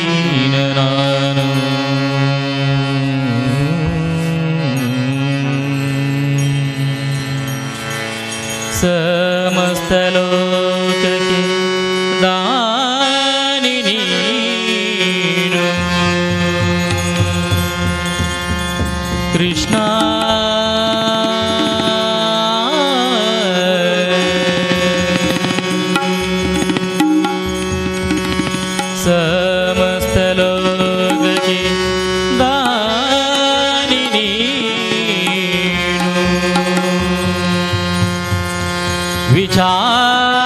ದೀನನಾನು ಸಮಸ್ತ ಲೋಕಕ್ಕೆ ದಾನಿ ನೀನು ಕೃಷ್ಣ ಸಮಸ್ತ ಲೋಕಕ್ಕೆ ದಾನಿ ನೀನು ವಿಚಾರಿಸಲು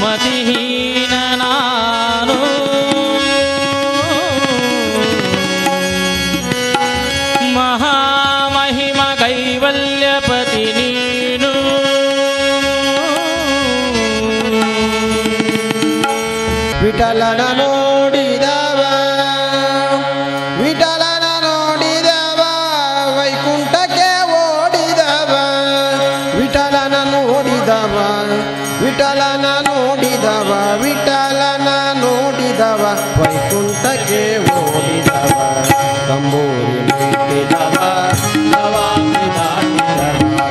ಮತಿಹೀನ ನಾನು ಮಹಾಮಹಿಮ ಕೈವಲ್ಯಪತಿ ನೀನು ವಿಠಲನ ನೋಡಿದವ ವಿಠಲನ ನೋಡಿದವ ವೈಕುಂಠಕ್ಕೆ ಓಡಿದವ ವಿಠಲನ ನೋಡಿದವ ವಿಠಲನ ನೋಡಿದವ ವಿಠಲನ ನೋಡಿದವ ವೈಕುಂಠಕ್ಕೆ ಓಡಿದವ ತಂಬೂರಿ ಮೀಟಿದವ ನವಾಮಿ ದಾಟಿದವ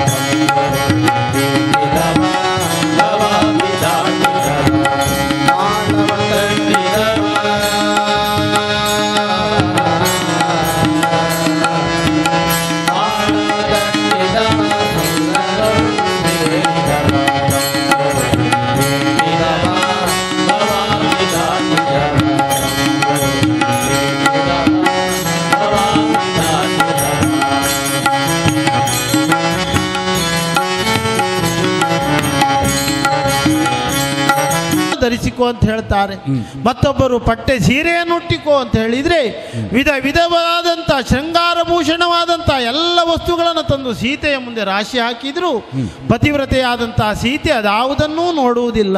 ನವಾಮಿ ದಾಟಿದವ ಮಾನವ ತಂಡಿದವ ಧರಿಸಿಕೋ ಅಂತ ಹೇಳ್ತಾರೆ. ಮತ್ತೊಬ್ಬರು ಪಟ್ಟೆ ಸೀರೆಯನ್ನು ಉಟ್ಟಿಕೋ ಅಂತ ಹೇಳಿದರೆ ವಿಧ ವಿಧವಾದಂಥ ಶೃಂಗಾರಭೂಷಣವಾದಂಥ ಎಲ್ಲ ವಸ್ತುಗಳನ್ನು ತಂದು ಸೀತೆಯ ಮುಂದೆ ರಾಶಿ ಹಾಕಿದ್ರು ಪತಿವ್ರತೆಯಾದಂಥ ಸೀತೆ ಅದಾವುದನ್ನೂ ನೋಡುವುದಿಲ್ಲ.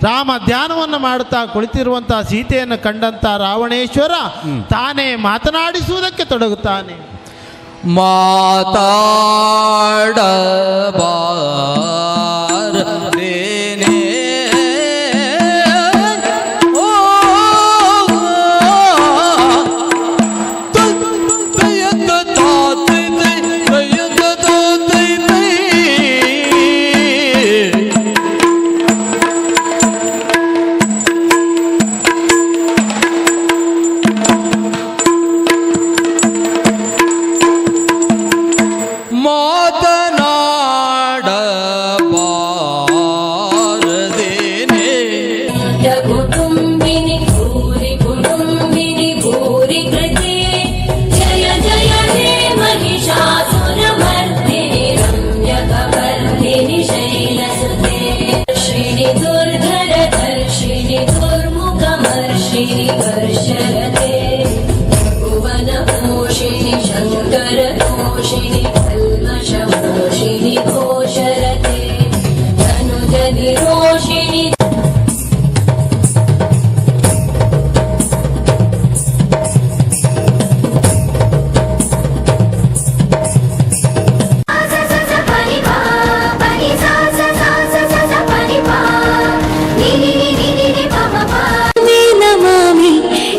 ರಾಮ ಧ್ಯಾನವನ್ನು ಮಾಡುತ್ತಾ ಕುಳಿತಿರುವಂಥ ಸೀತೆಯನ್ನು ಕಂಡಂಥ ರಾವಣೇಶ್ವರ ತಾನೇ ಮಾತನಾಡಿಸುವುದಕ್ಕೆ ತೊಡಗುತ್ತಾನೆ. ಮಾತಾಡಬಾರದೇನೆ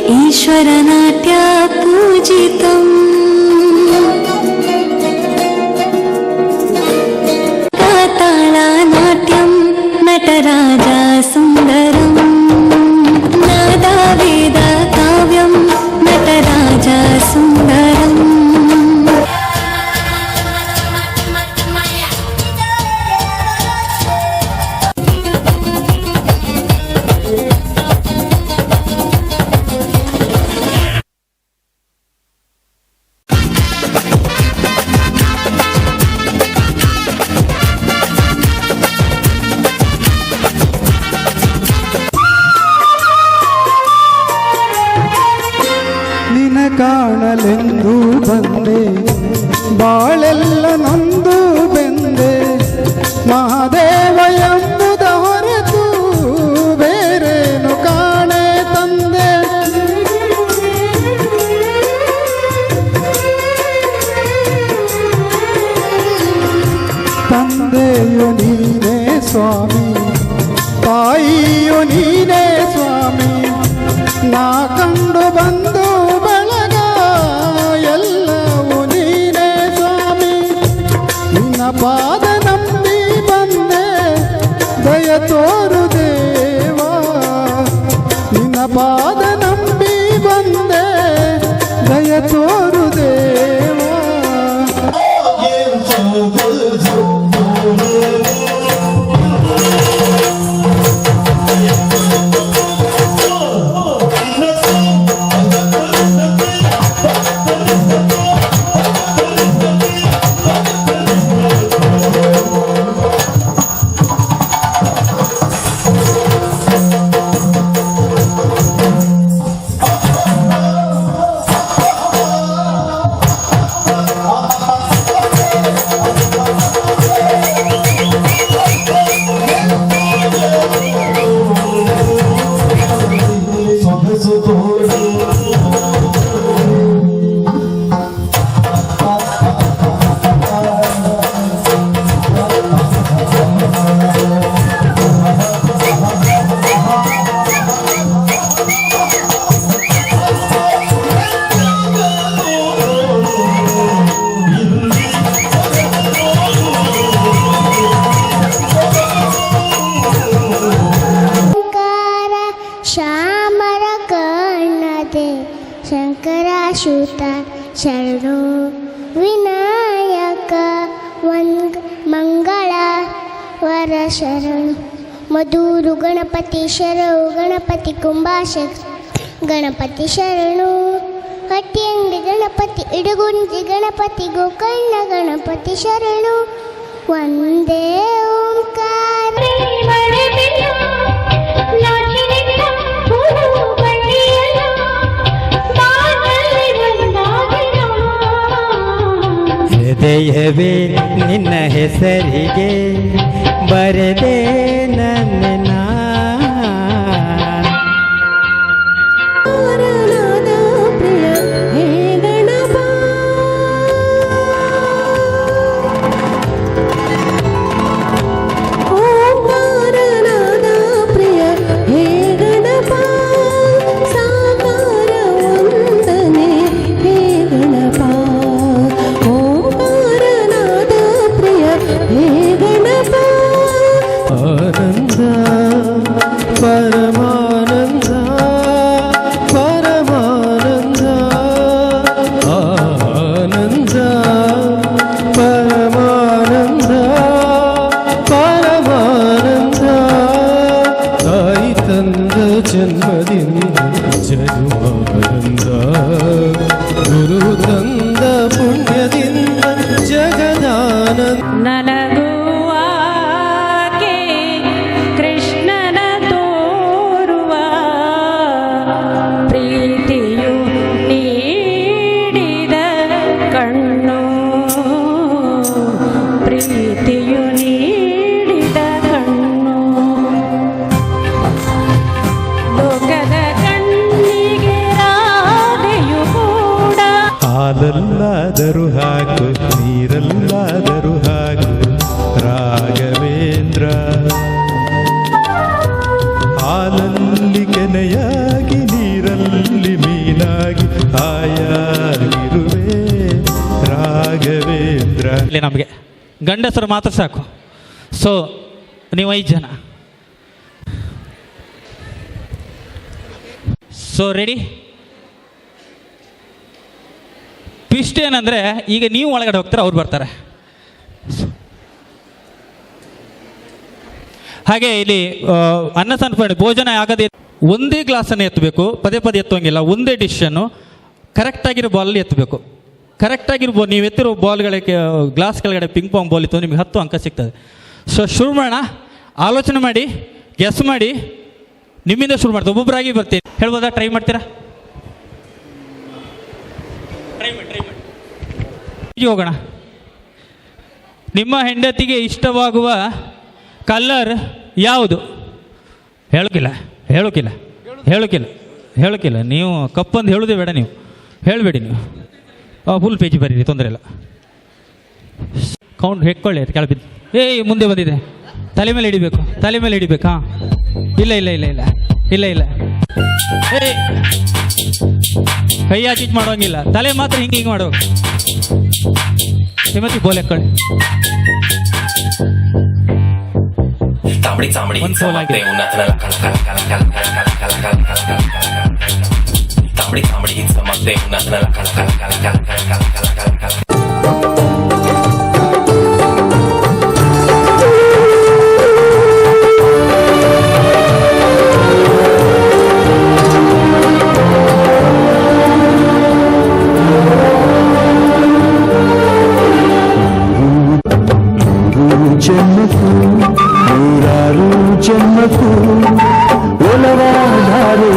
ईश्वरनाट्य पूजितम् ताळनाट्यं नटराजा सुन्दरम् नादावेद काव्यं नटराजा सुन्दरम् ಕಾಣಲೆಂದು ಬಂದೆ ಬಾಳೆಲ್ಲ ನೊಂದು ಬೆಂದೆ ಮಹಾದೇವ ಎಂಬುದ ಹೊರತು ಬೇರೇನು ಕಾಣೆ ತಂದೆ ತಂದೆಯು ನೀನೇ ಸ್ವಾಮಿ ತಾಯಿಯು ನೀನೇ ಸ್ವಾಮಿ ನಾ ಕಂಡು ಬಂದು ಬಳಗ ಎಲ್ಲವೂ ನೀನೇ ಸ್ವಾಮಿ. ನಿನ್ನ ಪಾದ ನಂಬಿ ಬಂದೆ ದಯ ತೋರು ದೇವಾ. ನಿನ್ನ ಪಾದ ನಂಬಿ ಬಂದೆ ದಯ ತೋರು ದೇವಾ. ಶ್ಯಾಮರ ಕಣ್ಣದೆ ಶಂಕರಾಶುತ ಶರಣು ವಿನಾಯಕ ಮಂಗಳ ವರ ಶರಣು ಮಧುರು ಗಣಪತಿ ಶರಣು ಗಣಪತಿ ಕುಂಭಾಶ ಗಣಪತಿ ಶರಣು ಕಟ್ಟಿಯಂಗಿ ಗಣಪತಿ ಇಡುಗುಂಜಿ ಗಣಪತಿ ಗೋಕರ್ಣ ಗಣಪತಿ ಶರಣು ವಂದೇ ಓಂಕಾರ ಹೃದಯವೇ ನಿನ್ನ ಹೆಸರಿಗೆ ಬರದೆ ನನ್ನ ಪ್ರಿಯ ಹೇ ಗಣಪ ಓಂಕಾರನಾದ ಪ್ರಿಯ ಹೇ ಗಣಪ ಸಾಕಾರ ವಂದನೆ ಹೇ ಗಣಪ ಓಂಕಾರನಾದ ಪ್ರಿಯ ಹೇ ಗಣಪ ಆನಂದ ಪರಮಾನಂದ ಪರಮಾನಂದ ಆನಂದ ಪರಮಾನಂದ ಪರಮಾನಂದ ತಾಯಿ ತಂದ ಜನ್ಮದಿಂದ ಜನ್ಮಾನಂದ ಗುರು ತಂದ ಪುಣ್ಯದಿಂದ ಜಗದಾನಂದ ನನಗೂ ಆಕೆ ಕೃಷ್ಣನ ತೋರುವ ಪ್ರೀತಿಯು ನೀಡಿದ ಕಣ್ಣು ಪ್ರೀತಿಯು ನೀಡಿದ ಕಣ್ಣು ಲೋಕದ ಕಣ್ಣಿಗೆ ರಾಧೆಯು ಕೂಡ ಹಾಲಲ್ಲಾದರೂ ಹಾಕು ನೀರಲ್ಲಾದರೂ ಹಾಕು ರಾಘವೇಂದ್ರ ಹಾಲಲ್ಲಿ ಕೆನೆಯಾಗಿ ನೀರಲ್ಲಿ ಮೀನಾಗಿ ಹಾಯಾಗಿರುವೆ ರಾಘವೇಂದ್ರ. ಇಲ್ಲಿ ನಮಗೆ ಗಂಡಸರು ಮಾತ್ರ ಸಾಕು. ಸೊ ನೀವು 5 ಜನ. So ready. ಟ್ವಿಸ್ಟ್ ಏನಂದರೆ ಈಗ ನೀವು ಒಳಗಡೆ ಹೋಗ್ತಾರೆ, ಅವ್ರು ಬರ್ತಾರೆ. ಹಾಗೆ ಇಲ್ಲಿ ಅನ್ನ ಸಂತರ್ಪಣೆ ಭೋಜನ ಆಗದೆ ಒಂದೇ ಗ್ಲಾಸನ್ನು ಎತ್ತಬೇಕು, ಪದೇ ಪದೇ ಎತ್ತುವಂಗಿಲ್ಲ. ಒಂದೇ ಡಿಶನ್ನು ಕರೆಕ್ಟಾಗಿರೋ ಬಾಲಲ್ಲಿ ಎತ್ತಬೇಕು. ಕರೆಕ್ಟಾಗಿರೋ ನೀವು ಎತ್ತಿರೋ ಬಾಲ್ಗಳಿಗೆ ಗ್ಲಾಸ್ ಕೆಳಗಡೆ ಪಿಂಗ್ ಪಾಂಗ್ ಬಾಲ್ ಇತ್ತು ನಿಮಗೆ 10 ಅಂಕ ಸಿಗ್ತದೆ. ಸೊ ಶುರು ಮಾಡೋಣ. ಆಲೋಚನೆ ಮಾಡಿ, ಗೆಸ್ ಮಾಡಿ, ನಿಮ್ಮಿಂದ ಶುರು ಮಾಡ್ತೀವಿ. ಒಬ್ಬೊಬ್ಬರಾಗಿ ಬರ್ತೀನಿ. ಹೇಳ್ಬೋದಾ? ಟ್ರೈ ಮಾಡ್ತೀರಾ? ಟ್ರೈ ಮಾಡಿ ಹೋಗೋಣ. ನಿಮ್ಮ ಹೆಂಡತಿಗೆ ಇಷ್ಟವಾಗುವ ಕಲರ್ ಯಾವುದು? ಹೇಳೋಕ್ಕಿಲ್ಲ. ನೀವು ಕಪ್ಪಂದು ಹೇಳೋದೇ ಬೇಡ. ನೀವು ಹೇಳಬೇಡಿ. ನೀವು ಫುಲ್ ಪೇಜ್ ಬರೀರಿ, ತೊಂದರೆ ಇಲ್ಲ. ಕೌಂಟ್ ಹೆಕ್ಕೊಳ್ಳಿ. ಅದು ಕೆಳ ಬಿದ್ದು ಮುಂದೆ ಬಂದಿದೆ. ತಲೆ ಮೇಲೆ ಹಿಡಿಬೇಕು. ಹಾಂ. ಇಲ್ಲ ಏ, ಕೈ ಆಚೀಚ್ ಮಾಡೋಂಗಿಲ್ಲ, ತಲೆ ಮಾತ್ರ ಹಿಂಗೆ ಹಿಂಗೆ ಮಾಡೋ. ಶ್ರೀಮತಿ ಬೋಲೆಕ್ಕಳಿ ತಾಂಬಡಿ ತಾಂಬಡಿ ಒಂದು ಸೋಲ್ ಆಗಿದೆ. ತಾಂಬಡಿ ತಾಂಬಡಿ ಮತ್ತೆ ಜನ್ಮಕ್ಕೂ ನೂರಾರು ಜನ್ಮಕ್ಕೂ ಒಲವಾಧಾರೆ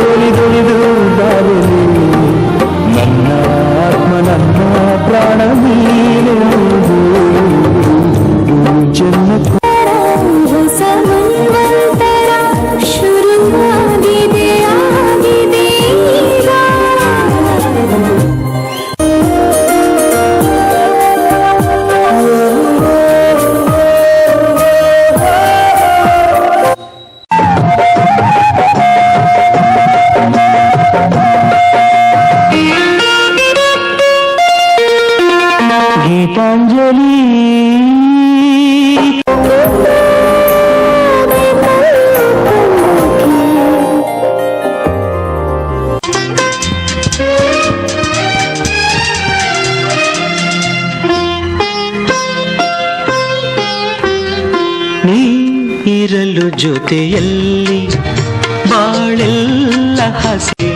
ಒಲಿದೊಲಿದು ಬಾರಲಿ ನನ್ನ ಆತ್ಮ ನನ್ನ ಪ್ರಾಣ ನೀನೆಂಬುದು ಜನ್ಮಕ್ಕೂ ಶುರುವಾಗಿದೆ ಆಗಿದೆ ಈಗ. ಗೀತಾಂಜಲಿ ನೀ ಇರಲು ಜೊತೆಯಲ್ಲಿ ಬಾಳೆಲ್ಲ ಹಸಿ,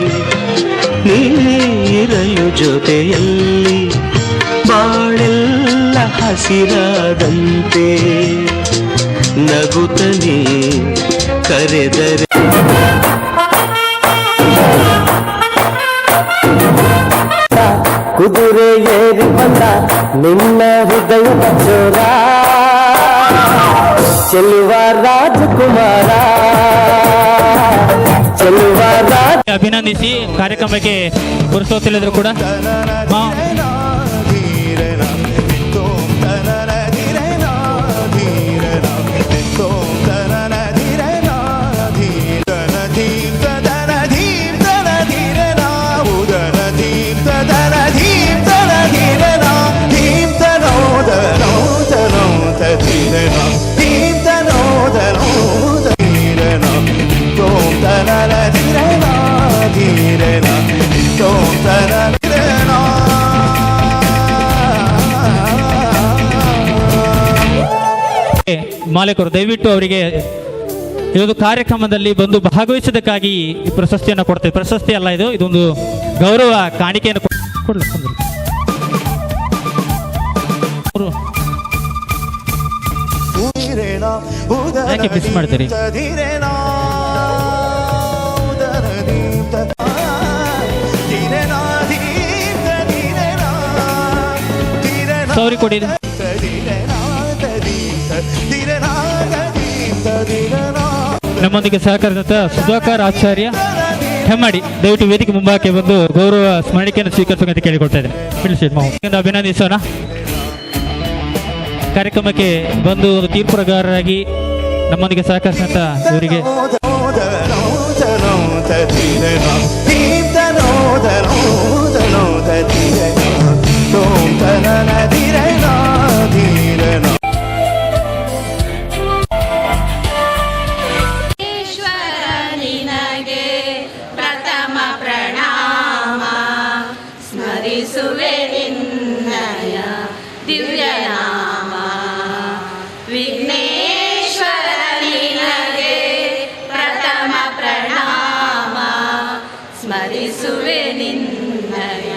ನೀ ಇರಲು ಜೊತೆಯಲ್ಲಿ ಬಾಳೆಲ್ಲ ಹಸಿರಾದಂತೆ ನಗುತ್ತನೆ ಕರೆದರೆ ಕುದುರೆ ಏರಿ ಬಂದ ನಿನ್ನ ಹೃದಯದ ಚೋರ ಚೆಲುವ ರಾಜಕುಮಾರ ಚೆಲುವ ರಾಜ. ಅಭಿನಂದಿಸಿ ಕಾರ್ಯಕ್ರಮಕ್ಕೆ ಪುರುಷೋತ್ತಿಲ್ಲದ್ರು ಕೂಡ ಮಾಲೀಕರು ದಯವಿಟ್ಟು ಅವರಿಗೆ ಇದೊಂದು ಕಾರ್ಯಕ್ರಮದಲ್ಲಿ ಬಂದು ಭಾಗವಹಿಸೋದಕ್ಕಾಗಿ ಈ ಪ್ರಶಸ್ತಿಯನ್ನು ಕೊಡ್ತೇವೆ. ಪ್ರಶಸ್ತಿ ಅಲ್ಲ, ಇದೊಂದು ಗೌರವ ಕಾಣಿಕೆಯನ್ನು ಕೊಡ್ಲಿ. ಯಾಕೆ ಮಿಸ್ ಮಾಡ್ತೀರಿ? ಸೌರಿ ಕೊಡಿ. ನಮ್ಮೊಂದಿಗೆ ಸಹಕರಿಸಿದ ಸುಧಾಕರ್ ಆಚಾರ್ಯ ಹೆಮ್ಮಾಡಿ ದಯವಿಟ್ಟು ವೇದಿಕೆ ಮುಂಭಾಗಕ್ಕೆ ಬಂದು ಗೌರವ ಸ್ಮರಣಿಕೆಯನ್ನು ಸ್ವೀಕರಿಸಬೇಕಂತ ಕೇಳಿಕೊಳ್ತಾ ಇದ್ದೇನೆ. ಅಭಿನಂದಿಸೋಣ. ಕಾರ್ಯಕ್ರಮಕ್ಕೆ ಬಂದು ಒಂದು ತೀರ್ಪುಗಾರರಾಗಿ ನಮ್ಮೊಂದಿಗೆ ಸಹಕರಿಸಿದಂತ ಇವರಿಗೆ ಸ್ಮರಿಸುವೆ ನಿನ್ನಯ ದಿವ್ಯ ನಾಮ. ವಿಘ್ನೇಶ್ವರ ನಿನಗೆ ಪ್ರಥಮ ಪ್ರಣಾಮ. ಸ್ಮರಿಸುವೆ ನಿನ್ನಯ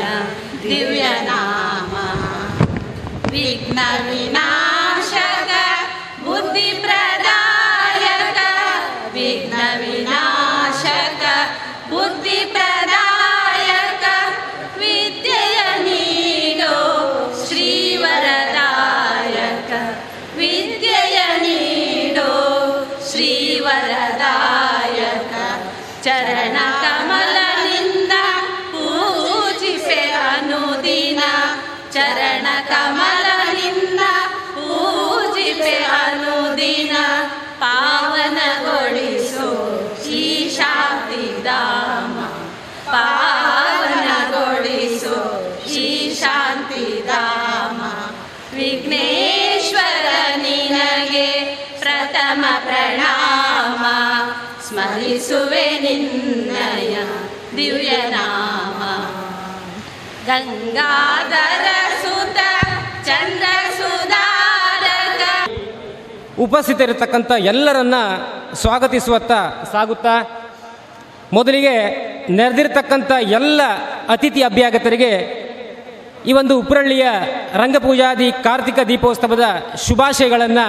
ದಿವ್ಯ ನಾಮ. ವಿಘ್ನ ವಿನಾ ಪ್ರಥಮ ಪ್ರಣಾಮ ಸ್ಮರಿಸುವೆ ನಿನ್ನಯ ದಿವ್ಯ ನಾಮ. ಗಂಗಾಧರ ಸುತ ಚಂದ್ರ ಸುಧಾರಕ. ಉಪಸ್ಥಿತರಿರ್ತಕ್ಕಂಥ ಎಲ್ಲರನ್ನ ಸ್ವಾಗತಿಸುವತ್ತ ಸಾಗುತ್ತಾ ಮೊದಲಿಗೆ ನೆರೆದಿರ್ತಕ್ಕಂಥ ಎಲ್ಲ ಅತಿಥಿ ಅಭ್ಯಾಗತರಿಗೆ ಈ ಒಂದು ಉಪ್ರಳ್ಳಿಯ ರಂಗಪೂಜಾದಿ ಕಾರ್ತಿಕ ದೀಪೋತ್ಸವದ ಶುಭಾಶಯಗಳನ್ನು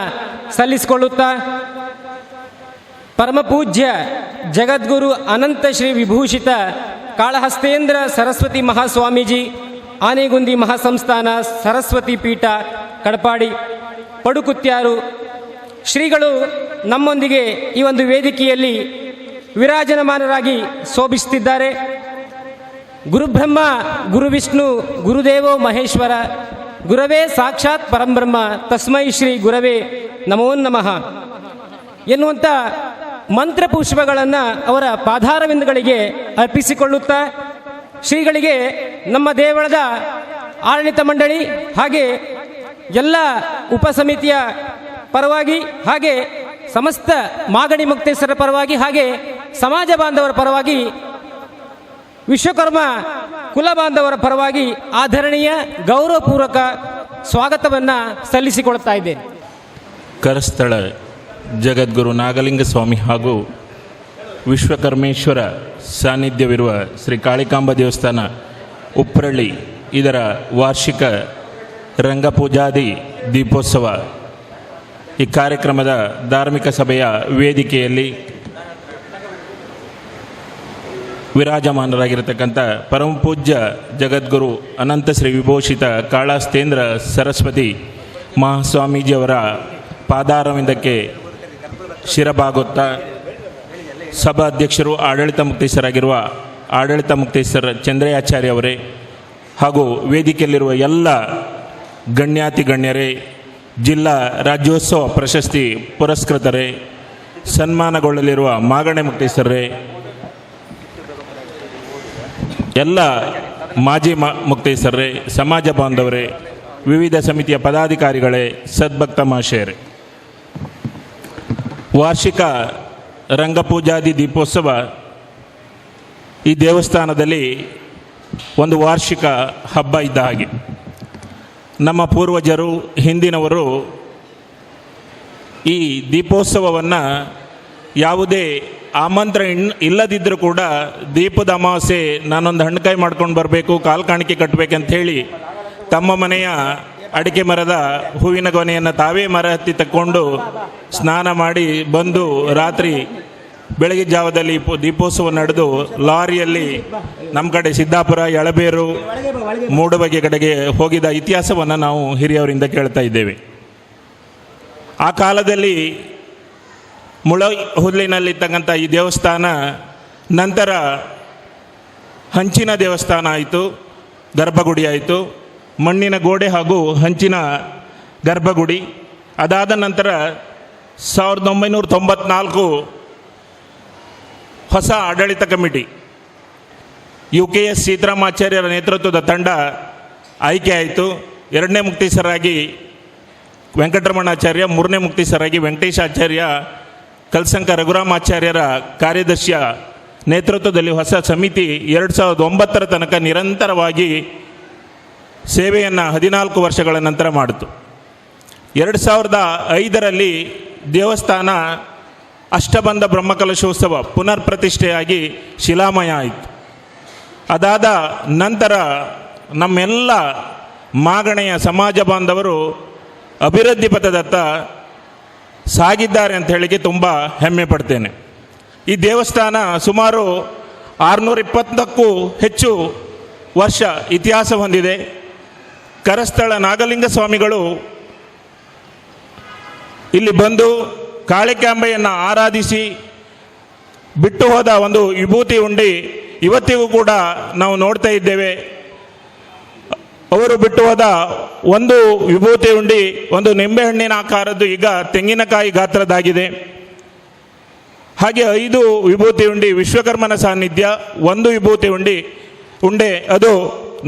ಸಲ್ಲಿಸಿಕೊಳ್ಳುತ್ತಾ ಪರಮಪೂಜ್ಯ ಜಗದ್ಗುರು ಅನಂತ ಶ್ರೀ ವಿಭೂಷಿತ ಕಾಳಹಸ್ತೇಂದ್ರ ಸರಸ್ವತಿ ಮಹಾಸ್ವಾಮೀಜಿ ಆನೆಗುಂದಿ ಮಹಾಸಂಸ್ಥಾನ ಸರಸ್ವತಿ ಪೀಠ ಕಡಪಾಡಿ ಪಡುಕುತ್ಯಾರು ಶ್ರೀಗಳು ನಮ್ಮೊಂದಿಗೆ ಈ ಒಂದು ವೇದಿಕೆಯಲ್ಲಿ ವಿರಾಜಮಾನರಾಗಿ ಶೋಭಿಸುತ್ತಿದ್ದಾರೆ. ಗುರುಬ್ರಹ್ಮ ಗುರುವಿಷ್ಣು ಗುರುದೇವೋ ಮಹೇಶ್ವರ ಗುರವೇ ಸಾಕ್ಷಾತ್ ಪರಂಬ್ರಹ್ಮ ತಸ್ಮೈ ಶ್ರೀ ಗುರವೇ ನಮೋ ನಮಃ ಎನ್ನುವಂಥ ಮಂತ್ರಪುಷ್ಪಗಳನ್ನು ಅವರ ಪಾದಾರವಿಂದಗಳಿಗೆ ಅರ್ಪಿಸಿಕೊಳ್ಳುತ್ತಾ ಶ್ರೀಗಳಿಗೆ ನಮ್ಮ ದೇವಳದ ಆಡಳಿತ ಮಂಡಳಿ ಹಾಗೆ ಎಲ್ಲ ಉಪಸಮಿತಿಯ ಪರವಾಗಿ ಹಾಗೆ ಸಮಸ್ತ ಮಾಗಡಿ ಮುಕ್ತೇಶ್ವರ ಪರವಾಗಿ ಹಾಗೆ ಸಮಾಜ ಬಾಂಧವರ ಪರವಾಗಿ ವಿಶ್ವಕರ್ಮ ಕುಲ ಬಾಂಧವರ ಪರವಾಗಿ ಆಧರಣೀಯ ಗೌರವಪೂರ್ವಕ ಸ್ವಾಗತವನ್ನು ಸಲ್ಲಿಸಿಕೊಳ್ತಾ ಇದ್ದೇನೆ. ಕರಸ್ಥಳ ಜಗದ್ಗುರು ನಾಗಲಿಂಗ ಸ್ವಾಮಿ ಹಾಗೂ ವಿಶ್ವಕರ್ಮೇಶ್ವರ ಸಾನ್ನಿಧ್ಯವಿರುವ ಶ್ರೀ ಕಾಳಿಕಾಂಬ ದೇವಸ್ಥಾನ ಉಪ್ರಳ್ಳಿ ಇದರ ವಾರ್ಷಿಕ ರಂಗಪೂಜಾದಿ ದೀಪೋತ್ಸವ ಈ ಕಾರ್ಯಕ್ರಮದ ಧಾರ್ಮಿಕ ಸಭೆಯ ವೇದಿಕೆಯಲ್ಲಿ ವಿರಾಜಮಾನರಾಗಿರತಕ್ಕಂಥ ಪರಮಪೂಜ್ಯ ಜಗದ್ಗುರು ಅನಂತ ಶ್ರೀ ವಿಭೂಷಿತ ಕಾಳಹಸ್ತೇಂದ್ರ ಸರಸ್ವತಿ ಮಹಾಸ್ವಾಮೀಜಿಯವರ ಪಾದಾರವಿಂದಕ್ಕೆ ಶಿರಬಾಗುತ್ತಾ ಸಭಾಧ್ಯಕ್ಷರು ಆಡಳಿತ ಮುಕ್ತೇಶ್ವರಾಗಿರುವ ಆಡಳಿತ ಮುಕ್ತೇಶ್ವರ ಚಂದ್ರಯಾಚಾರ್ಯ ಅವರೇ ಹಾಗೂ ವೇದಿಕೆಯಲ್ಲಿರುವ ಎಲ್ಲ ಗಣ್ಯಾತಿ ಗಣ್ಯರೇ, ಜಿಲ್ಲಾ ರಾಜ್ಯೋತ್ಸವ ಪ್ರಶಸ್ತಿ ಪುರಸ್ಕೃತರೇ, ಸನ್ಮಾನಗೊಳ್ಳಲಿರುವ ಮಾಗಣೆ ಮುಕ್ತೇಶ್ವರರೇ, ಎಲ್ಲ ಮಾಜಿ ಮುಕ್ತೇಶ್ವರರೇ, ಸಮಾಜ ಬಾಂಧವರೇ, ವಿವಿಧ ಸಮಿತಿಯ ಪದಾಧಿಕಾರಿಗಳೇ, ಸದ್ಭಕ್ತ ಮಹಾಶಯರೇ, ವಾರ್ಷಿಕ ರಂಗಪೂಜಾದಿ ದೀಪೋತ್ಸವ ಈ ದೇವಸ್ಥಾನದಲ್ಲಿ ಒಂದು ವಾರ್ಷಿಕ ಹಬ್ಬ ಇದ್ದ ಹಾಗೆ. ನಮ್ಮ ಪೂರ್ವಜರು ಹಿಂದಿನವರು ಈ ದೀಪೋತ್ಸವವನ್ನು ಯಾವುದೇ ಆಮಂತ್ರಣ ಇಲ್ಲದಿದ್ದರೂ ಕೂಡ ದೀಪದ ಅಮಾವಾಸ್ಯೆ ನಾನೊಂದು ಹಣ್ಣುಕಾಯಿ ಮಾಡ್ಕೊಂಡು ಬರಬೇಕು, ಕಾಲು ಕಾಣಿಕೆ ಕಟ್ಟಬೇಕಂತ ಹೇಳಿ ತಮ್ಮ ಮನೆಯ ಅಡಿಕೆ ಮರದ ಹೂವಿನ ಗೊನೆಯನ್ನು ತಾವೇ ಮರ ಹತ್ತಿ ತಕ್ಕೊಂಡು ಸ್ನಾನ ಮಾಡಿ ಬಂದು ರಾತ್ರಿ ಬೆಳಗಿನ ಜಾವದಲ್ಲಿ ದೀಪೋತ್ಸವ ನಡೆದು ಲಾರಿಯಲ್ಲಿ ನಮ್ಮ ಕಡೆ ಸಿದ್ದಾಪುರ, ಯಳಬೇರು, ಮೂಡಬಗೆ ಕಡೆಗೆ ಹೋಗಿದ ಇತಿಹಾಸವನ್ನು ನಾವು ಹಿರಿಯವರಿಂದ ಕೇಳ್ತಾ ಇದ್ದೇವೆ. ಆ ಕಾಲದಲ್ಲಿ ಮುಳ ಹುಲ್ಲಿನಲ್ಲಿರ್ತಕ್ಕಂಥ ಈ ದೇವಸ್ಥಾನ ನಂತರ ಹಂಚಿನ ದೇವಸ್ಥಾನ ಆಯಿತು, ಗರ್ಭಗುಡಿ ಆಯಿತು, ಮಣ್ಣಿನ ಗೋಡೆ ಹಾಗೂ ಹಂಚಿನ ಗರ್ಭಗುಡಿ. ಅದಾದ ನಂತರ 1994 ಹೊಸ ಆಡಳಿತ ಕಮಿಟಿ UKS ಸೀತಾರಾಮಾಚಾರ್ಯರ ನೇತೃತ್ವದ ತಂಡ ಆಯ್ಕೆ ಆಯಿತು. 2ನೇ ಮುಕ್ತೇಶ್ವರಾಗಿ ವೆಂಕಟರಮಣಾಚಾರ್ಯ, 3ನೇ ಮುಕ್ತೇಶ್ವರಾಗಿ ವೆಂಕಟೇಶಾಚಾರ್ಯ, ಕಲ್ಸಂಕ ರಘುರಾಮಾಚಾರ್ಯರ ಕಾರ್ಯದರ್ಶಿಯ ನೇತೃತ್ವದಲ್ಲಿ ಹೊಸ ಸಮಿತಿ 2009 ತನಕ ನಿರಂತರವಾಗಿ ಸೇವೆಯನ್ನು 14 ವರ್ಷಗಳ ನಂತರ ಮಾಡಿತು. 2005ರಲ್ಲಿ ದೇವಸ್ಥಾನ ಅಷ್ಟಬಂಧ ಬ್ರಹ್ಮಕಲಶೋತ್ಸವ ಪುನರ್ ಪ್ರತಿಷ್ಠೆಯಾಗಿ ಶಿಲಾಮಯ ಆಯಿತು. ಅದಾದ ನಂತರ ನಮ್ಮೆಲ್ಲ ಮಾಗಣೆಯ ಸಮಾಜ ಬಾಂಧವರು ಅಭಿವೃದ್ಧಿ ಪಥದತ್ತ ಸಾಗಿದ್ದಾರೆ ಅಂತ ಹೇಳಿಕೆ ತುಂಬ ಹೆಮ್ಮೆ ಪಡ್ತೇನೆ. ಈ ದೇವಸ್ಥಾನ ಸುಮಾರು 620ಕ್ಕೂ ಹೆಚ್ಚು ವರ್ಷ ಇತಿಹಾಸ ಹೊಂದಿದೆ. ಕರಸ್ಥಳ ನಾಗಲಿಂಗ ಸ್ವಾಮಿಗಳು ಇಲ್ಲಿ ಬಂದು ಕಾಳಿಕಾಂಬೆಯನ್ನು ಆರಾಧಿಸಿ ಬಿಟ್ಟು ಹೋದ ಒಂದು ವಿಭೂತಿ ಉಂಡಿ ಇವತ್ತಿಗೂ ಕೂಡ ನಾವು ನೋಡ್ತಾ ಇದ್ದೇವೆ. ಅವರು ಬಿಟ್ಟು ಹೋದ ಒಂದು ವಿಭೂತಿ ಉಂಡಿ ಒಂದು ನಿಂಬೆಹಣ್ಣಿನ ಆಕಾರದ್ದು ಈಗ ತೆಂಗಿನಕಾಯಿ ಗಾತ್ರದಾಗಿದೆ. ಹಾಗೆ 5 ವಿಭೂತಿ ಉಂಡಿ ವಿಶ್ವಕರ್ಮನ ಸಾನ್ನಿಧ್ಯ, 1 ವಿಭೂತಿ ಉಂಡೆ ಅದು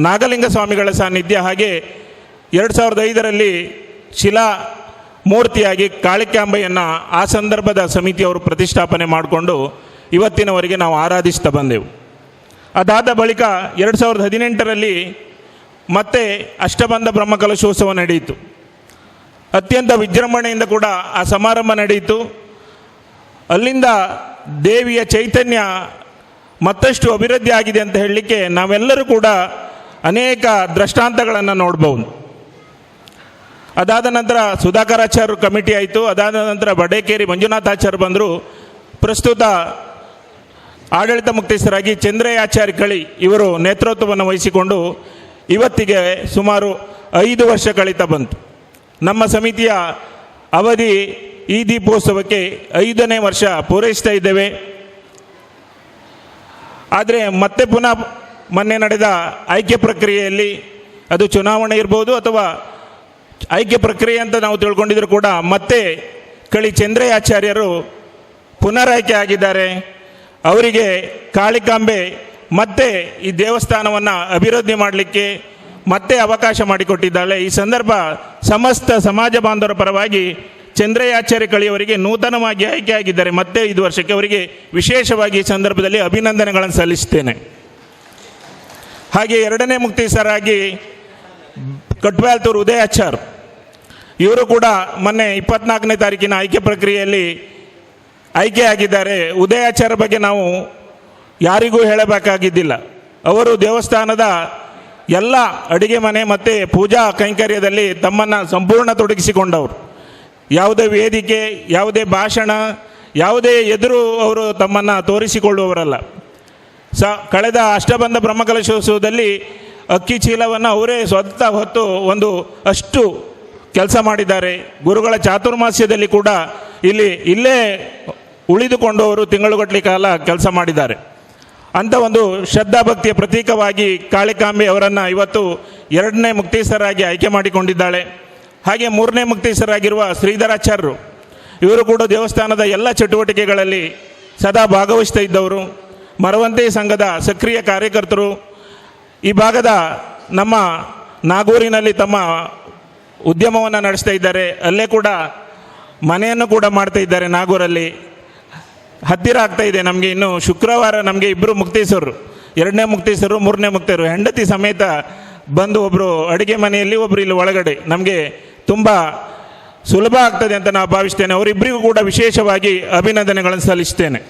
ನಾಗಲಿಂಗ ಸ್ವಾಮಿಗಳ ಸಾನ್ನಿಧ್ಯ. ಹಾಗೆ 2005ರಲ್ಲಿ ಶಿಲಾ ಮೂರ್ತಿಯಾಗಿ ಕಾಳಿಕಾಂಬೆಯನ್ನು ಆ ಸಂದರ್ಭದ ಸಮಿತಿಯವರು ಪ್ರತಿಷ್ಠಾಪನೆ ಮಾಡಿಕೊಂಡು ಇವತ್ತಿನವರೆಗೆ ನಾವು ಆರಾಧಿಸ್ತಾ ಬಂದೆವು. ಅದಾದ ಬಳಿಕ 2018ರಲ್ಲಿ ಮತ್ತೆ ಅಷ್ಟಬಂಧ ಬ್ರಹ್ಮಕಲಶೋತ್ಸವ ನಡೆಯಿತು. ಅತ್ಯಂತ ವಿಜೃಂಭಣೆಯಿಂದ ಕೂಡ ಆ ಸಮಾರಂಭ ನಡೆಯಿತು. ಅಲ್ಲಿಂದ ದೇವಿಯ ಚೈತನ್ಯ ಮತ್ತಷ್ಟು ಅಭಿವೃದ್ಧಿ ಆಗಿದೆ ಅಂತ ಹೇಳಲಿಕ್ಕೆ ನಾವೆಲ್ಲರೂ ಕೂಡ ಅನೇಕ ದೃಷ್ಟಾಂತಗಳನ್ನು ನೋಡ್ಬೋದು. ಅದಾದ ನಂತರ ಸುಧಾಕರಾಚಾರ್ಯ ಕಮಿಟಿ ಆಯಿತು. ಅದಾದ ನಂತರ ಬಡೇಕೇರಿ ಮಂಜುನಾಥಾಚಾರ್ಯ ಬಂದರು. ಪ್ರಸ್ತುತ ಆಡಳಿತ ಮುಕ್ತಸ್ಥರಾಗಿ ಚಂದ್ರಯ್ಯಾಚಾರ್ಯ ಕಳಿ ಇವರು ನೇತೃತ್ವವನ್ನು ವಹಿಸಿಕೊಂಡು ಇವತ್ತಿಗೆ ಸುಮಾರು 5 ವರ್ಷ ಕಳೀತಾ ಬಂತು. ನಮ್ಮ ಸಮಿತಿಯ ಅವಧಿ ಈ ದೀಪೋತ್ಸವಕ್ಕೆ 5ನೇ ವರ್ಷ ಪೂರೈಸ್ತಾ ಇದ್ದೇವೆ. ಆದರೆ ಮತ್ತೆ ಪುನಃ ಮೊನ್ನೆ ನಡೆದ ಆಯ್ಕೆ ಪ್ರಕ್ರಿಯೆಯಲ್ಲಿ ಅದು ಚುನಾವಣೆ ಇರ್ಬೋದು ಅಥವಾ ಆಯ್ಕೆ ಪ್ರಕ್ರಿಯೆ ಅಂತ ನಾವು ತಿಳ್ಕೊಂಡಿದ್ರು ಕೂಡ ಮತ್ತೆ ಕಳಿ ಚಂದ್ರಯ್ಯಾಚಾರ್ಯರು ಪುನರಾಯ್ಕೆ ಆಗಿದ್ದಾರೆ. ಅವರಿಗೆ ಕಾಳಿಕಾಂಬೆ ಮತ್ತೆ ಈ ದೇವಸ್ಥಾನವನ್ನು ಅಭಿವೃದ್ಧಿ ಮಾಡಲಿಕ್ಕೆ ಮತ್ತೆ ಅವಕಾಶ ಮಾಡಿಕೊಟ್ಟಿದ್ದಾಳೆ. ಈ ಸಂದರ್ಭ ಸಮಸ್ತ ಸಮಾಜ ಬಾಂಧವರ ಪರವಾಗಿ ಚಂದ್ರಯ್ಯಾಚಾರ್ಯ ಕಳಿಯವರಿಗೆ ನೂತನವಾಗಿ ಆಯ್ಕೆಯಾಗಿದ್ದಾರೆ ಮತ್ತೆ 5 ವರ್ಷಕ್ಕೆ. ಅವರಿಗೆ ವಿಶೇಷವಾಗಿ ಈ ಸಂದರ್ಭದಲ್ಲಿ ಅಭಿನಂದನೆಗಳನ್ನು ಸಲ್ಲಿಸ್ತೇನೆ. ಹಾಗೆ 2ನೇ ಮುಕ್ತೇಸರಾಗಿ ಕಟ್ಬ್ಯಾಲ್ತೂರು ಉದಯಾಚಾರ್ ಇವರು ಕೂಡ ಮೊನ್ನೆ 24ನೇ ತಾರೀಕಿನ ಆಯ್ಕೆ ಪ್ರಕ್ರಿಯೆಯಲ್ಲಿ ಆಯ್ಕೆಯಾಗಿದ್ದಾರೆ. ಉದಯಾಚಾರ್ಯ ಬಗ್ಗೆ ನಾವು ಯಾರಿಗೂ ಹೇಳಬೇಕಾಗಿದ್ದಿಲ್ಲ. ಅವರು ದೇವಸ್ಥಾನದ ಎಲ್ಲ ಅಡಿಗೆ ಮನೆ ಮತ್ತು ಪೂಜಾ ಕೈಂಕರ್ಯದಲ್ಲಿ ತಮ್ಮನ್ನು ಸಂಪೂರ್ಣ ತೊಡಗಿಸಿಕೊಂಡವರು. ಯಾವುದೇ ವೇದಿಕೆ, ಯಾವುದೇ ಭಾಷಣ, ಯಾವುದೇ ಎದುರು ಅವರು ತಮ್ಮನ್ನು ತೋರಿಸಿಕೊಳ್ಳುವವರಲ್ಲ. ಕಳೆದ ಅಷ್ಟಬಂಧ ಬ್ರಹ್ಮಕಲಶೋತ್ಸವದಲ್ಲಿ ಅಕ್ಕಿ ಚೀಲವನ್ನು ಅವರೇ ಸ್ವತಃ ಹೊತ್ತು ಅಷ್ಟು ಕೆಲಸ ಮಾಡಿದ್ದಾರೆ. ಗುರುಗಳ ಚಾತುರ್ಮಾಸ್ಯದಲ್ಲಿ ಕೂಡ ಇಲ್ಲೇ ಉಳಿದುಕೊಂಡು ಅವರು ತಿಂಗಳುಗಟ್ಟಲೆ ಕಾಲ ಕೆಲಸ ಮಾಡಿದ್ದಾರೆ. ಅಂಥ ಒಂದು ಶ್ರದ್ಧಾಭಕ್ತಿಯ ಪ್ರತೀಕವಾಗಿ ಕಾಳಿಕಾಂಬೆ ಅವರನ್ನು ಇವತ್ತು 2ನೇ ಮುಕ್ತೇಸರಾಗಿ ಆಯ್ಕೆ ಮಾಡಿಕೊಂಡಿದ್ದಾಳೆ. ಹಾಗೆ 3ನೇ ಮುಕ್ತೇಸರಾಗಿರುವ ಶ್ರೀಧರಾಚಾರ್ಯರು ಇವರು ಕೂಡ ದೇವಸ್ಥಾನದ ಎಲ್ಲ ಚಟುವಟಿಕೆಗಳಲ್ಲಿ ಸದಾ ಭಾಗವಹಿಸ್ತಾ ಇದ್ದವರು. ಮರವಂತೆ ಸಂಘದ ಸಕ್ರಿಯ ಕಾರ್ಯಕರ್ತರು. ಈ ಭಾಗದ ನಮ್ಮ ನಾಗೂರಿನಲ್ಲಿ ತಮ್ಮ ಉದ್ಯಮವನ್ನು ನಡೆಸ್ತಾ ಇದ್ದಾರೆ. ಅಲ್ಲೇ ಕೂಡ ಮನೆಯನ್ನು ಕೂಡ ಮಾಡ್ತಾ ಇದ್ದಾರೆ. ನಾಗೂರಲ್ಲಿ ಹತ್ತಿರ ಆಗ್ತಾ ಇದೆ ನಮಗೆ. ಇನ್ನು ಶುಕ್ರವಾರ ನಮಗೆ 2 ಮುಕ್ತೇಶ್ವರರು, 2ನೇ ಮುಕ್ತೇಶ್ವರರು 3ನೇ ಮುಕ್ತೇಶ್ವರರು ಹೆಂಡತಿ ಸಮೇತ ಬಂದು ಒಬ್ಬರು ಅಡುಗೆ ಮನೆಯಲ್ಲಿ, ಒಬ್ಬರು ಇಲ್ಲಿ ಒಳಗಡೆ ನಮಗೆ ತುಂಬ ಸುಲಭ ಆಗ್ತದೆ ಅಂತ ನಾನು ಭಾವಿಸ್ತೇನೆ. ಅವರಿಬ್ಬರಿಗೂ ಕೂಡ ವಿಶೇಷವಾಗಿ ಅಭಿನಂದನೆಗಳನ್ನು ಸಲ್ಲಿಸ್ತೇನೆ.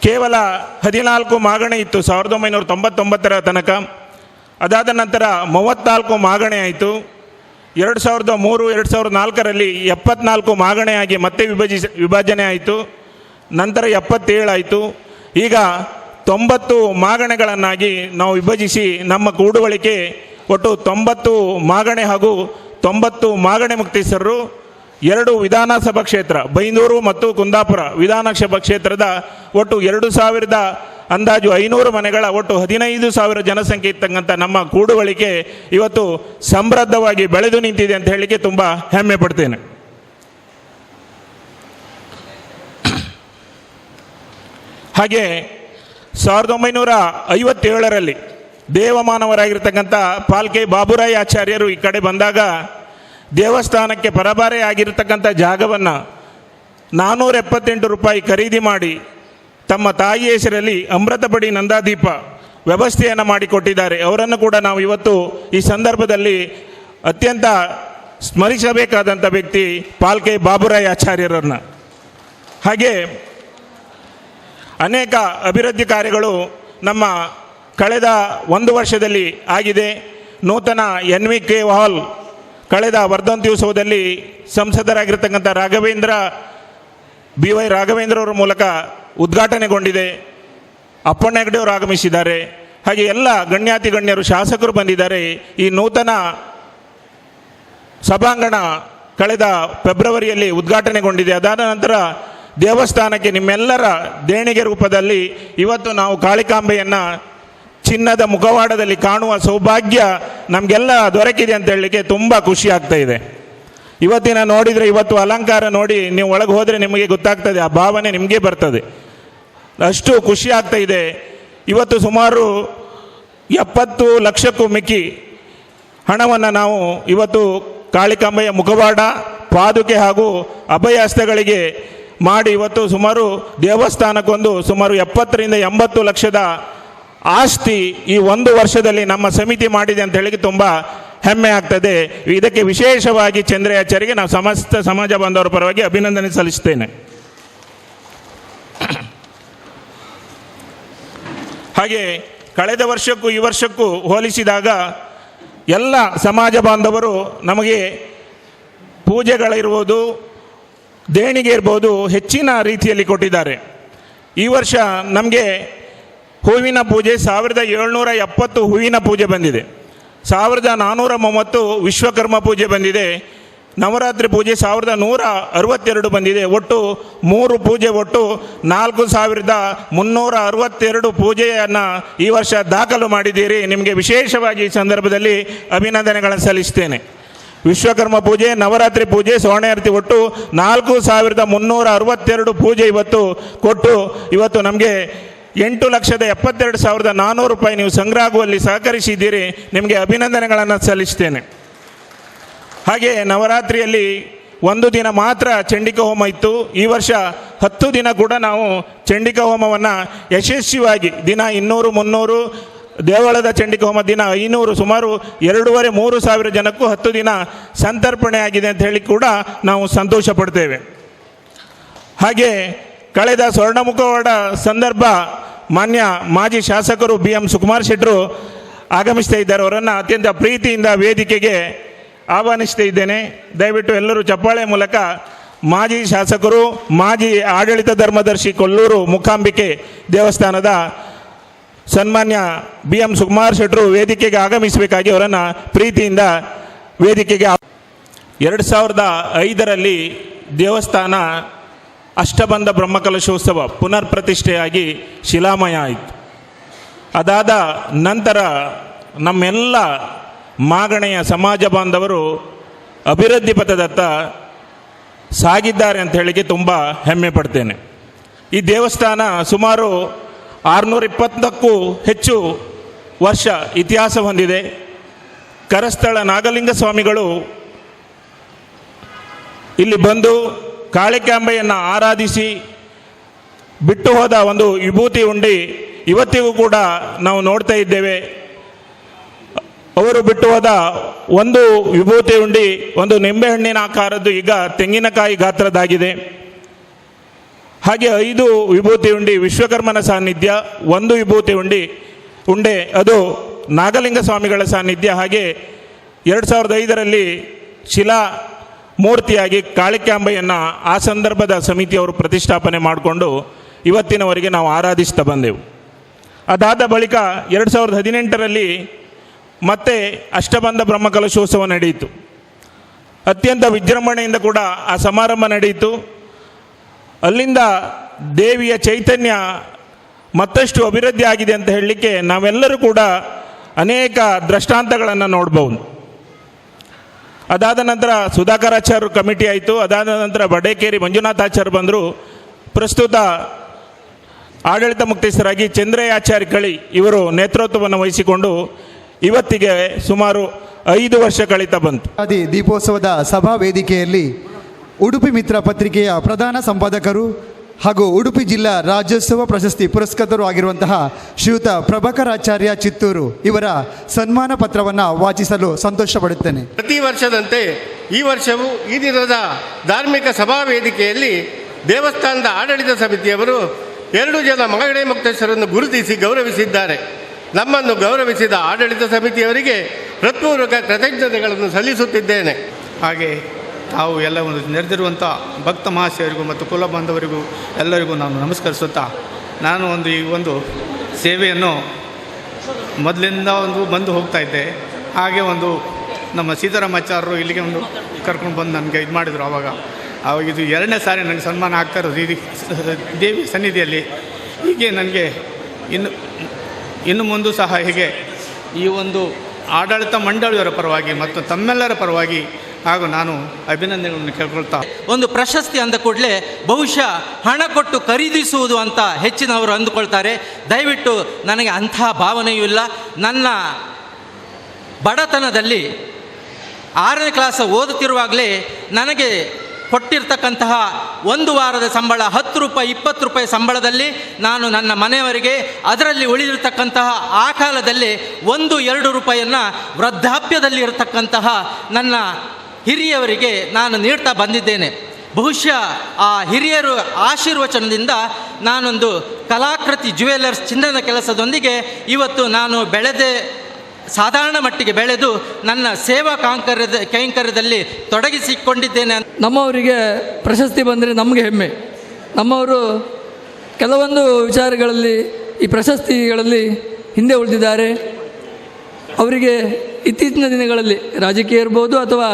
ಕೇವಲ 14 ಮಾಗಣೆ ಇತ್ತು 1999ರ ತನಕ. ಅದಾದ ನಂತರ 34 ಮಾಗಣೆ ಆಯಿತು. 2003, 2004ರಲ್ಲಿ 74 ಮಾಗಣೆಯಾಗಿ ಮತ್ತೆ ವಿಭಜನೆ ಆಯಿತು. ನಂತರ 77 ಆಯಿತು. ಈಗ 90 ಮಾಗಣೆಗಳನ್ನಾಗಿ ನಾವು ವಿಭಜಿಸಿ ನಮ್ಮ ಕೂಡುವಳಿಕೆ ಒಟ್ಟು 90 ಮಾಗಣೆ ಹಾಗೂ 90 ಮಾಗಣೆ ಮುಕ್ತೇಶ್ವರರು 2 ವಿಧಾನಸಭಾ ಕ್ಷೇತ್ರ ಬೈಂದೂರು ಮತ್ತು ಕುಂದಾಪುರ ವಿಧಾನಸಭಾ ಕ್ಷೇತ್ರದ ಒಟ್ಟು 2000 ಅಂದಾಜು 500 ಮನೆಗಳ ಒಟ್ಟು 15,000 ಜನಸಂಖ್ಯೆ ಇರ್ತಕ್ಕಂಥ ನಮ್ಮ ಕೂಡುವಳಿಕೆ ಇವತ್ತು ಸಮೃದ್ಧವಾಗಿ ಬೆಳೆದು ನಿಂತಿದೆ ಅಂತ ಹೇಳಲಿಕ್ಕೆ ತುಂಬ ಹೆಮ್ಮೆ ಪಡ್ತೇನೆ. ಹಾಗೆ 1957ರಲ್ಲಿ ದೇವಮಾನವರಾಗಿರ್ತಕ್ಕಂಥ ಪಾಲ್ಕೆ ಬಾಬುರಾಯ ಆಚಾರ್ಯರು ಈ ಕಡೆ ಬಂದಾಗ ದೇವಸ್ಥಾನಕ್ಕೆ ಪರಭಾರೆ ಆಗಿರ್ತಕ್ಕಂಥ ಜಾಗವನ್ನು 478 ರೂಪಾಯಿ ಖರೀದಿ ಮಾಡಿ ತಮ್ಮ ತಾಯಿ ಹೆಸರಲ್ಲಿ ಅಮೃತಪಡಿ ನಂದಾದೀಪ ವ್ಯವಸ್ಥೆಯನ್ನು ಮಾಡಿಕೊಟ್ಟಿದ್ದಾರೆ. ಅವರನ್ನು ಕೂಡ ನಾವು ಇವತ್ತು ಈ ಸಂದರ್ಭದಲ್ಲಿ ಅತ್ಯಂತ ಸ್ಮರಿಸಬೇಕಾದಂಥ ವ್ಯಕ್ತಿ ಪಾಲ್ಕೆ ಬಾಬುರಾಯ ಆಚಾರ್ಯರನ್ನು. ಹಾಗೆ ಅನೇಕ ಅಭಿವೃದ್ಧಿ ಕಾರ್ಯಗಳು ನಮ್ಮ ಕಳೆದ 1 ವರ್ಷದಲ್ಲಿ ಆಗಿದೆ. ನೂತನ NVK ಹಾಲ್ ಕಳೆದ ವರ್ಧಂತ್ಯುತ್ಸವದಲ್ಲಿ ಸಂಸದರಾಗಿರ್ತಕ್ಕಂಥ BY ರಾಘವೇಂದ್ರ ಅವರ ಮೂಲಕ ಉದ್ಘಾಟನೆಗೊಂಡಿದೆ. ಅಪ್ಪಣ್ಣ ಹೆಗಡೆ ಅವರು ಆಗಮಿಸಿದ್ದಾರೆ. ಹಾಗೆ ಎಲ್ಲ ಗಣ್ಯಾತಿ ಗಣ್ಯರು ಶಾಸಕರು ಬಂದಿದ್ದಾರೆ. ಈ ನೂತನ ಸಭಾಂಗಣ ಕಳೆದ ಫೆಬ್ರವರಿಯಲ್ಲಿ ಉದ್ಘಾಟನೆಗೊಂಡಿದೆ. ಅದಾದ ನಂತರ ದೇವಸ್ಥಾನಕ್ಕೆ ನಿಮ್ಮೆಲ್ಲರ ದೇಣಿಗೆ ರೂಪದಲ್ಲಿ ಇವತ್ತು ನಾವು ಕಾಳಿಕಾಂಬೆಯನ್ನು ಚಿನ್ನದ ಮುಖವಾಡದಲ್ಲಿ ಕಾಣುವ ಸೌಭಾಗ್ಯ ನಮಗೆಲ್ಲ ದೊರಕಿದೆ ಅಂತ ಹೇಳಲಿಕ್ಕೆ ತುಂಬ ಖುಷಿ ಆಗ್ತಾ ಇದೆ. ಇವತ್ತಿನ ನೋಡಿದರೆ ಇವತ್ತು ಅಲಂಕಾರ ನೋಡಿ ನೀವು ಒಳಗೆ ಹೋದರೆ ನಿಮಗೆ ಗೊತ್ತಾಗ್ತದೆ, ಆ ಭಾವನೆ ನಿಮಗೆ ಬರ್ತದೆ. ಅಷ್ಟು ಖುಷಿ ಆಗ್ತಾ ಇದೆ. ಇವತ್ತು ಸುಮಾರು 70 ಲಕ್ಷಕ್ಕೂ ಮಿಕ್ಕಿ ಹಣವನ್ನು ನಾವು ಇವತ್ತು ಕಾಳಿಕಾಂಬೆಯ ಮುಖವಾಡ, ಪಾದುಕೆ ಹಾಗೂ ಅಭಯಹಸ್ತಗಳಿಗೆ ಮಾಡಿ ಇವತ್ತು ಸುಮಾರು ದೇವಸ್ಥಾನಕ್ಕೊಂದು ಸುಮಾರು 70 ರಿಂದ 80 ಲಕ್ಷದ ಆಸ್ತಿ ಈ ಒಂದು ವರ್ಷದಲ್ಲಿ ನಮ್ಮ ಸಮಿತಿ ಮಾಡಿದೆ ಅಂತ ಹೇಳಿ ತುಂಬ ಹೆಮ್ಮೆ ಆಗ್ತದೆ. ಇದಕ್ಕೆ ವಿಶೇಷವಾಗಿ ಚಂದ್ರಯಾಚಾರಿಗೆ ನಾವು ಸಮಸ್ತ ಸಮಾಜ ಬಾಂಧವರ ಪರವಾಗಿ ಅಭಿನಂದನೆ ಸಲ್ಲಿಸ್ತೇನೆ. ಹಾಗೆ ಕಳೆದ ವರ್ಷಕ್ಕೂ ಈ ವರ್ಷಕ್ಕೂ ಹೋಲಿಸಿದಾಗ ಎಲ್ಲ ಸಮಾಜ ಬಾಂಧವರು ನಮಗೆ ಪೂಜೆಗಳಿರ್ಬೋದು, ದೇಣಿಗೆ ಇರ್ಬೋದು ಹೆಚ್ಚಿನ ರೀತಿಯಲ್ಲಿ ಕೊಟ್ಟಿದ್ದಾರೆ. ಈ ವರ್ಷ ನಮಗೆ ಹೂವಿನ ಪೂಜೆ 1770 ಹೂವಿನ ಪೂಜೆ ಬಂದಿದೆ, 1430 ವಿಶ್ವಕರ್ಮ ಪೂಜೆ ಬಂದಿದೆ, ನವರಾತ್ರಿ ಪೂಜೆ 1162 ಬಂದಿದೆ. ಒಟ್ಟು 3 ಪೂಜೆ, ಒಟ್ಟು 4362 ಪೂಜೆಯನ್ನು ಈ ವರ್ಷ ದಾಖಲು ಮಾಡಿದ್ದೀರಿ. ನಿಮಗೆ ವಿಶೇಷವಾಗಿ ಈ ಸಂದರ್ಭದಲ್ಲಿ ಅಭಿನಂದನೆಗಳನ್ನು ಸಲ್ಲಿಸ್ತೇನೆ. ವಿಶ್ವಕರ್ಮ ಪೂಜೆ, ನವರಾತ್ರಿ ಪೂಜೆ, ಸ್ವರ್ಣಾರತಿ ಒಟ್ಟು 4362 ಪೂಜೆ ಇವತ್ತು ಕೊಟ್ಟು ಇವತ್ತು ನಮಗೆ 8,72,400 ರೂಪಾಯಿ ನೀವು ಸಂಗ್ರಹ ಆಗುವಲ್ಲಿ ಸಹಕರಿಸಿದ್ದೀರಿ. ನಿಮಗೆ ಅಭಿನಂದನೆಗಳನ್ನು ಸಲ್ಲಿಸ್ತೇನೆ. ಹಾಗೆ ನವರಾತ್ರಿಯಲ್ಲಿ 1 ದಿನ ಮಾತ್ರ ಚಂಡಿಕಾ ಹೋಮ ಇತ್ತು. ಈ ವರ್ಷ 10 ದಿನ ಕೂಡ ನಾವು ಚಂಡಿಕಾ ಹೋಮವನ್ನು ಯಶಸ್ವಿಯಾಗಿ ದಿನ 200-300, ದೇವಳದ ಚಂಡಿಕಾ ಹೋಮ ದಿನ 500, ಸುಮಾರು 2,500-3 ಸಾವಿರ ಜನಕ್ಕೂ 10 ದಿನ ಸಂತರ್ಪಣೆ ಆಗಿದೆ ಅಂತ ಹೇಳಿ ಕೂಡ ನಾವು ಸಂತೋಷ ಪಡ್ತೇವೆ. ಹಾಗೆ ಕಳೆದ ಸ್ವರ್ಣಮುಖವಾಡ ಸಂದರ್ಭ ಮಾನ್ಯ ಮಾಜಿ ಶಾಸಕರು BM ಸುಕುಮಾರ್ ಶೆಟ್ಟರು ಆಗಮಿಸ್ತಾ ಇದ್ದಾರೆ. ಅವರನ್ನು ಅತ್ಯಂತ ಪ್ರೀತಿಯಿಂದ ವೇದಿಕೆಗೆ ಆಹ್ವಾನಿಸ್ತಾ ಇದ್ದೇನೆ. ದಯವಿಟ್ಟು ಎಲ್ಲರೂ ಚಪ್ಪಾಳೆ ಮೂಲಕ ಮಾಜಿ ಶಾಸಕರು, ಮಾಜಿ ಆಡಳಿತ ಧರ್ಮದರ್ಶಿ ಕೊಲ್ಲೂರು ಮೂಕಾಂಬಿಕೆ ದೇವಸ್ಥಾನದ ಸನ್ಮಾನ್ಯ BM ಸುಕುಮಾರ್ ಶೆಟ್ಟರು ವೇದಿಕೆಗೆ ಆಗಮಿಸಬೇಕಾಗಿ ಅವರನ್ನು ಪ್ರೀತಿಯಿಂದ ವೇದಿಕೆಗೆ 2005ರಲ್ಲಿ ದೇವಸ್ಥಾನ ಅಷ್ಟಬಂಧ ಬ್ರಹ್ಮಕಲಶೋತ್ಸವ ಪುನರ್ ಪ್ರತಿಷ್ಠೆಯಾಗಿ ಶಿಲಾಮಯ ಆಯಿತು. ಅದಾದ ನಂತರ ನಮ್ಮೆಲ್ಲ ಮಾಗಣೆಯ ಸಮಾಜ ಬಾಂಧವರು ಅಭಿವೃದ್ಧಿ ಪಥದತ್ತ ಸಾಗಿದ್ದಾರೆ ಅಂತ ಹೇಳಿಕೆ ತುಂಬ ಹೆಮ್ಮೆ ಪಡ್ತೇನೆ. ಈ ದೇವಸ್ಥಾನ ಸುಮಾರು 620ಕ್ಕೂ ಹೆಚ್ಚು ವರ್ಷ ಇತಿಹಾಸ ಹೊಂದಿದೆ. ಕರಸ್ಥಳ ನಾಗಲಿಂಗ ಸ್ವಾಮಿಗಳು ಇಲ್ಲಿ ಬಂದು ಕಾಳಿಕಾಂಬೆಯನ್ನು ಆರಾಧಿಸಿ ಬಿಟ್ಟು ಹೋದ ಒಂದು ವಿಭೂತಿ ಉಂಡಿ ಇವತ್ತಿಗೂ ಕೂಡ ನಾವು ನೋಡ್ತಾ ಇದ್ದೇವೆ. ಅವರು ಬಿಟ್ಟು ಹೋದ ಒಂದು ವಿಭೂತಿ ಉಂಡಿ ಒಂದು ನಿಂಬೆಹಣ್ಣಿನ ಆಕಾರದ್ದು ಈಗ ತೆಂಗಿನಕಾಯಿ ಗಾತ್ರದಾಗಿದೆ. ಹಾಗೆ 5 ವಿಭೂತಿ ಉಂಡಿ ವಿಶ್ವಕರ್ಮನ ಸಾನ್ನಿಧ್ಯ, 1 ವಿಭೂತಿ ಉಂಡೆ ಅದು ನಾಗಲಿಂಗ ಸ್ವಾಮಿಗಳ ಸಾನ್ನಿಧ್ಯ. ಹಾಗೆ 2005ರಲ್ಲಿ ಶಿಲಾ ಮೂರ್ತಿಯಾಗಿ ಕಾಳಿಕಾಂಬೆಯನ್ನು ಆ ಸಂದರ್ಭದ ಸಮಿತಿಯವರು ಪ್ರತಿಷ್ಠಾಪನೆ ಮಾಡಿಕೊಂಡು ಇವತ್ತಿನವರೆಗೆ ನಾವು ಆರಾಧಿಸ್ತಾ ಬಂದೆವು. ಅದಾದ ಬಳಿಕ 2018ರಲ್ಲಿ ಮತ್ತೆ ಅಷ್ಟಬಂಧ ಬ್ರಹ್ಮಕಲಶೋತ್ಸವ ನಡೆಯಿತು. ಅತ್ಯಂತ ವಿಜೃಂಭಣೆಯಿಂದ ಕೂಡ ಆ ಸಮಾರಂಭ ನಡೆಯಿತು. ಅಲ್ಲಿಂದ ದೇವಿಯ ಚೈತನ್ಯ ಮತ್ತಷ್ಟು ಅಭಿವೃದ್ಧಿ ಆಗಿದೆ ಅಂತ ಹೇಳಲಿಕ್ಕೆ ನಾವೆಲ್ಲರೂ ಕೂಡ ಅನೇಕ ದೃಷ್ಟಾಂತಗಳನ್ನು ನೋಡ್ಬೋದು. ಅದಾದ ನಂತರ ಸುಧಾಕರಾಚಾರ್ಯ ಕಮಿಟಿ ಆಯಿತು. ಅದಾದ ನಂತರ ಬಡೇಕೇರಿ ಮಂಜುನಾಥಾಚಾರ್ಯ ಬಂದರು. ಪ್ರಸ್ತುತ ಆಡಳಿತ ಮುಖ್ಯಸ್ಥರಾಗಿ ಚಂದ್ರಯಾಚಾರ್ಯ ಕಳಿ ಇವರು ನೇತೃತ್ವವನ್ನು ವಹಿಸಿಕೊಂಡು ಇವತ್ತಿಗೆ ಸುಮಾರು 5 ವರ್ಷ ಕಳೀತಾ ಬಂತು. ದೀಪೋತ್ಸವದ ಸಭಾ ವೇದಿಕೆಯಲ್ಲಿ ಉಡುಪಿ ಮಿತ್ರ ಪತ್ರಿಕೆಯ ಪ್ರಧಾನ ಸಂಪಾದಕರು ಹಾಗೂ ಉಡುಪಿ ಜಿಲ್ಲಾ ರಾಜ್ಯೋತ್ಸವ ಪ್ರಶಸ್ತಿ ಪುರಸ್ಕೃತರು ಆಗಿರುವಂತಹ ಶ್ರೀಯುತ ಪ್ರಭಾಕರಾಚಾರ್ಯ ಚಿತ್ತೂರು ಇವರ ಸನ್ಮಾನ ಪತ್ರವನ್ನು ವಾಚಿಸಲು ಸಂತೋಷಪಡುತ್ತೇನೆ. ಪ್ರತಿ ವರ್ಷದಂತೆ ಈ ವರ್ಷವೂ ಈ ದಿನದ ಧಾರ್ಮಿಕ ಸಭಾ ವೇದಿಕೆಯಲ್ಲಿ ದೇವಸ್ಥಾನದ ಆಡಳಿತ ಸಮಿತಿಯವರು 2 ಜನ ಮಾಗಣೆ ಮುಕ್ತೇಶ್ವರನ್ನು ಗುರುತಿಸಿ ಗೌರವಿಸಿದ್ದಾರೆ. ನಮ್ಮನ್ನು ಗೌರವಿಸಿದ ಆಡಳಿತ ಸಮಿತಿಯವರಿಗೆ ಹೃತ್ಪೂರ್ವಕ ಕೃತಜ್ಞತೆಗಳನ್ನು ಸಲ್ಲಿಸುತ್ತಿದ್ದೇನೆ. ಹಾಗೆ ತಾವು ಎಲ್ಲ ಒಂದು ನೆರೆದಿರುವಂಥ ಭಕ್ತ ಮಹಾಶಯರಿಗೂ ಮತ್ತು ಕುಲ ಬಾಂಧವರಿಗೂ ಎಲ್ಲರಿಗೂ ನಾನು ನಮಸ್ಕರಿಸುತ್ತಾ, ನಾನು ಈ ಒಂದು ಸೇವೆಯನ್ನು ಮೊದಲಿಂದ ಬಂದು ಹೋಗ್ತಾ ಇದ್ದೆ. ಹಾಗೆ ನಮ್ಮ ಸೀತಾರಾಮಾಚಾರ್ಯರು ಇಲ್ಲಿಗೆ ಕರ್ಕೊಂಡು ಬಂದು ನನಗೆ ಇದು ಮಾಡಿದರು. ಆವಾಗ ಇದು 2ನೇ ಸಾರಿ ನನಗೆ ಸನ್ಮಾನ ಆಗ್ತಾ ಇರೋದು ಈ ದೇವಿ ಸನ್ನಿಧಿಯಲ್ಲಿ. ಹೀಗೆ ನನಗೆ ಇನ್ನು ಮುಂದೆ ಸಹ ಹೀಗೆ ಈ ಆಡಳಿತ ಮಂಡಳಿಯವರ ಪರವಾಗಿ ಮತ್ತು ತಮ್ಮೆಲ್ಲರ ಪರವಾಗಿ ಹಾಗೂ ನಾನು ಅಭಿನಂದನೆಗಳನ್ನು ಕೇಳ್ಕೊಳ್ತಾ, ಒಂದು ಪ್ರಶಸ್ತಿ ಅಂದ ಕೂಡಲೇ ಬಹುಶಃ ಹಣ ಕೊಟ್ಟು ಖರೀದಿಸುವುದು ಅಂತ ಹೆಚ್ಚಿನವರು ಅಂದುಕೊಳ್ತಾರೆ. ದಯವಿಟ್ಟು ನನಗೆ ಅಂಥ ಭಾವನೆಯೂ ಇಲ್ಲ. ನನ್ನ ಬಡತನದಲ್ಲಿ 6ನೇ ಕ್ಲಾಸ್ ಓದುತ್ತಿರುವಾಗಲೇ ನನಗೆ ಕೊಟ್ಟಿರ್ತಕ್ಕಂತಹ 1 ವಾರದ ಸಂಬಳ 10 ರೂಪಾಯಿ 20 ರೂಪಾಯಿ ಸಂಬಳದಲ್ಲಿ ನಾನು ನನ್ನ ಮನೆಯವರಿಗೆ ಅದರಲ್ಲಿ ಉಳಿದಿರ್ತಕ್ಕಂತಹ ಆ ಕಾಲದಲ್ಲಿ 1-2 ರೂಪಾಯಿಯನ್ನು ವೃದ್ಧಾಪ್ಯದಲ್ಲಿ ಇರತಕ್ಕಂತಹ ನನ್ನ ಹಿರಿಯವರಿಗೆ ನಾನು ನೀಡ್ತಾ ಬಂದಿದ್ದೇನೆ. ಬಹುಶಃ ಆ ಹಿರಿಯರು ಆಶೀರ್ವಚನದಿಂದ ನಾನೊಂದು ಕಲಾಕೃತಿ ಜ್ಯುವೆಲರ್ಸ್ ಚಿನ್ನದ ಕೆಲಸದೊಂದಿಗೆ ಇವತ್ತು ನಾನು ಸಾಧಾರಣ ಮಟ್ಟಿಗೆ ಬೆಳೆದು ನನ್ನ ಸೇವಾ ಕೈಂಕರ್ಯದಲ್ಲಿ ತೊಡಗಿಸಿಕೊಂಡಿದ್ದೇನೆ. ನಮ್ಮವರಿಗೆ ಪ್ರಶಸ್ತಿ ಬಂದರೆ ನಮಗೆ ಹೆಮ್ಮೆ. ನಮ್ಮವರು ಕೆಲವೊಂದು ವಿಚಾರಗಳಲ್ಲಿ ಈ ಪ್ರಶಸ್ತಿಗಳಲ್ಲಿ ಹಿಂದೆ ಉಳಿದಿದ್ದಾರೆ. ಅವರಿಗೆ ಇತ್ತೀಚಿನ ದಿನಗಳಲ್ಲಿ ರಾಜಕೀಯ ಇರ್ಬೋದು ಅಥವಾ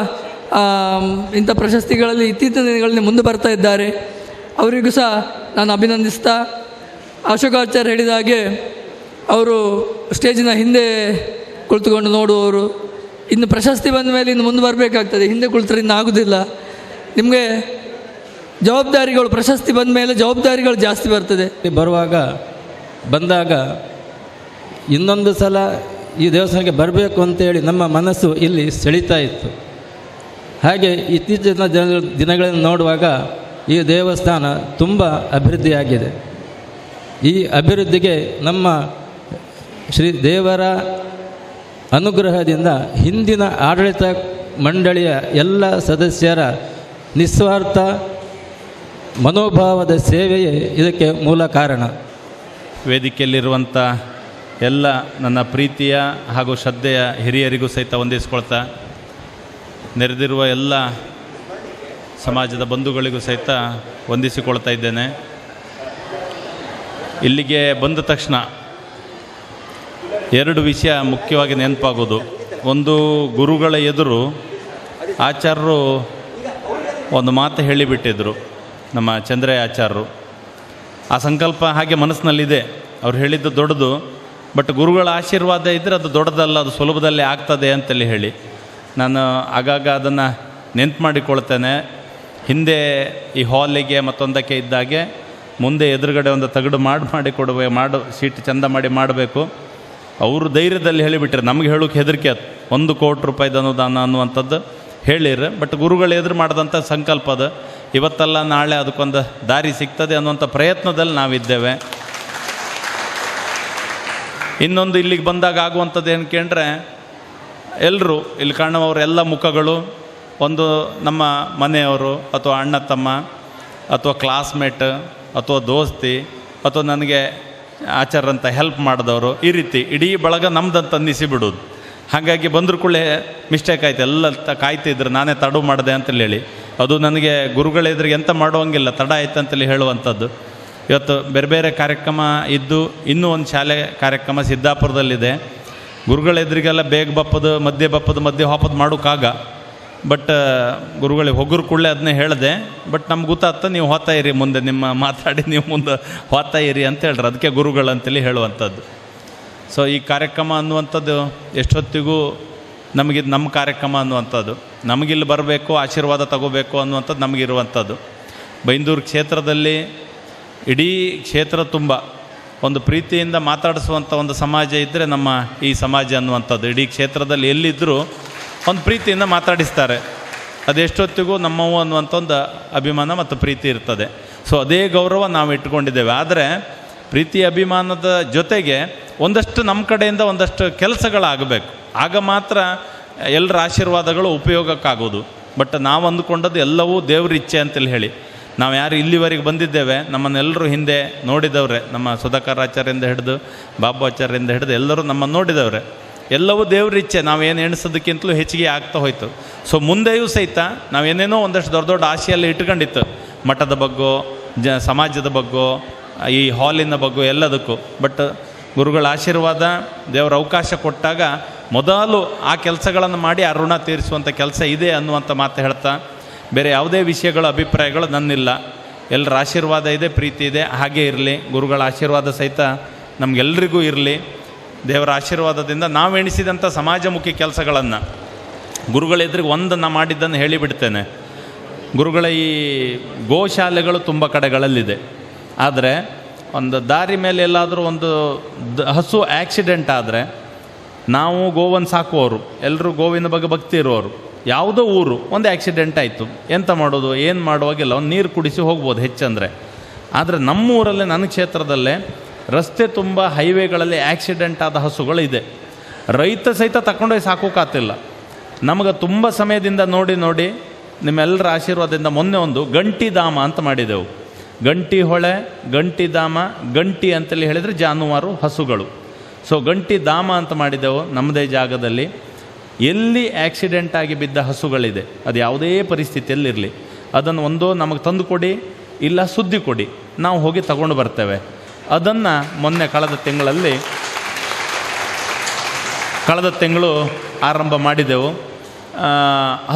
ಇಂಥ ಪ್ರಶಸ್ತಿಗಳಲ್ಲಿ ಇತ್ತೀಚಿನ ದಿನಗಳಲ್ಲಿ ಮುಂದೆ ಬರ್ತಾ ಇದ್ದಾರೆ. ಅವರಿಗೂ ಸಹ ನಾನು ಅಭಿನಂದಿಸ್ತಾ, ಅಶೋಕಾಚಾರ್ಯ ಹೇಳಿದ ಹಾಗೆ ಅವರು ಸ್ಟೇಜಿನ ಹಿಂದೆ ಕುಳಿತುಕೊಂಡು ನೋಡುವವರು. ಇನ್ನು ಪ್ರಶಸ್ತಿ ಬಂದ ಮೇಲೆ ಇನ್ನು ಮುಂದೆ ಬರಬೇಕಾಗ್ತದೆ, ಹಿಂದೆ ಕುಳಿತರೆ ಇನ್ನು ಆಗೋದಿಲ್ಲ. ನಿಮಗೆ ಜವಾಬ್ದಾರಿಗಳು, ಪ್ರಶಸ್ತಿ ಬಂದ ಮೇಲೆ ಜವಾಬ್ದಾರಿಗಳು ಜಾಸ್ತಿ ಬರ್ತದೆ. ಬಂದಾಗ ಇನ್ನೊಂದು ಸಲ ಈ ದೇವಸ್ಥಾನಕ್ಕೆ ಬರಬೇಕು ಅಂತೇಳಿ ನಮ್ಮ ಮನಸ್ಸು ಇಲ್ಲಿ ಸೆಳೀತಾ ಇತ್ತು. ಹಾಗೆ ಇತ್ತೀಚಿನ ದಿನಗಳನ್ನು ನೋಡುವಾಗ ಈ ದೇವಸ್ಥಾನ ತುಂಬ ಅಭಿವೃದ್ಧಿಯಾಗಿದೆ. ಈ ಅಭಿವೃದ್ಧಿಗೆ ನಮ್ಮ ಶ್ರೀ ದೇವರ ಅನುಗ್ರಹದಿಂದ ಹಿಂದಿನ ಆಡಳಿತ ಮಂಡಳಿಯ ಎಲ್ಲ ಸದಸ್ಯರ ನಿಸ್ವಾರ್ಥ ಮನೋಭಾವದ ಸೇವೆಯೇ ಇದಕ್ಕೆ ಮೂಲ ಕಾರಣ. ವೇದಿಕೆಯಲ್ಲಿರುವಂಥ ಎಲ್ಲ ನನ್ನ ಪ್ರೀತಿಯ ಹಾಗೂ ಶ್ರದ್ಧೆಯ ಹಿರಿಯರಿಗೂ ಸಹಿತ ವಂದಿಸ್ಕೊಳ್ತಾ, ನೆರೆದಿರುವ ಎಲ್ಲ ಸಮಾಜದ ಬಂಧುಗಳಿಗೂ ಸಹಿತ ವಂದಿಸಿಕೊಳ್ತಾ ಇದ್ದೇನೆ. ಇಲ್ಲಿಗೆ ಬಂದ ತಕ್ಷಣ 2 ವಿಷಯ ಮುಖ್ಯವಾಗಿ ನೆನಪಾಗೋದು. ಒಂದು, ಗುರುಗಳ ಎದುರು ಆಚಾರ್ಯರು ಒಂದು ಮಾತು ಹೇಳಿಬಿಟ್ಟಿದ್ರು, ನಮ್ಮ ಚಂದ್ರಯ್ಯ ಆಚಾರ್ಯರು. ಆ ಸಂಕಲ್ಪ ಹಾಗೆ ಮನಸ್ಸಿನಲ್ಲಿದೆ. ಅವ್ರು ಹೇಳಿದ್ದು ದೊಡ್ಡದು, ಬಟ್ ಗುರುಗಳ ಆಶೀರ್ವಾದ ಇದ್ದರೆ ಅದು ದೊಡ್ಡದಲ್ಲ, ಅದು ಸುಲಭದಲ್ಲೇ ಆಗ್ತದೆ ಅಂತೇಳಿ ಹೇಳಿ ನಾನು ಆಗಾಗ ಅದನ್ನು ನೆನ್ಪು ಮಾಡಿಕೊಳ್ತೇನೆ. ಹಿಂದೆ ಈ ಹಾಲಿಗೆ ಮತ್ತೊಂದಕ್ಕೆ ಇದ್ದಾಗೆ ಮುಂದೆ ಎದುರುಗಡೆ ಒಂದು ತಗಡು ಸೀಟ್ ಚಂದ ಮಾಡಬೇಕು. ಅವರು ಧೈರ್ಯದಲ್ಲಿ ಹೇಳಿಬಿಟ್ರೆ, ನಮಗೆ ಹೇಳೋಕ್ಕೆ ಹೆದರಿಕೆ ಅದು 1 ಕೋಟಿ ರೂಪಾಯಿದ ಅನುದಾನ ಅನ್ನುವಂಥದ್ದು ಹೇಳಿರ. ಬಟ್ ಗುರುಗಳು ಎದುರು ಮಾಡಿದಂಥ ಸಂಕಲ್ಪ ಅದು. ಇವತ್ತಲ್ಲ ನಾಳೆ ಅದಕ್ಕೊಂದು ದಾರಿ ಸಿಗ್ತದೆ ಅನ್ನುವಂಥ ಪ್ರಯತ್ನದಲ್ಲಿ ನಾವಿದ್ದೇವೆ. ಇನ್ನೊಂದು, ಇಲ್ಲಿಗೆ ಬಂದಾಗ ಆಗುವಂಥದ್ದು ಏನು ಕೇಂದ್ರೆ, ಎಲ್ಲರೂ ಇಲ್ಲಿ ಕಾಣುವವರೆಲ್ಲ ಮುಖಗಳು ಒಂದು ನಮ್ಮ ಮನೆಯವರು ಅಥವಾ ಅಣ್ಣ ತಮ್ಮ ಅಥವಾ ಕ್ಲಾಸ್ಮೇಟ್ ಅಥವಾ ದೋಸ್ತಿ ಅಥವಾ ನನಗೆ ಆಚಾರಂತ ಹೆಲ್ಪ್ ಮಾಡಿದವರು, ಈ ರೀತಿ ಇಡೀ ಬಳಗ ನಮ್ದಂತ ಅನ್ನಿಸಿಬಿಡೋದು. ಹಾಗಾಗಿ ಬಂದರೂ ಕೂಡ ಮಿಸ್ಟೇಕ್ ಆಯ್ತು, ಎಲ್ಲ ಕಾಯ್ತಿದ್ರು, ನಾನೇ ತಡ ಮಾಡಿದೆ ಅಂತೇಳಿ ಹೇಳಿ. ಅದು ನನಗೆ ಗುರುಗಳ ಎದುರಿಗೆ ಎಂತ ಮಾಡುವಂಗಿಲ್ಲ, ತಡ ಆಯ್ತು ಅಂತೇಳಿ ಹೇಳುವಂಥದ್ದು. ಇವತ್ತು ಬೇರೆ ಬೇರೆ ಕಾರ್ಯಕ್ರಮ ಇದ್ದು, ಇನ್ನೂ ಒಂದು ಶಾಲೆ ಕಾರ್ಯಕ್ರಮ ಸಿದ್ದಾಪುರದಲ್ಲಿದೆ. ಗುರುಗಳ ಎದುರಿಗೆಲ್ಲ ಬೇಗ ಬಪ್ಪದು ಮಧ್ಯೆ ಹಾಪದು ಮಾಡೋಕ್ಕಾಗ. ಬಟ್ ಗುರುಗಳಿಗೆ ಹೋಗೋರು ಕೂಡಲೇ ಅದನ್ನೇ ಹೇಳಿದೆ. ಬಟ್ ನಮ್ಗೆ ಗೊತ್ತಾಗ್ತ, ನೀವು ಹೋಗ್ತಾ ಇರಿ ಮುಂದೆ, ನಿಮ್ಮ ಮಾತಾಡಿ ನೀವು ಮುಂದೆ ಹೋಗ್ತಾ ಇರಿ ಅಂತ ಹೇಳ್ರಿ. ಅದಕ್ಕೆ ಗುರುಗಳಂತೇಳಿ ಹೇಳುವಂಥದ್ದು. ಸೊ ಈ ಕಾರ್ಯಕ್ರಮ ಅನ್ನುವಂಥದ್ದು ಎಷ್ಟೊತ್ತಿಗೂ ನಮಗಿದು ನಮ್ಮ ಕಾರ್ಯಕ್ರಮ ಅನ್ನುವಂಥದ್ದು, ನಮಗಿಲ್ಲಿ ಬರಬೇಕು, ಆಶೀರ್ವಾದ ತಗೋಬೇಕು ಅನ್ನುವಂಥದ್ದು ನಮಗಿರುವಂಥದ್ದು. ಬೈಂದೂರು ಕ್ಷೇತ್ರದಲ್ಲಿ ಇಡೀ ಕ್ಷೇತ್ರ ತುಂಬ ಒಂದು ಪ್ರೀತಿಯಿಂದ ಮಾತಾಡಿಸುವಂಥ ಒಂದು ಸಮಾಜ ಇದ್ದರೆ ನಮ್ಮ ಈ ಸಮಾಜ ಅನ್ನುವಂಥದ್ದು. ಇಡೀ ಕ್ಷೇತ್ರದಲ್ಲಿ ಎಲ್ಲಿದ್ದರೂ ಒಂದು ಪ್ರೀತಿಯಿಂದ ಮಾತಾಡಿಸ್ತಾರೆ. ಅದೆಷ್ಟೊತ್ತಿಗೂ ನಮ್ಮವು ಅನ್ನುವಂಥ ಒಂದು ಅಭಿಮಾನ ಮತ್ತು ಪ್ರೀತಿ ಇರ್ತದೆ. ಸೊ ಅದೇ ಗೌರವ ನಾವು ಇಟ್ಕೊಂಡಿದ್ದೇವೆ. ಆದರೆ ಪ್ರೀತಿ ಅಭಿಮಾನದ ಜೊತೆಗೆ ಒಂದಷ್ಟು ನಮ್ಮ ಕಡೆಯಿಂದ ಒಂದಷ್ಟು ಕೆಲಸಗಳಾಗಬೇಕು. ಆಗ ಮಾತ್ರ ಎಲ್ಲರ ಆಶೀರ್ವಾದಗಳು ಉಪಯೋಗಕ್ಕಾಗೋದು. ಬಟ್ ನಾವು ಅಂದುಕೊಂಡದ್ದು ಎಲ್ಲವೂ ದೇವ್ರ ಇಚ್ಛೆ ಅಂತೇಳಿ ಹೇಳಿ ನಾವು ಯಾರು ಇಲ್ಲಿವರೆಗೆ ಬಂದಿದ್ದೇವೆ, ನಮ್ಮನ್ನೆಲ್ಲರೂ ಹಿಂದೆ ನೋಡಿದವ್ರೆ. ನಮ್ಮ ಸುಧಾಕರ್ ಆಚಾರ್ಯರಿಂದ ಹಿಡಿದು ಬಾಬು ಆಚಾರ್ಯರಿಂದ ಹಿಡಿದು ಎಲ್ಲರೂ ನಮ್ಮನ್ನು ನೋಡಿದವ್ರೆ. ಎಲ್ಲವೂ ದೇವ್ರ ಇಚ್ಛೆ, ನಾವೇನು ಎಣಿಸೋದಕ್ಕಿಂತಲೂ ಹೆಚ್ಚಿಗೆ ಆಗ್ತಾ ಹೋಯ್ತು. ಸೊ ಮುಂದೆಯೂ ಸಹಿತ ನಾವೇನೇನೋ ಒಂದಷ್ಟು ದೊಡ್ಡ ದೊಡ್ಡ ಆಸೆಯಲ್ಲಿ ಇಟ್ಕೊಂಡಿತ್ತು, ಮಠದ ಬಗ್ಗೋ ಸಮಾಜದ ಬಗ್ಗೋ ಈ ಹಾಲಿನ ಬಗ್ಗೋ ಎಲ್ಲದಕ್ಕೂ. ಬಟ್ ಗುರುಗಳ ಆಶೀರ್ವಾದ, ದೇವರ ಅವಕಾಶ ಕೊಟ್ಟಾಗ ಮೊದಲು ಆ ಕೆಲಸಗಳನ್ನು ಮಾಡಿ ಆ ಋಣ ತೀರಿಸುವಂಥ ಕೆಲಸ ಇದೆ ಅನ್ನುವಂಥ ಮಾತು ಹೇಳ್ತಾ, ಬೇರೆ ಯಾವುದೇ ವಿಷಯಗಳ ಅಭಿಪ್ರಾಯಗಳು ನನ್ನಿಲ್ಲ. ಎಲ್ಲರ ಆಶೀರ್ವಾದ ಇದೆ, ಪ್ರೀತಿ ಇದೆ, ಹಾಗೇ ಇರಲಿ. ಗುರುಗಳ ಆಶೀರ್ವಾದ ಸಹಿತ ನಮಗೆಲ್ಲರಿಗೂ ಇರಲಿ. ದೇವರ ಆಶೀರ್ವಾದದಿಂದ ನಾವು ಎಣಿಸಿದಂಥ ಸಮಾಜಮುಖಿ ಕೆಲಸಗಳನ್ನು ಗುರುಗಳ ಎದುರಿಗೆ ಒಂದನ್ನು ಮಾಡಿದ್ದನ್ನು ಹೇಳಿಬಿಡ್ತೇನೆ. ಗುರುಗಳ ಈ ಗೋಶಾಲೆಗಳು ತುಂಬ ಕಡೆಗಳಲ್ಲಿದೆ. ಆದರೆ ಒಂದು ದಾರಿ ಮೇಲೆ ಎಲ್ಲಾದರೂ ಒಂದು ಹಸು ಆಕ್ಸಿಡೆಂಟ್ ಆದರೆ ನಾವು ಗೋವನ್ನು ಸಾಕುವವರು, ಎಲ್ಲರೂ ಗೋವಿನ ಬಗ್ಗೆ ಭಕ್ತಿ ಇರುವವರು. ಯಾವುದೋ ಊರು ಒಂದು ಆ್ಯಕ್ಸಿಡೆಂಟ್ ಆಯಿತು, ಎಂತ ಮಾಡೋದು, ಏನು ಮಾಡುವಾಗಿಲ್ಲ, ಒಂದು ನೀರು ಕುಡಿಸಿ ಹೋಗ್ಬೋದು ಹೆಚ್ಚಂದರೆ. ಆದರೆ ನಮ್ಮೂರಲ್ಲೇ, ನನ್ನ ಕ್ಷೇತ್ರದಲ್ಲೇ ರಸ್ತೆ ತುಂಬ ಹೈವೇಗಳಲ್ಲಿ ಆ್ಯಕ್ಸಿಡೆಂಟ್ ಆದ ಹಸುಗಳಿದೆ. ರೈತ ಸಹಿತ ತಗೊಂಡೋಗಿ ಸಾಕೋಕ್ಕಾಗ್ತಿಲ್ಲ. ನಮಗೆ ತುಂಬ ಸಮಯದಿಂದ ನೋಡಿ ನಿಮ್ಮೆಲ್ಲರ ಆಶೀರ್ವಾದದಿಂದ ಮೊನ್ನೆ ಒಂದು ಗಂಟಿಧಾಮ ಅಂತ ಮಾಡಿದೆವು. ಗಂಟಿ ಹೊಳೆ, ಗಂಟಿಧಾಮ, ಗಂಟಿ ಅಂತೇಳಿ ಹೇಳಿದರೆ ಜಾನುವಾರು ಹಸುಗಳು. ಸೊ ಗಂಟಿಧಾಮ ಅಂತ ಮಾಡಿದೆವು ನಮ್ಮದೇ ಜಾಗದಲ್ಲಿ. ಎಲ್ಲಿ ಆ್ಯಕ್ಸಿಡೆಂಟ್ ಆಗಿ ಬಿದ್ದ ಹಸುಗಳಿದೆ, ಅದು ಯಾವುದೇ ಪರಿಸ್ಥಿತಿಯಲ್ಲಿರಲಿ, ಅದನ್ನು ಒಂದೋ ನಮಗೆ ತಂದು ಕೊಡಿ, ಇಲ್ಲ ಸುದ್ದಿ ಕೊಡಿ, ನಾವು ಹೋಗಿ ತಗೊಂಡು ಬರ್ತೇವೆ. ಅದನ್ನು ಮೊನ್ನೆ ಕಳೆದ ತಿಂಗಳು ಆರಂಭ ಮಾಡಿದೆವು.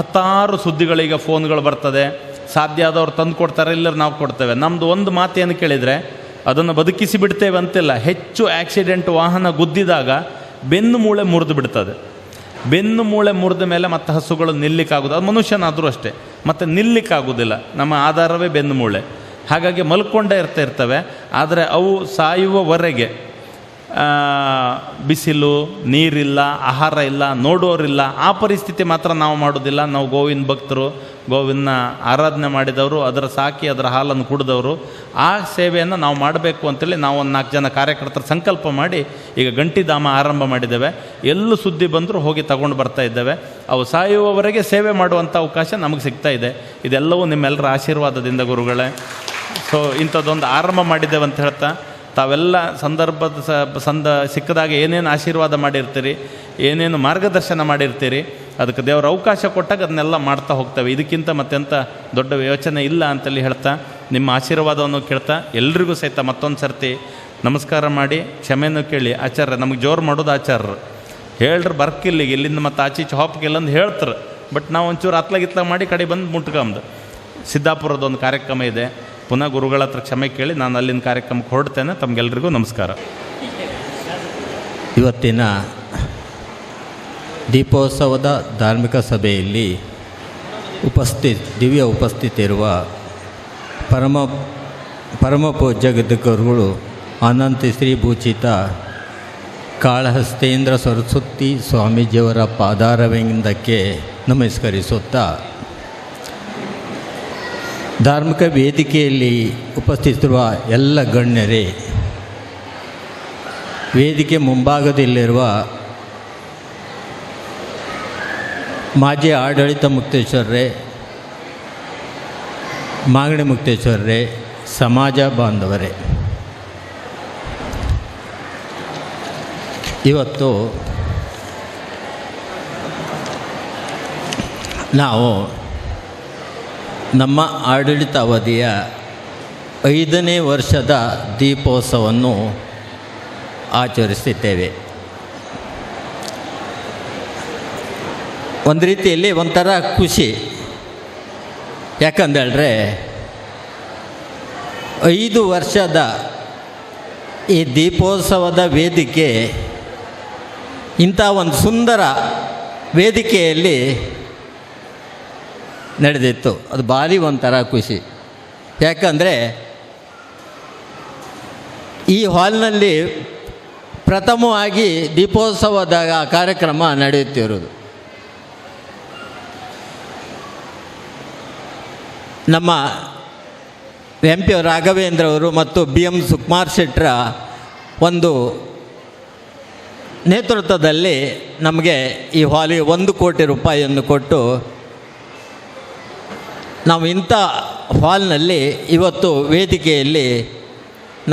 10 ಸುದ್ದಿಗಳೀಗ ಫೋನ್ಗಳು ಬರ್ತದೆ. ಸಾಧ್ಯ ಆದವ್ರು ತಂದು ಕೊಡ್ತಾರೆ, ಇಲ್ಲರು ನಾವು ಕೊಡ್ತೇವೆ. ನಮ್ಮದು ಒಂದು ಮಾತೇನು ಕೇಳಿದರೆ ಅದನ್ನು ಬದುಕಿಸಿ ಬಿಡ್ತೇವೆ ಅಂತಿಲ್ಲ. ಹೆಚ್ಚು ಆ್ಯಕ್ಸಿಡೆಂಟ್ ವಾಹನ ಗುದ್ದಿದಾಗ ಬೆನ್ನು ಮೂಳೆ ಮುರಿದು ಬಿಡ್ತದೆ. ಬೆನ್ನು ಮೂಳೆ ಮುರಿದ ಮೇಲೆ ಮತ್ತೆ ಹಸುಗಳು ನಿಲ್ಲಿಕ್ಕಾಗೋದು, ಅದು ಮನುಷ್ಯನಾದರೂ ಅಷ್ಟೇ, ಮತ್ತು ನಿಲ್ಲಿಕ್ಕಾಗೋದಿಲ್ಲ. ನಮ್ಮ ಆಧಾರವೇ ಬೆನ್ನು ಮೂಳೆ. ಹಾಗಾಗಿ ಮಲ್ಕೊಂಡೇ ಇರ್ತವೆ. ಆದರೆ ಅವು ಸಾಯುವವರೆಗೆ ಬಿಸಿಲು, ನೀರಿಲ್ಲ, ಆಹಾರ ಇಲ್ಲ, ನೋಡೋರಿಲ್ಲ, ಆ ಪರಿಸ್ಥಿತಿ ಮಾತ್ರ ನಾವು ಮಾಡೋದಿಲ್ಲ. ನಾವು ಗೋವಿನ ಭಕ್ತರು, ಗೋವಿನ ಆರಾಧನೆ ಮಾಡಿದವರು, ಅದರ ಸಾಕಿ ಅದರ ಹಾಲನ್ನು ಕುಡಿದವರು. ಆ ಸೇವೆಯನ್ನು ನಾವು ಮಾಡಬೇಕು ಅಂತೇಳಿ ನಾವು ಒಂದು 4 ಜನ ಕಾರ್ಯಕರ್ತರ ಸಂಕಲ್ಪ ಮಾಡಿ ಈಗ ಗಂಟಿಧಾಮ ಆರಂಭ ಮಾಡಿದ್ದೇವೆ. ಎಲ್ಲೂ ಸುದ್ದಿ ಬಂದರೂ ಹೋಗಿ ತಗೊಂಡು ಬರ್ತಾ ಇದ್ದೇವೆ. ಅವು ಸಾಯುವವರೆಗೆ ಸೇವೆ ಮಾಡುವಂಥ ಅವಕಾಶ ನಮಗೆ ಸಿಗ್ತಾ ಇದೆ. ಇದೆಲ್ಲವೂ ನಿಮ್ಮೆಲ್ಲರ ಆಶೀರ್ವಾದದಿಂದ ಗುರುಗಳೇ. ಸೊ ಇಂಥದ್ದೊಂದು ಆರಂಭ ಮಾಡಿದ್ದೇವೆ ಅಂತ ಹೇಳ್ತಾ, ತಾವೆಲ್ಲ ಸಿಕ್ಕದಾಗ ಏನೇನು ಆಶೀರ್ವಾದ ಮಾಡಿರ್ತೀರಿ, ಏನೇನು ಮಾರ್ಗದರ್ಶನ ಮಾಡಿರ್ತೀರಿ, ಅದಕ್ಕೆ ದೇವರ ಅವಕಾಶ ಕೊಟ್ಟಾಗ ಅದನ್ನೆಲ್ಲ ಮಾಡ್ತಾ ಹೋಗ್ತೇವೆ. ಇದಕ್ಕಿಂತ ಮತ್ತೆಂಥ ದೊಡ್ಡ ಯೋಚನೆ ಇಲ್ಲ ಅಂತೇಳಿ ಹೇಳ್ತಾ, ನಿಮ್ಮ ಆಶೀರ್ವಾದವನ್ನು ಕೇಳ್ತಾ ಎಲ್ರಿಗೂ ಸಹಿತ ಮತ್ತೊಂದು ಸರ್ತಿ ನಮಸ್ಕಾರ ಮಾಡಿ ಕ್ಷಮೆಯನ್ನು ಕೇಳಿ. ಆಚಾರ್ಯ ನಮಗೆ ಜೋರು ಮಾಡೋದು ಆಚಾರ್ಯರು ಹೇಳ್ರಿ, ಬರ್ಕಿಲ್ಲಿಗೆ ಇಲ್ಲಿಂದ ಮತ್ತು ಆಚೀಚೆ ಹಾಪ್ಗಿಲ್ಲ ಅಂತ ಹೇಳ್ತಾರೆ. ಬಟ್ ನಾವು ಒಂಚೂರು ಅತ್ಲಾಗಿತ್ಲ ಮಾಡಿ ಕಡೆ ಬಂದು ಮುಟ್ಕಂದು ಸಿದ್ದಾಪುರದೊಂದು ಕಾರ್ಯಕ್ರಮ ಇದೆ. ಪುನಃ ಗುರುಗಳ ಹತ್ರ ಕ್ಷಮೆ ಕೇಳಿ ನಾನು ಅಲ್ಲಿನ ಕಾರ್ಯಕ್ರಮಕ್ಕೆ ಹೊರಡ್ತೇನೆ. ತಮಗೆಲ್ರಿಗೂ ನಮಸ್ಕಾರ. ಇವತ್ತಿನ ದೀಪೋತ್ಸವದ ಧಾರ್ಮಿಕ ಸಭೆಯಲ್ಲಿ ದಿವ್ಯ ಉಪಸ್ಥಿತಿ ಇರುವ ಪರಮ ಪೂಜ್ಯ ಗದ್ದುಗುರುಗಳು ಅನಂತ ಶ್ರೀ ಭೂಷಿತ ಕಾಳಹಸ್ತೇಂದ್ರ ಸರಸ್ವತಿ ಸ್ವಾಮೀಜಿಯವರ ಪಾದಾರವಿಂದಕ್ಕೆ ನಮಸ್ಕರಿಸುತ್ತಾ, ಧಾರ್ಮಿಕ ವೇದಿಕೆಯಲ್ಲಿ ಉಪಸ್ಥಿತಿರುವ ಎಲ್ಲ ಗಣ್ಯರೇ, ವೇದಿಕೆ ಮುಂಭಾಗದಲ್ಲಿರುವ ಮಾಜಿ ಆಡಳಿತ ಮುಕ್ತೇಶ್ವರರೇ, ಮಾಗಡಿ ಮುಕ್ತೇಶ್ವರರೇ, ಸಮಾಜ ಬಾಂಧವರೇ, ಇವತ್ತು ನಾವು ನಮ್ಮ ಆಡಳಿತ ಅವಧಿಯ 5ನೇ ವರ್ಷದ ದೀಪೋತ್ಸವವನ್ನು ಆಚರಿಸಿದ್ದೇವೆ. ಒಂದು ರೀತಿಯಲ್ಲಿ ಒಂಥರ ಖುಷಿ. ಯಾಕಂದೇಳಿದ್ರೆ 5 ವರ್ಷದ ಈ ದೀಪೋತ್ಸವದ ವೇದಿಕೆ ಇಂಥ ಒಂದು ಸುಂದರ ವೇದಿಕೆಯಲ್ಲಿ ನಡೆದಿತ್ತು. ಅದು ಭಾರಿ ಒಂಥರ ಖುಷಿ. ಯಾಕಂದರೆ ಈ ಹಾಲ್ನಲ್ಲಿ ಪ್ರಥಮವಾಗಿ ದೀಪೋತ್ಸವದ ಕಾರ್ಯಕ್ರಮ ನಡೆಯುತ್ತಿರುವುದು. ನಮ್ಮ MP ರಾಘವೇಂದ್ರ ಅವರು ಮತ್ತು BM ಸುಕುಮಾರ್ ಶೆಟ್ಟರ ಒಂದು ನೇತೃತ್ವದಲ್ಲಿ ನಮಗೆ ಈ ಹಾಲಿಗೆ 1 ಕೋಟಿ ರೂಪಾಯಿಯನ್ನು ಕೊಟ್ಟು ನಾವು ಇಂಥ ಹಾಲ್ನಲ್ಲಿ ಇವತ್ತು ವೇದಿಕೆಯಲ್ಲಿ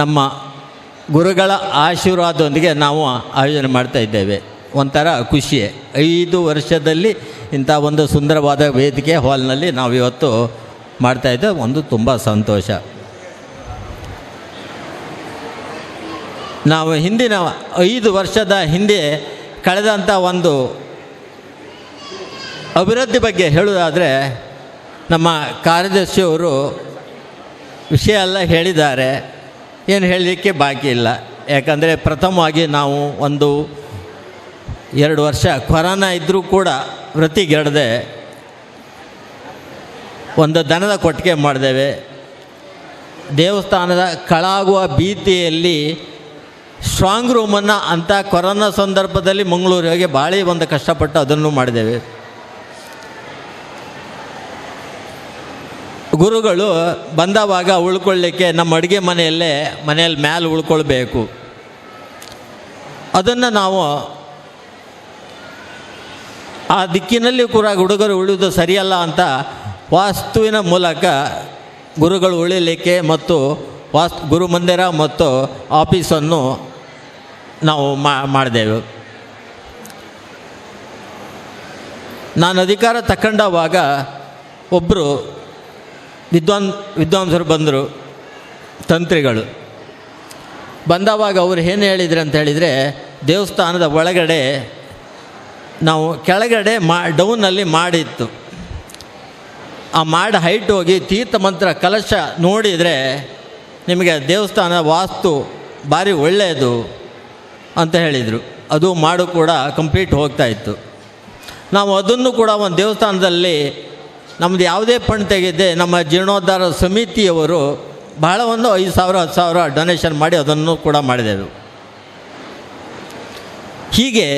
ನಮ್ಮ ಗುರುಗಳ ಆಶೀರ್ವಾದದೊಂದಿಗೆ ನಾವು ಆಯೋಜನೆ ಮಾಡ್ತಾಯಿದ್ದೇವೆ. ಒಂಥರ ಖುಷಿಯೇ. 5 ವರ್ಷದಲ್ಲಿ ಇಂಥ ಒಂದು ಸುಂದರವಾದ ವೇದಿಕೆ ಹಾಲ್ನಲ್ಲಿ ನಾವು ಇವತ್ತು ಮಾಡ್ತಾಯಿದ್ದೇವೆ. ಒಂದು ತುಂಬ ಸಂತೋಷ. ನಾವು ಹಿಂದಿನ 5 ವರ್ಷದ ಹಿಂದೆ ಕಳೆದಂಥ ಒಂದು ಅಭಿವೃದ್ಧಿ ಬಗ್ಗೆ ಹೇಳುವುದಾದರೆ, ನಮ್ಮ ಕಾರ್ಯದರ್ಶಿಯವರು ವಿಷಯ ಎಲ್ಲ ಹೇಳಿದ್ದಾರೆ, ಏನು ಹೇಳಲಿಕ್ಕೆ ಬಾಕಿ ಇಲ್ಲ. ಯಾಕಂದರೆ ಪ್ರಥಮವಾಗಿ ನಾವು 1-2 ವರ್ಷ ಕೊರೋನಾ ಇದ್ದರೂ ಕೂಡ ವೃತ್ತಿಗೆಡದೆ ಒಂದು ದನದ ಕೊಟ್ಟಿಗೆ ಮಾಡಿದ್ದೇವೆ. ದೇವಸ್ಥಾನದ ಕಳಾಗುವ ಭೀತಿಯಲ್ಲಿ ಸ್ಟ್ರಾಂಗ್ ರೂಮನ್ನು ಅಂಥ ಕೊರೋನಾ ಸಂದರ್ಭದಲ್ಲಿ ಮಂಗಳೂರಿಗೆ ಭಾಳ ಒಂದು ಕಷ್ಟಪಟ್ಟು ಅದನ್ನು ಮಾಡಿದ್ದೇವೆ. ಗುರುಗಳು ಬಂದವಾಗ ಉಳ್ಕೊಳ್ಳಿಕ್ಕೆ ನಮ್ಮ ಅಡುಗೆ ಮನೆಯಲ್ಲಿ ಮ್ಯಾಲೆ ಉಳ್ಕೊಳ್ಬೇಕು. ಅದನ್ನು ನಾವು ಆ ದಿಕ್ಕಿನಲ್ಲಿ ಕೂಡ ಹುಡುಗರು ಉಳಿದು ಸರಿಯಲ್ಲ ಅಂತ ವಾಸ್ತುವಿನ ಮೂಲಕ ಗುರುಗಳು ಉಳಿಲಿಕ್ಕೆ ಮತ್ತು ಗುರು ಮಂದಿರ ಮತ್ತು ಆಫೀಸನ್ನು ನಾವು ಮಾಡಿದೆವು. ನಾನು ಅಧಿಕಾರ ತಗೊಂಡವಾಗ ಒಬ್ಬರು ವಿದ್ವಾಂಸರು ಬಂದರು, ತಂತ್ರಿಗಳು ಬಂದವಾಗ ಅವರು ಏನು ಹೇಳಿದ್ರು ಅಂತ ಹೇಳಿದರೆ, ದೇವಸ್ಥಾನದ ಒಳಗಡೆ ನಾವು ಕೆಳಗಡೆ ಡೌನಲ್ಲಿ ಮಾಡಿತ್ತು, ಆ ಮಾಡಿ ಹೈಟ್ ಹೋಗಿ ತೀರ್ಥ ಮಂತ್ರ ಕಲಶ ನೋಡಿದರೆ ನಿಮಗೆ ದೇವಸ್ಥಾನ ವಾಸ್ತು ಭಾರಿ ಒಳ್ಳೆಯದು ಅಂತ ಹೇಳಿದರು. ಅದು ಮಾಡು ಕೂಡ ಕಂಪ್ಲೀಟ್ ಹೋಗ್ತಾಯಿತ್ತು. ನಾವು ಅದನ್ನು ಕೂಡ ಒಂದು ದೇವಸ್ಥಾನದಲ್ಲಿ ನಮ್ಮದು ಯಾವುದೇ ಫಂಡ್ ತೆಗೆದೆ ನಮ್ಮ ಜೀರ್ಣೋದ್ಧಾರ ಸಮಿತಿಯವರು ಬಹಳ ಒಂದು 5,000 10,000 ಡೊನೇಷನ್ ಮಾಡಿ ಅದನ್ನು ಕೂಡ ಮಾಡಿದೆವು. ಹೀಗೆ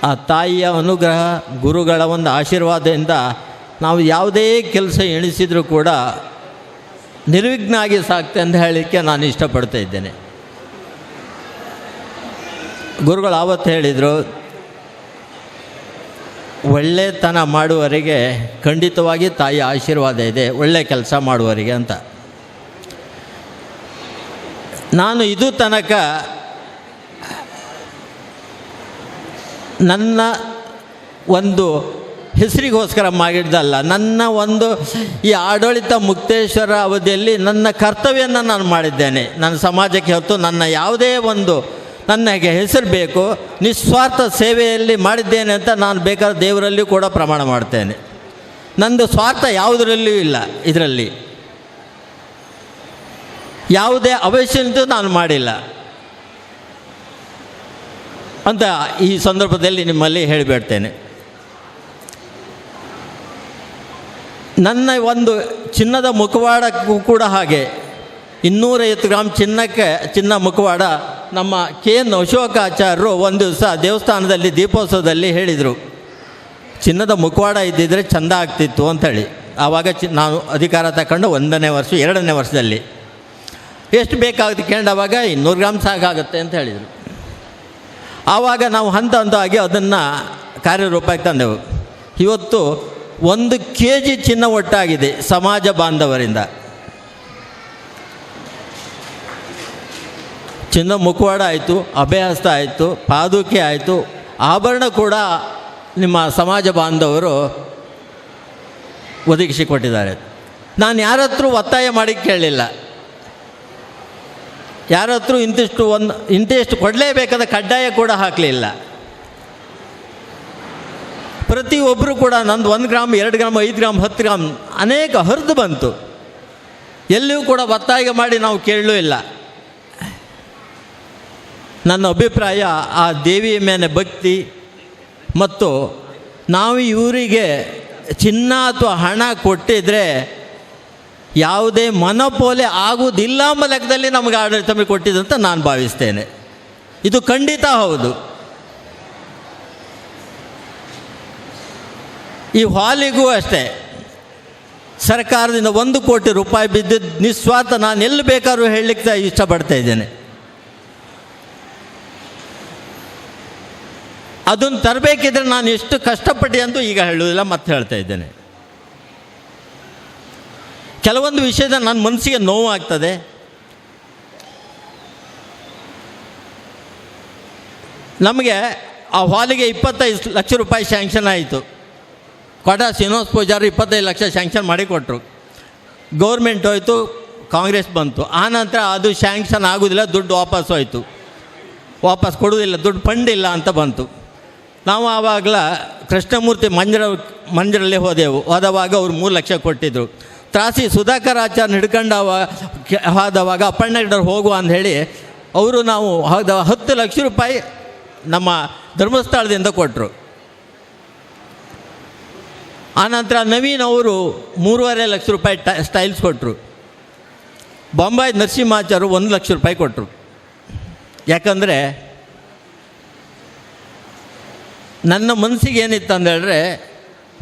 ಆ ತಾಯಿಯ ಅನುಗ್ರಹ, ಗುರುಗಳ ಒಂದು ಆಶೀರ್ವಾದದಿಂದ ನಾವು ಯಾವುದೇ ಕೆಲಸ ಎಣಿಸಿದರೂ ಕೂಡ ನಿರ್ವಿಘ್ನ ಆಗಿ ಸಾಕ್ತೆ ಅಂತ ಹೇಳಲಿಕ್ಕೆ ನಾನು ಇಷ್ಟಪಡ್ತಾ ಇದ್ದೇನೆ. ಗುರುಗಳು ಆವತ್ತು ಹೇಳಿದರು, ಒಳ್ಳೆತನ ಮಾಡುವವರಿಗೆ ಖಂಡಿತವಾಗಿ ತಾಯಿಯ ಆಶೀರ್ವಾದ ಇದೆ, ಒಳ್ಳೆಯ ಕೆಲಸ ಮಾಡುವವರಿಗೆ ಅಂತ. ನಾನು ಇದು ತನಕ ನನ್ನ ಒಂದು ಹೆಸರಿಗೋಸ್ಕರ ಮಾಡಿದ್ದಲ್ಲ, ನನ್ನ ಒಂದು ಈ ಆಡಳಿತ ಮುಕ್ತೇಶ್ವರ ಅವಧಿಯಲ್ಲಿ ನನ್ನ ಕರ್ತವ್ಯನ ನಾನು ಮಾಡಿದ್ದೇನೆ. ನನ್ನ ಸಮಾಜಕ್ಕೆ ಹೊತ್ತು ನನ್ನ ಯಾವುದೇ ಒಂದು ನನಗೆ ಹೆಸರು ಬೇಕು, ನಿಸ್ವಾರ್ಥ ಸೇವೆಯಲ್ಲಿ ಮಾಡಿದ್ದೇನೆ ಅಂತ ನಾನು ಬೇಕಾದ ದೇವರಲ್ಲಿ ಕೂಡ ಪ್ರಮಾಣ ಮಾಡ್ತೇನೆ. ನಂದು ಸ್ವಾರ್ಥ ಯಾವುದರಲ್ಲಿಯೂ ಇಲ್ಲ. ಇದರಲ್ಲಿ ಯಾವುದೇ ಅವಶ್ಯಕತೆ ನಾನು ಮಾಡಿಲ್ಲ ಅಂತ ಈ ಸಂದರ್ಭದಲ್ಲಿ ನಿಮ್ಮಲ್ಲಿ ಹೇಳಿಬಿಡ್ತೇನೆ. ನನ್ನ ಒಂದು ಚಿನ್ನದ ಮುಖವಾಡಕ್ಕೂ ಕೂಡ ಹಾಗೆ 250 ಗ್ರಾಮ್ ಚಿನ್ನ ಮುಖವಾಡ ನಮ್ಮ KN ಅಶೋಕಾಚಾರ್ಯರು ಒಂದು ದಿವಸ ದೇವಸ್ಥಾನದಲ್ಲಿ ದೀಪೋತ್ಸವದಲ್ಲಿ ಹೇಳಿದರು, ಚಿನ್ನದ ಮುಖವಾಡ ಇದ್ದಿದ್ದರೆ ಚೆಂದ ಆಗ್ತಿತ್ತು ಅಂಥೇಳಿ. ಆವಾಗ ನಾನು ಅಧಿಕಾರ ತಗೊಂಡು 1ನೇ ವರ್ಷ 2ನೇ ವರ್ಷದಲ್ಲಿ ಎಷ್ಟು ಬೇಕಾಗುತ್ತೆ ಕೇಳೋವಾಗ 200 ಗ್ರಾಮ್ ಸಾಕಾಗುತ್ತೆ ಅಂತ ಹೇಳಿದರು. ಆವಾಗ ನಾವು ಹಂತ ಹಂತವಾಗಿ ಅದನ್ನು ಕಾರ್ಯರೂಪಕ್ಕೆ ತಂದೆವು. ಇವತ್ತು 1 kg ಚಿನ್ನ ಒಟ್ಟಾಗಿದೆ ಸಮಾಜ ಬಾಂಧವರಿಂದ. ಚಿನ್ನ ಮುಖವಾಡ ಆಯಿತು, ಅಭಯಹಸ್ತ ಆಯಿತು, ಪಾದುಕೆ ಆಯಿತು, ಆಭರಣ ಕೂಡ ನಿಮ್ಮ ಸಮಾಜ ಬಾಂಧವರು ಒದಗಿಸಿಕೊಟ್ಟಿದ್ದಾರೆ. ನಾನು ಯಾರ ಹತ್ರ ಒತ್ತಾಯ ಮಾಡಿ ಕೇಳಲಿಲ್ಲ, ಯಾರ ಹತ್ರ ಇಂತಿಷ್ಟು ಕೊಡಲೇಬೇಕಾದ ಕಡ್ಡಾಯ ಕೂಡ ಹಾಕಲಿಲ್ಲ. ಪ್ರತಿಯೊಬ್ಬರು ಕೂಡ ನಂದು 1 ಗ್ರಾಮ್ 2 ಗ್ರಾಮ್ 5 ಗ್ರಾಮ್ 10 ಗ್ರಾಮ್ ಅನೇಕ ಹರಿದು ಬಂತು. ಎಲ್ಲಿಯೂ ಕೂಡ ಒತ್ತಾಯ ಮಾಡಿ ನಾವು ಕೇಳಲೂ ಇಲ್ಲ. ನನ್ನ ಅಭಿಪ್ರಾಯ, ಆ ದೇವಿಯ ಮೇಲೆ ಭಕ್ತಿ ಮತ್ತು ನಾವು ಇವರಿಗೆ ಚಿನ್ನ ಅಥವಾ ಹಣ ಕೊಟ್ಟಿದ್ರೆ ಯಾವುದೇ ಮನಪೋಲೆ ಆಗುವುದಿಲ್ಲ ಎಂಬ ಲೆಕ್ಕದಲ್ಲಿ ನಮಗೆ ಆಡಳಿತ ಕೊಟ್ಟಿದ್ದಂತ ನಾನು ಭಾವಿಸ್ತೇನೆ. ಇದು ಖಂಡಿತ ಹೌದು. ಈ ಹಾಲಿಗೂ ಅಷ್ಟೇ ಸರ್ಕಾರದಿಂದ 1 ಕೋಟಿ ರೂಪಾಯಿ ಬಿದ್ದಿದ್ದು ನಿಸ್ವಾರ್ಥ ನಾನು ಎಲ್ಲಿ ಬೇಕಾದ್ರೂ ಹೇಳಲಿಕ್ಕೆ ಇಷ್ಟಪಡ್ತಾ ಇದ್ದೇನೆ. ಅದನ್ನು ತರಬೇಕಿದ್ರೆ ನಾನು ಎಷ್ಟು ಕಷ್ಟಪಟ್ಟು ಅಂತೂ ಈಗ ಹೇಳುವುದಿಲ್ಲ, ಮತ್ತೆ ಹೇಳ್ತಾ ಇದ್ದೇನೆ. ಕೆಲವೊಂದು ವಿಷಯದ ನನ್ನ ಮನಸ್ಸಿಗೆ ನೋವಾಗ್ತದೆ. ನಮಗೆ ಆ ಹಾಲಿಗೆ 25 ಲಕ್ಷ ರೂಪಾಯಿ ಸ್ಯಾಂಕ್ಷನ್ ಆಯಿತು. ಕೊಡ ಶ್ರೀನಿವಾಸ ಪೂಜಾರಿ 25 ಲಕ್ಷ ಸ್ಯಾಂಕ್ಷನ್ ಮಾಡಿಕೊಟ್ರು. ಗೌರ್ಮೆಂಟ್ ಹೋಯಿತು, ಕಾಂಗ್ರೆಸ್ ಬಂತು. ಆನಂತರ ಅದು ಸ್ಯಾಂಕ್ಷನ್ ಆಗೋದಿಲ್ಲ, ದುಡ್ಡು ವಾಪಸ್ ಹೋಯಿತು, ವಾಪಸ್ ಕೊಡೋದಿಲ್ಲ, ದುಡ್ಡು ಫಂಡ್ ಇಲ್ಲ ಅಂತ ಬಂತು. ನಾವು ಆವಾಗಲ ಕೃಷ್ಣಮೂರ್ತಿ ಮಂಜರಲ್ಲಿ ಹೋದವಾಗ ಅವ್ರು 3 ಲಕ್ಷ ಕೊಟ್ಟಿದ್ದರು. ತ್ರಾಸಿ ಸುಧಾಕರ್ ಆಚಾರ್ಯ ಹೋದವಾಗ ಅಪ್ಪಣ್ಣಗಡವ್ರು ಹೋಗುವ ಅಂಥೇಳಿ ಅವರು ನಾವು 10 ಲಕ್ಷ ರೂಪಾಯಿ ನಮ್ಮ ಧರ್ಮಸ್ಥಳದಿಂದ ಕೊಟ್ಟರು. ಆನಂತರ ನವೀನ್ ಅವರು 3.5 ಲಕ್ಷ ರೂಪಾಯಿ ಸ್ಟೈಲ್ಸ್ ಕೊಟ್ಟರು. ಬೊಂಬಾಯಿ ನರಸಿಂಹಾಚಾರ್ಯರು 1 ಲಕ್ಷ ರೂಪಾಯಿ ಕೊಟ್ಟರು. ಯಾಕಂದರೆ ನನ್ನ ಮನಸ್ಸಿಗೆ ಏನಿತ್ತು ಅಂದೇಳಿದ್ರೆ,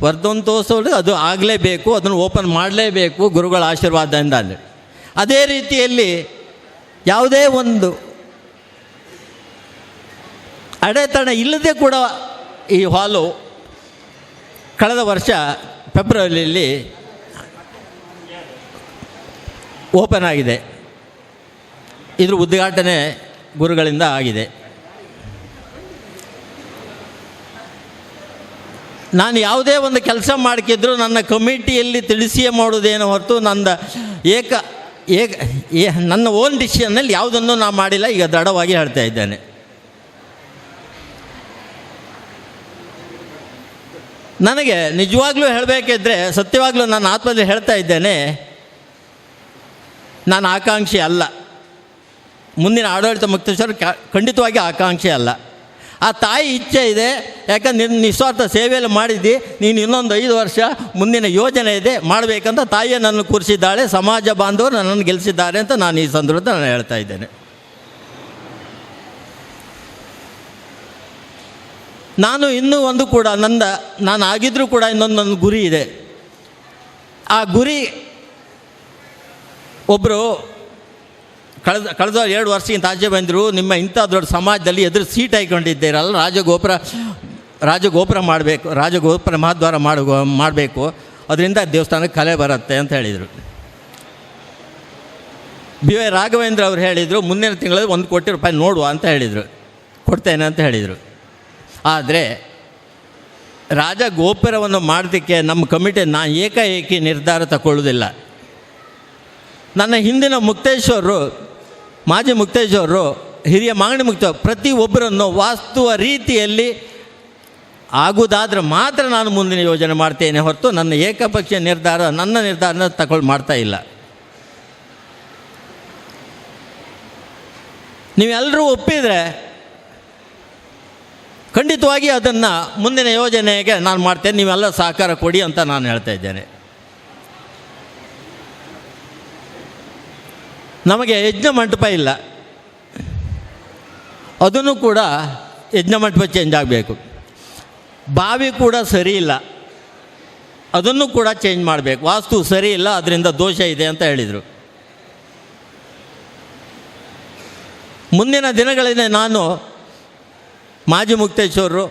ವರ್ಧಂತೋತ್ಸವ ಅದು ಆಗಲೇಬೇಕು, ಅದನ್ನು ಓಪನ್ ಮಾಡಲೇಬೇಕು ಗುರುಗಳ ಆಶೀರ್ವಾದದಿಂದ. ಅಂದರೆ ಅದೇ ರೀತಿಯಲ್ಲಿ ಯಾವುದೇ ಒಂದು ಅಡೆತಡೆ ಇಲ್ಲದೆ ಕೂಡ ಈ ಹಾಲು ಕಳೆದ ವರ್ಷ ಫೆಬ್ರವರಿಯಲ್ಲಿ ಓಪನ್ ಆಗಿದೆ. ಇದ್ರ ಉದ್ಘಾಟನೆ ಗುರುಗಳಿಂದ ಆಗಿದೆ. ನಾನು ಯಾವುದೇ ಒಂದು ಕೆಲಸ ಮಾಡ್ಕಿದ್ರು ನನ್ನ ಕಮಿಟಿಯಲ್ಲಿ ತಿಳಿಸಿಯೇ ಮಾಡೋದೇನೋ ಹೊರತು ನನ್ನ ನನ್ನ ಓನ್ ಡಿಸಿಷನ್ನಲ್ಲಿ ಯಾವುದನ್ನು ನಾನು ಮಾಡಿಲ್ಲ. ಈಗ ದೃಢವಾಗಿ ಹೇಳ್ತಾ ಇದ್ದೇನೆ. ನನಗೆ ನಿಜವಾಗ್ಲೂ ಹೇಳಬೇಕಿದ್ರೆ, ಸತ್ಯವಾಗ್ಲೂ ನಾನು ಆತ್ಮದಲ್ಲಿ ಹೇಳ್ತಾ ಇದ್ದೇನೆ, ನಾನು ಆಕಾಂಕ್ಷಿ ಅಲ್ಲ. ಮುಂದಿನ ಆಡಳಿತ ಮುಕ್ತೇಶ್ವರ ಖಂಡಿತವಾಗಿ ಆಕಾಂಕ್ಷಿ ಅಲ್ಲ. ಆ ತಾಯಿ ಇಚ್ಛೆ ಇದೆ. ಯಾಕಂದ್ರೆ ನಿಸ್ವಾರ್ಥ ಸೇವೆಯಲ್ಲಿ ಮಾಡಿದ್ದು, ನೀನು ಇನ್ನೊಂದು 5 ವರ್ಷ ಮುಂದಿನ ಯೋಜನೆ ಇದೆ ಮಾಡಬೇಕಂತ ತಾಯಿಯೇ ನನ್ನ ಕೂರಿಸಿದ್ದಾಳೆ. ಸಮಾಜ ಬಾಂಧವರು ನನ್ನನ್ನು ಗೆಲ್ಲಿಸಿದ್ದಾರೆ ಅಂತ ನಾನು ಈ ಸಂದರ್ಭದಲ್ಲಿ ನಾನು ಹೇಳ್ತಾ ಇದ್ದೇನೆ. ನಾನು ಇನ್ನೂ ಒಂದು ಕೂಡ ನಾನು ಆಗಿದ್ರೂ ಕೂಡ ಇನ್ನೊಂದು ನನ್ನ ಗುರಿ ಇದೆ. ಆ ಗುರಿ ಒಬ್ಬರು ಕಳೆದ 2 ವರ್ಷಕ್ಕಿಂತ ಆಚೆ ಬಂದರು, ನಿಮ್ಮ ಇಂಥ ದೊಡ್ಡ ಸಮಾಜದಲ್ಲಿ ಎದುರು ಸೀಟ್ ಹಾಕೊಂಡಿದ್ದೀರಲ್ಲ, ರಾಜಗೋಪುರ ಮಾಡಬೇಕು, ರಾಜಗೋಪುರ ಮಹಾದ್ವಾರ ಮಾಡಬೇಕು, ಅದರಿಂದ ದೇವಸ್ಥಾನಕ್ಕೆ ಕಲೆ ಬರುತ್ತೆ ಅಂತ ಹೇಳಿದರು. ಬಿ ವೈ ರಾಘವೇಂದ್ರ ಅವರು ಹೇಳಿದರು, ಮುಂದಿನ ತಿಂಗಳಲ್ಲಿ 1 ಕೋಟಿ ರೂಪಾಯಿ ನೋಡುವ ಅಂತ ಹೇಳಿದರು, ಕೊಡ್ತೇನೆ ಅಂತ ಹೇಳಿದರು. ಆದರೆ ರಾಜಗೋಪುರವನ್ನು ಮಾಡೋದಕ್ಕೆ ನಮ್ಮ ಕಮಿಟಿ ಏಕಾಏಕಿ ನಿರ್ಧಾರ ತಗೊಳ್ಳೋದಿಲ್ಲ. ನನ್ನ ಹಿಂದಿನ ಮುಕ್ತೇಶ್ವರರು, ಮಾಜಿ ಮುಕ್ತೇಶ್ವರರು, ಹಿರಿಯ ಮಾಗಡಿ ಮುಕ್ತೇಶ್ವರ ಪ್ರತಿಯೊಬ್ಬರನ್ನು ವಾಸ್ತುವ ರೀತಿಯಲ್ಲಿ ಆಗುವುದಾದ್ರೆ ಮಾತ್ರ ನಾನು ಮುಂದಿನ ಯೋಜನೆ ಮಾಡ್ತೇನೆ ಹೊರತು ನನ್ನ ಏಕಪಕ್ಷೀಯ ನನ್ನ ನಿರ್ಧಾರನ ತಗೊಳ್ಳಿ ಮಾಡ್ತಾ ಇಲ್ಲ. ನೀವೆಲ್ಲರೂ ಒಪ್ಪಿದರೆ ಖಂಡಿತವಾಗಿ ಅದನ್ನು ಮುಂದಿನ ಯೋಜನೆಗೆ ನಾನು ಮಾಡ್ತೇನೆ, ನೀವೆಲ್ಲ ಸಹಕಾರ ಕೊಡಿ ಅಂತ ನಾನು ಹೇಳ್ತಾ ಇದ್ದೇನೆ. ನಮಗೆ ಯಜ್ಞ ಮಂಟಪ ಇಲ್ಲ, ಅದನ್ನು ಕೂಡ ಯಜ್ಞ ಮಂಟಪ ಚೇಂಜ್ ಆಗಬೇಕು. ಬಾವಿ ಕೂಡ ಸರಿ ಇಲ್ಲ, ಅದನ್ನು ಕೂಡ ಚೇಂಜ್ ಮಾಡಬೇಕು. ವಾಸ್ತು ಸರಿ ಇಲ್ಲ, ಅದರಿಂದ ದೋಷ ಇದೆ ಅಂತ ಹೇಳಿದರು. ಮುಂದಿನ ದಿನಗಳಲ್ಲಿ ನಾನು ಮಾಜಿ ಮುಕ್ತೇಶ್ವರರು,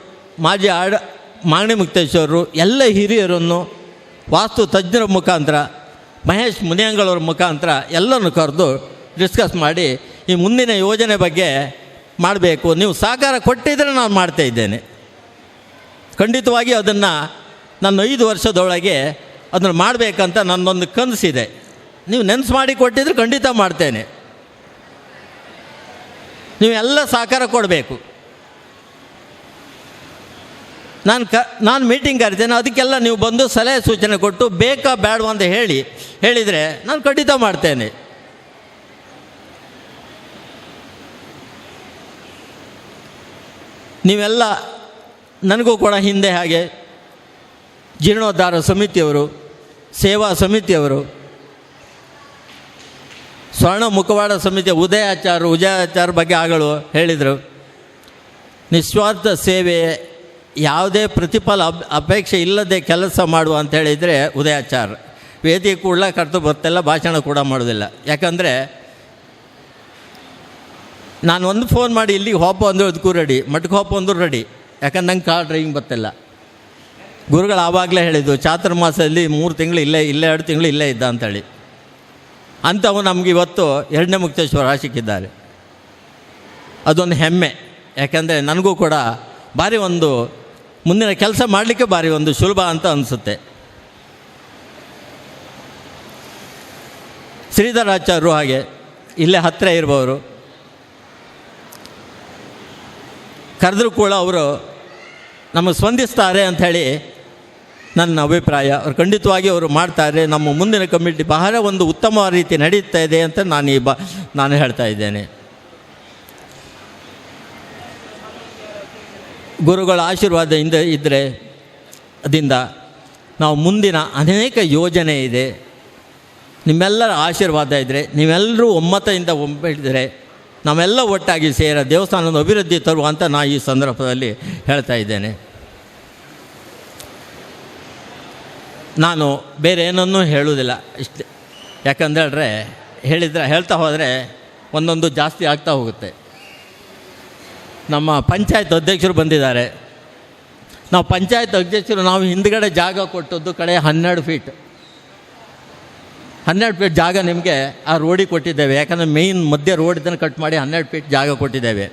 ಮಾಗಡಿ ಮುಕ್ತೇಶ್ವರರು ಎಲ್ಲ ಹಿರಿಯರನ್ನು ವಾಸ್ತು ತಜ್ಞರ ಮುಖಾಂತರ, ಮಹೇಶ್ ಮುನಿಯಂಗಳವ್ರ ಮುಖಾಂತರ ಎಲ್ಲರನ್ನು ಕರೆದು ಡಿಸ್ಕಸ್ ಮಾಡಿ ಈ ಮುಂದಿನ ಯೋಜನೆ ಬಗ್ಗೆ ಮಾಡಬೇಕು. ನೀವು ಸಹಕಾರ ಕೊಟ್ಟಿದ್ದರೆ ನಾನು ಮಾಡ್ತಾ ಇದ್ದೇನೆ. ಖಂಡಿತವಾಗಿ ಅದನ್ನು ನನ್ನ 5 ವರ್ಷದೊಳಗೆ ಅದನ್ನು ಮಾಡಬೇಕಂತ ನನ್ನೊಂದು ಕನಸಿದೆ. ನೀವು ನೆನಸು ಮಾಡಿ ಕೊಟ್ಟಿದ್ರೆ ಖಂಡಿತ ಮಾಡ್ತೇನೆ. ನೀವೆಲ್ಲ ಸಹಕಾರ ಕೊಡಬೇಕು. ನಾನು ಮೀಟಿಂಗ್ ಕರಿತೇನೆ, ಅದಕ್ಕೆಲ್ಲ ನೀವು ಬಂದು ಸಲಹೆ ಸೂಚನೆ ಕೊಟ್ಟು ಬೇಕಾ ಬೇಡವಾ ಅಂತ ಹೇಳಿದರೆ ನಾನು ಖಂಡಿತ ಮಾಡ್ತೇನೆ. ನೀವೆಲ್ಲ ನನಗೂ ಕೂಡ ಹಿಂದೆ ಹಾಗೆ ಜೀರ್ಣೋದ್ಧಾರ ಸಮಿತಿಯವರು, ಸೇವಾ ಸಮಿತಿಯವರು, ಸ್ವರ್ಣ ಮುಖವಾಡ ಸಮಿತಿಯ ಉದಯಾಚಾರ ಬಗ್ಗೆ ಆಗಲು ಹೇಳಿದರು. ನಿಸ್ವಾರ್ಥ ಸೇವೆ, ಯಾವುದೇ ಪ್ರತಿಫಲ ಅಪೇಕ್ಷೆ ಇಲ್ಲದೆ ಕೆಲಸ ಮಾಡುವ ಅಂತ ಹೇಳಿದರೆ ಉದಯಾಚಾರ. ವೇದಿಕೆ ಕೂಡ ಕರೆದು ಬರ್ತಿಲ್ಲ, ಭಾಷಣ ಕೂಡ ಮಾಡೋದಿಲ್ಲ. ಯಾಕಂದರೆ ನಾನು ಒಂದು ಫೋನ್ ಮಾಡಿ ಇಲ್ಲಿಗೆ ಹೋಪ ಅಂದರು ಅದಕ್ಕೂ ರೆಡಿ, ಮಠಕ್ಕೆ ಹೋಪ ಅಂದರೂ ರೆಡಿ. ಯಾಕಂದ್ರೆ ನಂಗೆ ಕಾರ್ ಡ್ರೈವಿಂಗ್ ಬರ್ತಿಲ್ಲ. ಗುರುಗಳು ಆವಾಗಲೇ ಹೇಳಿದ್ದು, ಚಾತುರ್ಮಾಸದಲ್ಲಿ 3 ತಿಂಗಳು ಇಲ್ಲೇ 2 ತಿಂಗಳು ಇಲ್ಲೇ ಇದ್ದ ಅಂಥೇಳಿ. ಅಂಥವು ನಮಗೆ ಇವತ್ತು 2ನೇ ಮುಕ್ತೇಶ್ವರ ಸಿಕ್ಕಿದ್ದಾರೆ. ಅದೊಂದು ಹೆಮ್ಮೆ. ಯಾಕಂದರೆ ನನಗೂ ಕೂಡ ಭಾರಿ ಒಂದು ಮುಂದಿನ ಕೆಲಸ ಮಾಡಲಿಕ್ಕೆ ಭಾರಿ ಒಂದು ಸುಲಭ ಅಂತ ಅನಿಸುತ್ತೆ. ಶ್ರೀಧರಾಚಾರ್ಯರು ಹಾಗೆ ಇಲ್ಲೇ ಹತ್ತಿರ ಇರುವವರು, ಕರೆದರೂ ಕೂಡ ಅವರು ನಮಗೆ ಸ್ಪಂದಿಸ್ತಾರೆ ಅಂಥೇಳಿ ನನ್ನ ಅಭಿಪ್ರಾಯ. ಅವ್ರು ಖಂಡಿತವಾಗಿ ಅವರು ಮಾಡ್ತಾರೆ. ನಮ್ಮ ಮುಂದಿನ ಕಮಿಟಿ ಬಹಳ ಒಂದು ಉತ್ತಮವಾದ ರೀತಿ ನಡೀತಾ ಇದೆ ಅಂತ ನಾನು ಹೇಳ್ತಾ ಇದ್ದೇನೆ. ಗುರುಗಳ ಆಶೀರ್ವಾದದಿಂದ ಇದ್ದರೆ ಅದರಿಂದ ನಾವು ಮುಂದಿನ ಅನೇಕ ಯೋಜನೆ ಇದೆ. ನಿಮ್ಮೆಲ್ಲರ ಆಶೀರ್ವಾದ ಇದ್ದರೆ, ನೀವೆಲ್ಲರೂ ಒಮ್ಮತದಿಂದ ಒಮ್ಮಿದ್ರೆ ನಾವೆಲ್ಲ ಒಟ್ಟಾಗಿ ಸೇರ ದೇವಸ್ಥಾನದ ಅಭಿವೃದ್ಧಿ ತರುವ ಅಂತ ನಾನು ಈ ಸಂದರ್ಭದಲ್ಲಿ ಹೇಳ್ತಾ ಇದ್ದೇನೆ. ನಾನು ಬೇರೆ ಏನನ್ನೂ ಹೇಳುವುದಿಲ್ಲ ಇಷ್ಟೇ. ಯಾಕಂದೇಳ್ರೆ ಹೇಳ್ತಾ ಹೋದರೆ ಒಂದೊಂದು ಜಾಸ್ತಿ ಆಗ್ತಾ ಹೋಗುತ್ತೆ. ನಮ್ಮ ಪಂಚಾಯತ್ ಅಧ್ಯಕ್ಷರು ಬಂದಿದ್ದಾರೆ. ನಾವು ಪಂಚಾಯತ್ ಅಧ್ಯಕ್ಷರು ನಾವು ಹಿಂದ್ಗಡೆ ಜಾಗ ಕೊಟ್ಟದ್ದು ಕಡೆ 12 ಫೀಟ್ ಜಾಗ ನಿಮಗೆ ಆ ರೋಡಿಗೆ ಕೊಟ್ಟಿದ್ದೇವೆ. ಯಾಕಂದರೆ ಮೇಯ್ನ್ ಮಧ್ಯ ರೋಡ್ ಇದನ್ನು ಕಟ್ ಮಾಡಿ 12 ಫೀಟ್ ಜಾಗ ಕೊಟ್ಟಿದ್ದೇವೆ.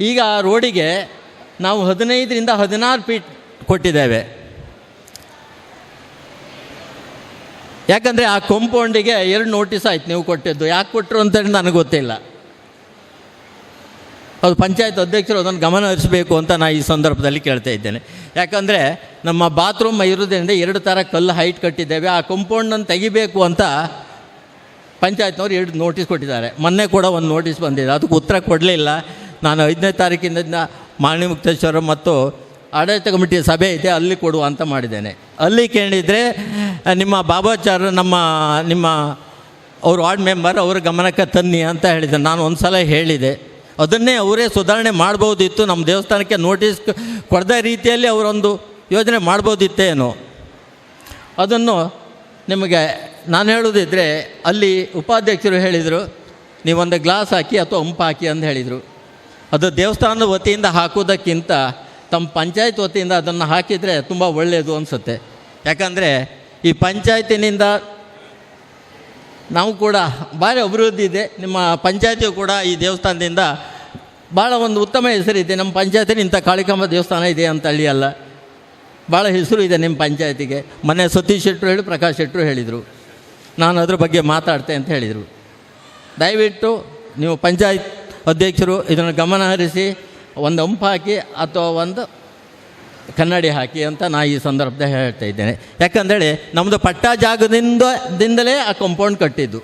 ಈಗ ಆ ರೋಡಿಗೆ ನಾವು 15ರಿಂದ 16 ಫೀಟ್ ಕೊಟ್ಟಿದ್ದೇವೆ. ಯಾಕಂದರೆ ಆ ಕಾಂಪೌಂಡಿಗೆ 2 ನೋಟಿಸ್ ಆಯ್ತು ನೀವು ಕೊಟ್ಟಿದ್ದು. ಯಾಕೆ ಕೊಟ್ಟರು ಅಂತೇಳಿ ನನಗೆ ಗೊತ್ತಿಲ್ಲ. ಅದು ಪಂಚಾಯತ್ ಅಧ್ಯಕ್ಷರು ಅದನ್ನು ಗಮನ ಹರಿಸಬೇಕು ಅಂತ ನಾನು ಈ ಸಂದರ್ಭದಲ್ಲಿ ಕೇಳ್ತಾ ಇದ್ದೇನೆ. ಯಾಕಂದರೆ ನಮ್ಮ ಬಾತ್ರೂಮ್ ಇರೋದ್ರಿಂದ 2 ಥರ ಕಲ್ಲು ಹೈಟ್ ಕಟ್ಟಿದ್ದೇವೆ. ಆ ಕಾಂಪೌಂಡನ್ನು ತೆಗಿಬೇಕು ಅಂತ ಪಂಚಾಯತ್ನವ್ರು 2 ನೋಟಿಸ್ ಕೊಟ್ಟಿದ್ದಾರೆ. ಮೊನ್ನೆ ಕೂಡ ಒಂದು ನೋಟಿಸ್ ಬಂದಿದೆ, ಅದಕ್ಕೆ ಉತ್ತರ ಕೊಡಲಿಲ್ಲ. ನಾನು 5ನೇ ತಾರೀಕಿಂದ ಮಾಗಡಿ ಮುಕ್ತೇಶ್ವರ ಮತ್ತು ಆಡಳಿತ ಕಮಿಟಿ ಸಭೆ ಇದೆ, ಅಲ್ಲಿ ಕೊಡುವ ಅಂತ ಮಾಡಿದ್ದೇನೆ. ಅಲ್ಲಿ ಕೇಳಿದರೆ ನಿಮ್ಮ ಬಾಬಾಚಾರ್ಯ ನಿಮ್ಮ ಅವ್ರ ವಾರ್ಡ್ ಮೆಂಬರ್ ಅವ್ರ ಗಮನಕ್ಕೆ ತನ್ನಿ ಅಂತ ಹೇಳಿದೆ. ನಾನು ಒಂದು ಸಲ ಹೇಳಿದೆ, ಅದನ್ನೇ ಅವರೇ ಸುಧಾರಣೆ ಮಾಡ್ಬೋದಿತ್ತು. ನಮ್ಮ ದೇವಸ್ಥಾನಕ್ಕೆ ನೋಟಿಸ್ ಕೊಡದ ರೀತಿಯಲ್ಲಿ ಅವರೊಂದು ಯೋಜನೆ ಮಾಡ್ಬೋದಿತ್ತೇನೋ. ಅದನ್ನು ನಿಮಗೆ ನಾನು ಹೇಳೋದಿದ್ದರೆ, ಅಲ್ಲಿ ಉಪಾಧ್ಯಕ್ಷರು ಹೇಳಿದರು ನೀವೊಂದು ಗ್ಲಾಸ್ ಹಾಕಿ ಅಥವಾ ಹಂಪ್ ಹಾಕಿ ಅಂತ ಹೇಳಿದರು. ಅದು ದೇವಸ್ಥಾನದ ವತಿಯಿಂದ ಹಾಕೋದಕ್ಕಿಂತ ತಮ್ಮ ಪಂಚಾಯತ್ ವತಿಯಿಂದ ಅದನ್ನು ಹಾಕಿದರೆ ತುಂಬ ಒಳ್ಳೆಯದು ಅನಿಸುತ್ತೆ. ಯಾಕಂದರೆ ಈ ಪಂಚಾಯತಿನಿಂದ ನಾವು ಕೂಡ ಭಾಳ ಅಭಿವೃದ್ಧಿ ಇದೆ. ನಿಮ್ಮ ಪಂಚಾಯತಿಯು ಕೂಡ ಈ ದೇವಸ್ಥಾನದಿಂದ ಭಾಳ ಒಂದು ಉತ್ತಮ ಹೆಸರಿದೆ. ನಮ್ಮ ಪಂಚಾಯತಿನ ಇಂಥ ಕಾಳಿಕಾಂಬ ದೇವಸ್ಥಾನ ಇದೆ ಅಂತ ಹೇಳಿ ಅಲ್ಲ, ಭಾಳ ಹೆಸರು ಇದೆ ನಿಮ್ಮ ಪಂಚಾಯತಿಗೆ. ಮೊನ್ನೆ ಸತೀಶ್ ಶೆಟ್ಟರು ಹೇಳಿ ಪ್ರಕಾಶ್ ಶೆಟ್ಟರು ಹೇಳಿದರು, ನಾನು ಅದ್ರ ಬಗ್ಗೆ ಮಾತಾಡ್ತೆ ಅಂತ ಹೇಳಿದರು. ದಯವಿಟ್ಟು ನೀವು ಪಂಚಾಯತ್ ಅಧ್ಯಕ್ಷರು ಇದನ್ನು ಗಮನ ಹರಿಸಿ ಒಂದು ಹಂಪ್ ಹಾಕಿ ಅಥವಾ ಒಂದು ಕನ್ನಡಿ ಹಾಕಿ ಅಂತ ನಾನು ಈ ಸಂದರ್ಭದಲ್ಲಿ ಹೇಳ್ತಾ ಇದ್ದೇನೆ. ಯಾಕಂದೇಳಿ ನಮ್ಮದು ಪಟ್ಟಾ ಜಾಗದಿಂದಲೇ ಆ ಕಾಂಪೌಂಡ್ ಕಟ್ಟಿದ್ದು.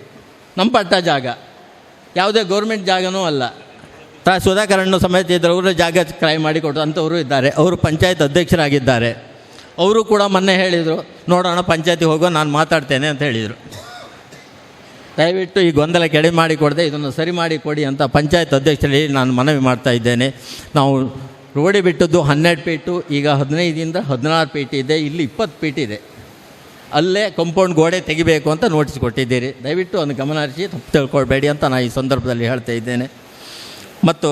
ನಮ್ಮ ಪಟ್ಟಾ ಜಾಗ ಯಾವುದೇ ಗೌರ್ಮೆಂಟ್ ಜಾಗನೂ ಅಲ್ಲ. ಸುಧಾಕರಣ್ಣ ಸಮೇತ ಇದ್ದರು, ಅವರು ಜಾಗ ಕ್ರೈ ಮಾಡಿಕೊಟ್ಟು ಅಂಥವರು ಇದ್ದಾರೆ. ಅವರು ಪಂಚಾಯತ್ ಅಧ್ಯಕ್ಷರಾಗಿದ್ದಾರೆ. ಅವರು ಕೂಡ ಮೊನ್ನೆ ಹೇಳಿದರು, ನೋಡೋಣ ಪಂಚಾಯತಿಗೆ ಹೋಗೋ ನಾನು ಮಾತಾಡ್ತೇನೆ ಅಂತ ಹೇಳಿದರು. ದಯವಿಟ್ಟು ಈ ಗೊಂದಲ ಕಡಿಮೆ ಮಾಡಿಕೊಡದೆ ಇದನ್ನು ಸರಿ ಮಾಡಿ ಕೊಡಿ ಅಂತ ಪಂಚಾಯತ್ ಅಧ್ಯಕ್ಷರಲ್ಲಿ ನಾನು ಮನವಿ ಮಾಡ್ತಾ ಇದ್ದೇನೆ. ನಾವು ರೋಡಿ ಬಿಟ್ಟದ್ದು 12 ಫೀಟು, ಈಗ 15ರಿಂದ 16 ಫೀಟ್ ಇದೆ. ಇಲ್ಲಿ 20 ಫೀಟ್ ಇದೆ. ಅಲ್ಲೇ ಕಾಂಪೌಂಡ್ ಗೋಡೆ ತೆಗಿಬೇಕು ಅಂತ ನೋಟಿಸ್ ಕೊಟ್ಟಿದ್ದೀರಿ. ದಯವಿಟ್ಟು ಅದನ್ನು ಗಮನ ಹರಿಸಿ ತಪ್ಪು ತಿಳ್ಕೊಳ್ಬೇಡಿ ಅಂತ ನಾನು ಈ ಸಂದರ್ಭದಲ್ಲಿ ಹೇಳ್ತಾ ಇದ್ದೇನೆ. ಮತ್ತು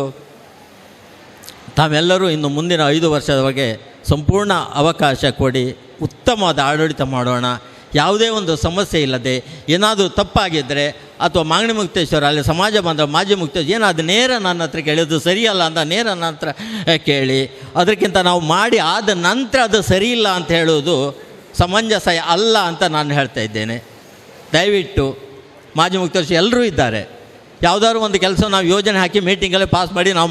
ತಾವೆಲ್ಲರೂ ಇನ್ನು ಮುಂದಿನ 5 ವರ್ಷದವರೆಗೆ ಸಂಪೂರ್ಣ ಅವಕಾಶ ಕೊಡಿ, ಉತ್ತಮವಾದ ಆಡಳಿತ ಮಾಡೋಣ. ಯಾವುದೇ ಒಂದು ಸಮಸ್ಯೆ ಇಲ್ಲದೆ ಏನಾದರೂ ತಪ್ಪಾಗಿದ್ದರೆ ಅಥವಾ ಮಾಗಡಿ ಮುಕ್ತೇಶ್ವರ ಅಲ್ಲಿ ಸಮಾಜ ಬಾಂಧವ ಮಾಜಿ ಮುಕ್ತೇಶ್ವರ ಏನಾದರೂ ನೇರ ನನ್ನ ಹತ್ರ ಕೇಳೋದು ಸರಿಯಲ್ಲ ಅಂತ ನೇರ ನನ್ನ ಹತ್ರ ಕೇಳಿ, ಅದಕ್ಕಿಂತ ನಾವು ಮಾಡಿ ಆದ ನಂತರ ಅದು ಸರಿಯಿಲ್ಲ ಅಂತ ಹೇಳೋದು ಸಮಂಜಸ ಅಲ್ಲ ಅಂತ ನಾನು ಹೇಳ್ತಾ ಇದ್ದೇನೆ. ದಯವಿಟ್ಟು ಮಾಜಿ ಮುಕ್ತೇಶ್ವರ ಎಲ್ಲರೂ ಇದ್ದಾರೆ. ಯಾವುದಾದ್ರು ಒಂದು ಕೆಲಸ ನಾವು ಯೋಜನೆ ಹಾಕಿ ಮೀಟಿಂಗಲ್ಲೇ ಪಾಸ್ ಮಾಡಿ ನಾವು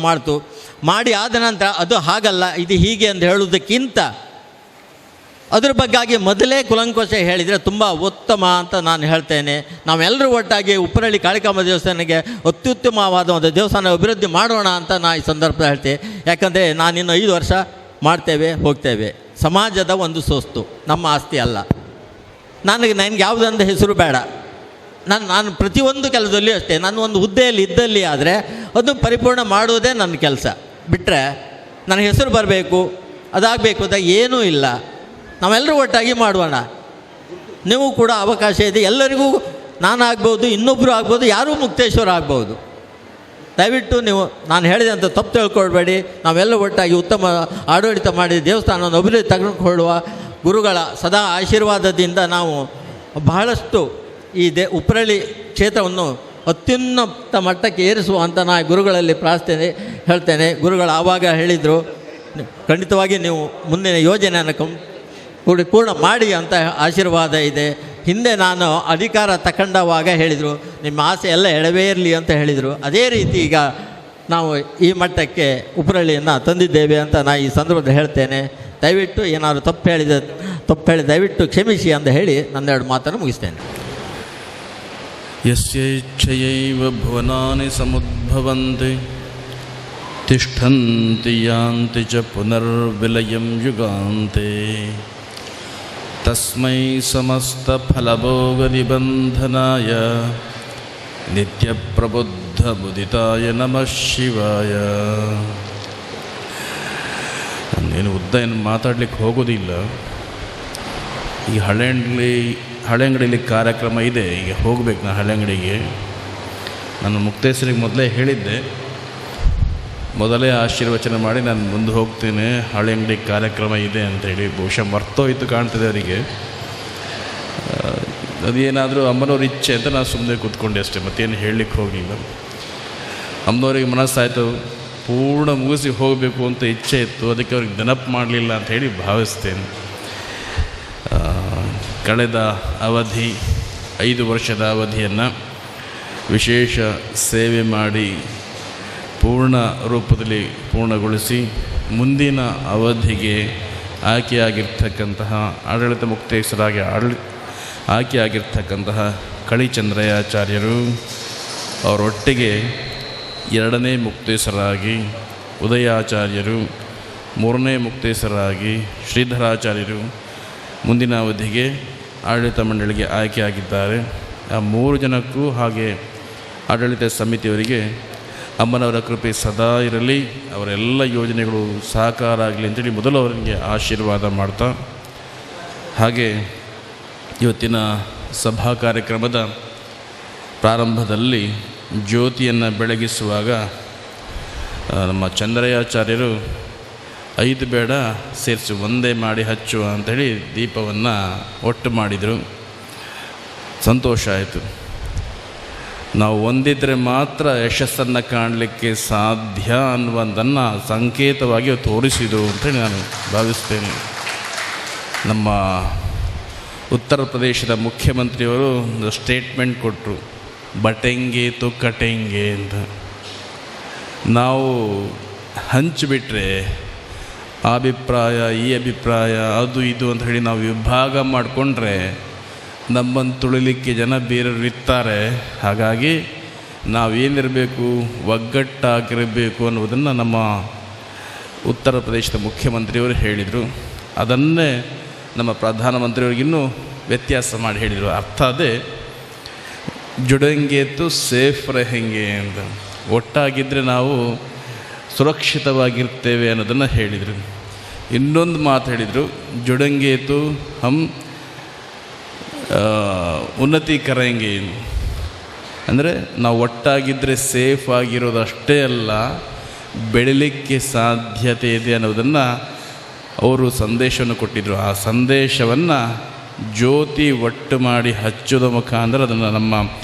ಮಾಡಿ ಆದ ನಂತರ ಅದು ಹಾಗಲ್ಲ ಇದು ಹೀಗೆ ಅಂತ ಹೇಳೋದಕ್ಕಿಂತ ಅದ್ರ ಬಗ್ಗಾಗಿ ಮೊದಲೇ ಕುಲಂಕುಷ ಹೇಳಿದರೆ ತುಂಬ ಉತ್ತಮ ಅಂತ ನಾನು ಹೇಳ್ತೇನೆ. ನಾವೆಲ್ಲರೂ ಒಟ್ಟಾಗಿ ಉಪ್ಪರಳ್ಳಿ ಕಾಳಿಕಾಂಬ ದೇವಸ್ಥಾನಕ್ಕೆ ಅತ್ಯುತ್ತಮವಾದ ಒಂದು ದೇವಸ್ಥಾನ ಅಭಿವೃದ್ಧಿ ಮಾಡೋಣ ಅಂತ ನಾನು ಈ ಸಂದರ್ಭದಲ್ಲಿ ಹೇಳ್ತೇನೆ. ಯಾಕಂದರೆ ನಾನಿನ್ನು 5 ವರ್ಷ ಮಾಡ್ತೇವೆ ಹೋಗ್ತೇವೆ. ಸಮಾಜದ ಒಂದು ಸೋಸ್ತು, ನಮ್ಮ ಆಸ್ತಿ ಅಲ್ಲ. ನನಗೆ ಯಾವುದೊಂದು ಹೆಸರು ಬೇಡ. ನಾನು ಪ್ರತಿಯೊಂದು ಕೆಲಸದಲ್ಲಿಯೂ ಅಷ್ಟೇ, ನಾನು ಒಂದು ಹುದ್ದೆಯಲ್ಲಿ ಇದ್ದಲ್ಲಿ ಆದರೆ ಅದು ಪರಿಪೂರ್ಣ ಮಾಡುವುದೇ ನನ್ನ ಕೆಲಸ. ಬಿಟ್ಟರೆ ನನ್ನ ಹೆಸರು ಬರಬೇಕು ಅದಾಗಬೇಕು ಅಂತ ಏನೂ ಇಲ್ಲ. ನಾವೆಲ್ಲರೂ ಒಟ್ಟಾಗಿ ಮಾಡೋಣ. ನೀವು ಕೂಡ ಅವಕಾಶ ಇದೆ, ಎಲ್ಲರಿಗೂ ನಾನು ಆಗ್ಬೋದು, ಇನ್ನೊಬ್ಬರು ಆಗ್ಬೋದು, ಯಾರೂ ಮುಕ್ತೇಶ್ವರ ಆಗ್ಬೋದು. ದಯವಿಟ್ಟು ನೀವು ನಾನು ಹೇಳಿದಂಥ ತಪ್ಪು ತಿಳ್ಕೊಳ್ಬೇಡಿ. ನಾವೆಲ್ಲ ಒಟ್ಟಾಗಿ ಉತ್ತಮ ಆಡಳಿತ ಮಾಡಿ ದೇವಸ್ಥಾನವನ್ನು ಅಭಿವೃದ್ಧಿ ತೆಗೆದುಕೊಳ್ಳುವ ಗುರುಗಳ ಸದಾ ಆಶೀರ್ವಾದದಿಂದ ನಾವು ಬಹಳಷ್ಟು ಈ ಉಪ್ಪರಳ್ಳಿ ಕ್ಷೇತ್ರವನ್ನು ಅತ್ಯುನ್ನತ ಮಟ್ಟಕ್ಕೆ ಏರಿಸುವ ಅಂತ ನಾನು ಗುರುಗಳಲ್ಲಿ ಪ್ರಾರ್ಥನೆ ಹೇಳ್ತೇನೆ. ಗುರುಗಳು ಆವಾಗ ಹೇಳಿದರು, ಖಂಡಿತವಾಗಿ ನೀವು ಮುಂದಿನ ಯೋಜನೆಯನ್ನು ಪೂರ್ಣ ಮಾಡಿ ಅಂತ ಆಶೀರ್ವಾದ ಇದೆ. ಹಿಂದೆ ನಾನು ಅಧಿಕಾರ ತಗೊಂಡವಾಗ ಹೇಳಿದರು ನಿಮ್ಮ ಆಸೆ ಎಲ್ಲ ಎಡವೇರಲಿ ಅಂತ ಹೇಳಿದರು. ಅದೇ ರೀತಿ ಈಗ ನಾವು ಈ ಮಟ್ಟಕ್ಕೆ ಉಪ್ಪರಳ್ಳಿಯನ್ನು ತಂದಿದ್ದೇವೆ ಅಂತ ನಾನು ಈ ಸಂದರ್ಭದಲ್ಲಿ ಹೇಳ್ತೇನೆ. ದಯವಿಟ್ಟು ಏನಾದರೂ ತಪ್ಪು ಹೇಳಿ ದಯವಿಟ್ಟು ಕ್ಷಮಿಸಿ ಅಂತ ಹೇಳಿ ನನ್ನೆರಡು ಮಾತನ್ನು ಮುಗಿಸ್ತೇನೆ. ಯಸ್ಯೇಚ್ಛಯೈವ ಭುವನಾನಿ ಸಮುದ್ಭವಂತಿ ತಿಷ್ಠಂತಿ ಯಾಂತಿ ಚ ಪುನರ್ವಿಲಯಂ ಯುಗಾಂತೆ ತಸ್ಮೈ ಸಮಸ್ತಫಲಭೋಗನಿಬಂಧನಾಯ ನಿತ್ಯಪ್ರಬುದ್ಧಬುದಿತಾಯ ನಮಃ ಶಿವಾಯ. ನಾನು ಉದ್ದ ಏನು ಮಾತಾಡಲಿಕ್ಕೆ ಹೋಗೋದಿಲ್ಲ. ಈಗ ಹಳೆಂಗಡಿಲಿ ಕಾರ್ಯಕ್ರಮ ಇದೆ, ಈಗ ಹೋಗ್ಬೇಕು ನಾನು ಹಳೆಂಗಡಿಗೆ. ನಾನು ಮುಕ್ತೇಶ್ವರಿಗೆ ಮೊದಲೇ ಹೇಳಿದ್ದೆ, ಮೊದಲೇ ಆಶೀರ್ವಚನ ಮಾಡಿ ನಾನು ಮುಂದೆ ಹೋಗ್ತೇನೆ, ಹಳೆಂಗಡಿ ಕಾರ್ಯಕ್ರಮ ಇದೆ ಅಂತೇಳಿ. ಬಹುಶಃ ಮರ್ತೋಯ್ತು ಕಾಣ್ತದೆ ಅವರಿಗೆ. ಅದೇನಾದರೂ ಅಮ್ಮನವ್ರ ಇಚ್ಛೆ ಅಂತ ನಾನು ಸುಮ್ಮನೆ ಕೂತ್ಕೊಂಡೆ ಅಷ್ಟೇ, ಮತ್ತೇನು ಹೇಳಲಿಕ್ಕೆ ಹೋಗಲಿಲ್ಲ. ಅಮ್ಮನವ್ರಿಗೆ ಮನಸ್ಸಾಯಿತು, ಪೂರ್ಣ ಮುಗಿಸಿ ಹೋಗಬೇಕು ಅಂತ ಇಚ್ಛೆ ಇತ್ತು, ಅದಕ್ಕೆ ಅವ್ರಿಗೆ ನೆನಪು ಮಾಡಲಿಲ್ಲ ಅಂತ ಹೇಳಿ ಭಾವಿಸ್ತೇನೆ. ಕಳೆದ ಅವಧಿ 5 ವರ್ಷದ ಅವಧಿಯನ್ನು ವಿಶೇಷ ಸೇವೆ ಮಾಡಿ ಪೂರ್ಣ ರೂಪದಲ್ಲಿ ಪೂರ್ಣಗೊಳಿಸಿ ಮುಂದಿನ ಅವಧಿಗೆ ಆಯ್ಕೆಯಾಗಿರ್ತಕ್ಕಂತಹ ಆಡಳಿತ ಮುಕ್ತೇಶ್ವರಾಗಿ ಆಯ್ಕೆಯಾಗಿರ್ತಕ್ಕಂತಹ ಕಳಿಚಂದ್ರಯ್ಯಾಚಾರ್ಯರು ಅವರೊಟ್ಟಿಗೆ 2ನೇ ಮುಕ್ತೇಶ್ವರಾಗಿ ಉದಯಾಚಾರ್ಯರು, 3ನೇ ಮುಕ್ತೇಶ್ವರಾಗಿ ಶ್ರೀಧರಾಚಾರ್ಯರು ಮುಂದಿನ ಅವಧಿಗೆ ಆಡಳಿತ ಮಂಡಳಿಗೆ ಆಯ್ಕೆಯಾಗಿದ್ದಾರೆ. ಆ 3 ಜನಕ್ಕೂ ಹಾಗೆ ಆಡಳಿತ ಸಮಿತಿಯವರಿಗೆ ಅಮ್ಮನವರ ಕೃಪೆ ಸದಾ ಇರಲಿ, ಅವರೆಲ್ಲ ಯೋಜನೆಗಳು ಸಾಕಾರ ಆಗಲಿ ಅಂತೇಳಿ ಮೊದಲು ಅವರಿಗೆ ಆಶೀರ್ವಾದ ಮಾಡ್ತಾ, ಹಾಗೆ ಇವತ್ತಿನ ಸಭಾ ಕಾರ್ಯಕ್ರಮದ ಪ್ರಾರಂಭದಲ್ಲಿ ಜ್ಯೋತಿಯನ್ನು ಬೆಳಗಿಸುವಾಗ ನಮ್ಮ ಚಂದ್ರಯ್ಯಾಚಾರ್ಯರು 5 ಬೇಡ ಸೇರಿಸಿ ಒಂದೇ ಮಾಡಿ ಹಚ್ಚುವ ಅಂಥೇಳಿ ದೀಪವನ್ನು ಒಟ್ಟು ಮಾಡಿದರು. ಸಂತೋಷ ಆಯಿತು. ನಾವು ಒಂದಿದ್ದರೆ ಮಾತ್ರ ಯಶಸ್ಸನ್ನು ಕಾಣಲಿಕ್ಕೆ ಸಾಧ್ಯ ಅನ್ನುವುದನ್ನು ಸಂಕೇತವಾಗಿ ತೋರಿಸಿದರು ಅಂತೇಳಿ ನಾನು ಭಾವಿಸ್ತೇನೆ. ನಮ್ಮ ಉತ್ತರ ಪ್ರದೇಶದ ಮುಖ್ಯಮಂತ್ರಿಯವರು ಒಂದು ಸ್ಟೇಟ್ಮೆಂಟ್ ಕೊಟ್ಟರು, ಬಟೆಂಗೆ ತು ಕಟೆಂಗೆ ಅಂತ. ನಾವು ಹಂಚಿಬಿಟ್ರೆ ಆ ಅಭಿಪ್ರಾಯ ಈ ಅಭಿಪ್ರಾಯ ಅದು ಇದು ಅಂತ ಹೇಳಿ ನಾವು ವಿಭಾಗ ಮಾಡಿಕೊಂಡ್ರೆ ನಮ್ಮನ್ನು ತುಳಿಲಿಕ್ಕೆ ಜನ ಬೇರೆಯವರು ಇರ್ತಾರೆ. ಹಾಗಾಗಿ ನಾವೇನಿರಬೇಕು, ಒಗ್ಗಟ್ಟಾಗಿರಬೇಕು ಅನ್ನೋದನ್ನು ನಮ್ಮ ಉತ್ತರ ಪ್ರದೇಶದ ಮುಖ್ಯಮಂತ್ರಿಯವರು ಹೇಳಿದರು. ಅದನ್ನೇ ನಮ್ಮ ಪ್ರಧಾನಮಂತ್ರಿಯವ್ರಿಗಿನ್ನೂ ವ್ಯತ್ಯಾಸ ಮಾಡಿ ಹೇಳಿದರು. ಅರ್ಥ ಅದೇ, ಜುಡಂಗೆತ್ತು ಸೇಫ್ रहेंगे ಅಂತ. ಒಟ್ಟಾಗಿದ್ದರೆ ನಾವು ಸುರಕ್ಷಿತವಾಗಿರ್ತೇವೆ ಅನ್ನೋದನ್ನು ಹೇಳಿದರು. ಇನ್ನೊಂದು ಮಾತು ಹೇಳಿದರು, ಜುಡಂಗೆತ್ತು ಹಮ್ ಉನ್ನತಿ ಕರೆಂಗೆ. ಅಂದರೆ ನಾವು ಒಟ್ಟಾಗಿದ್ದರೆ ಸೇಫ್ ಆಗಿರೋದಷ್ಟೇ ಅಲ್ಲ, ಬೆಳಿಲಿಕ್ಕೆ ಸಾಧ್ಯತೆ ಇದೆ ಅನ್ನೋದನ್ನು ಅವರು ಸಂದೇಶವನ್ನು ಕೊಟ್ಟಿದ್ದರು. ಆ ಸಂದೇಶವನ್ನು ಜ್ಯೋತಿ ಒಟ್ಟು ಮಾಡಿ ಹಚ್ಚೋದ ಮುಖಾಂತರ ಅದನ್ನು ನಮ್ಮ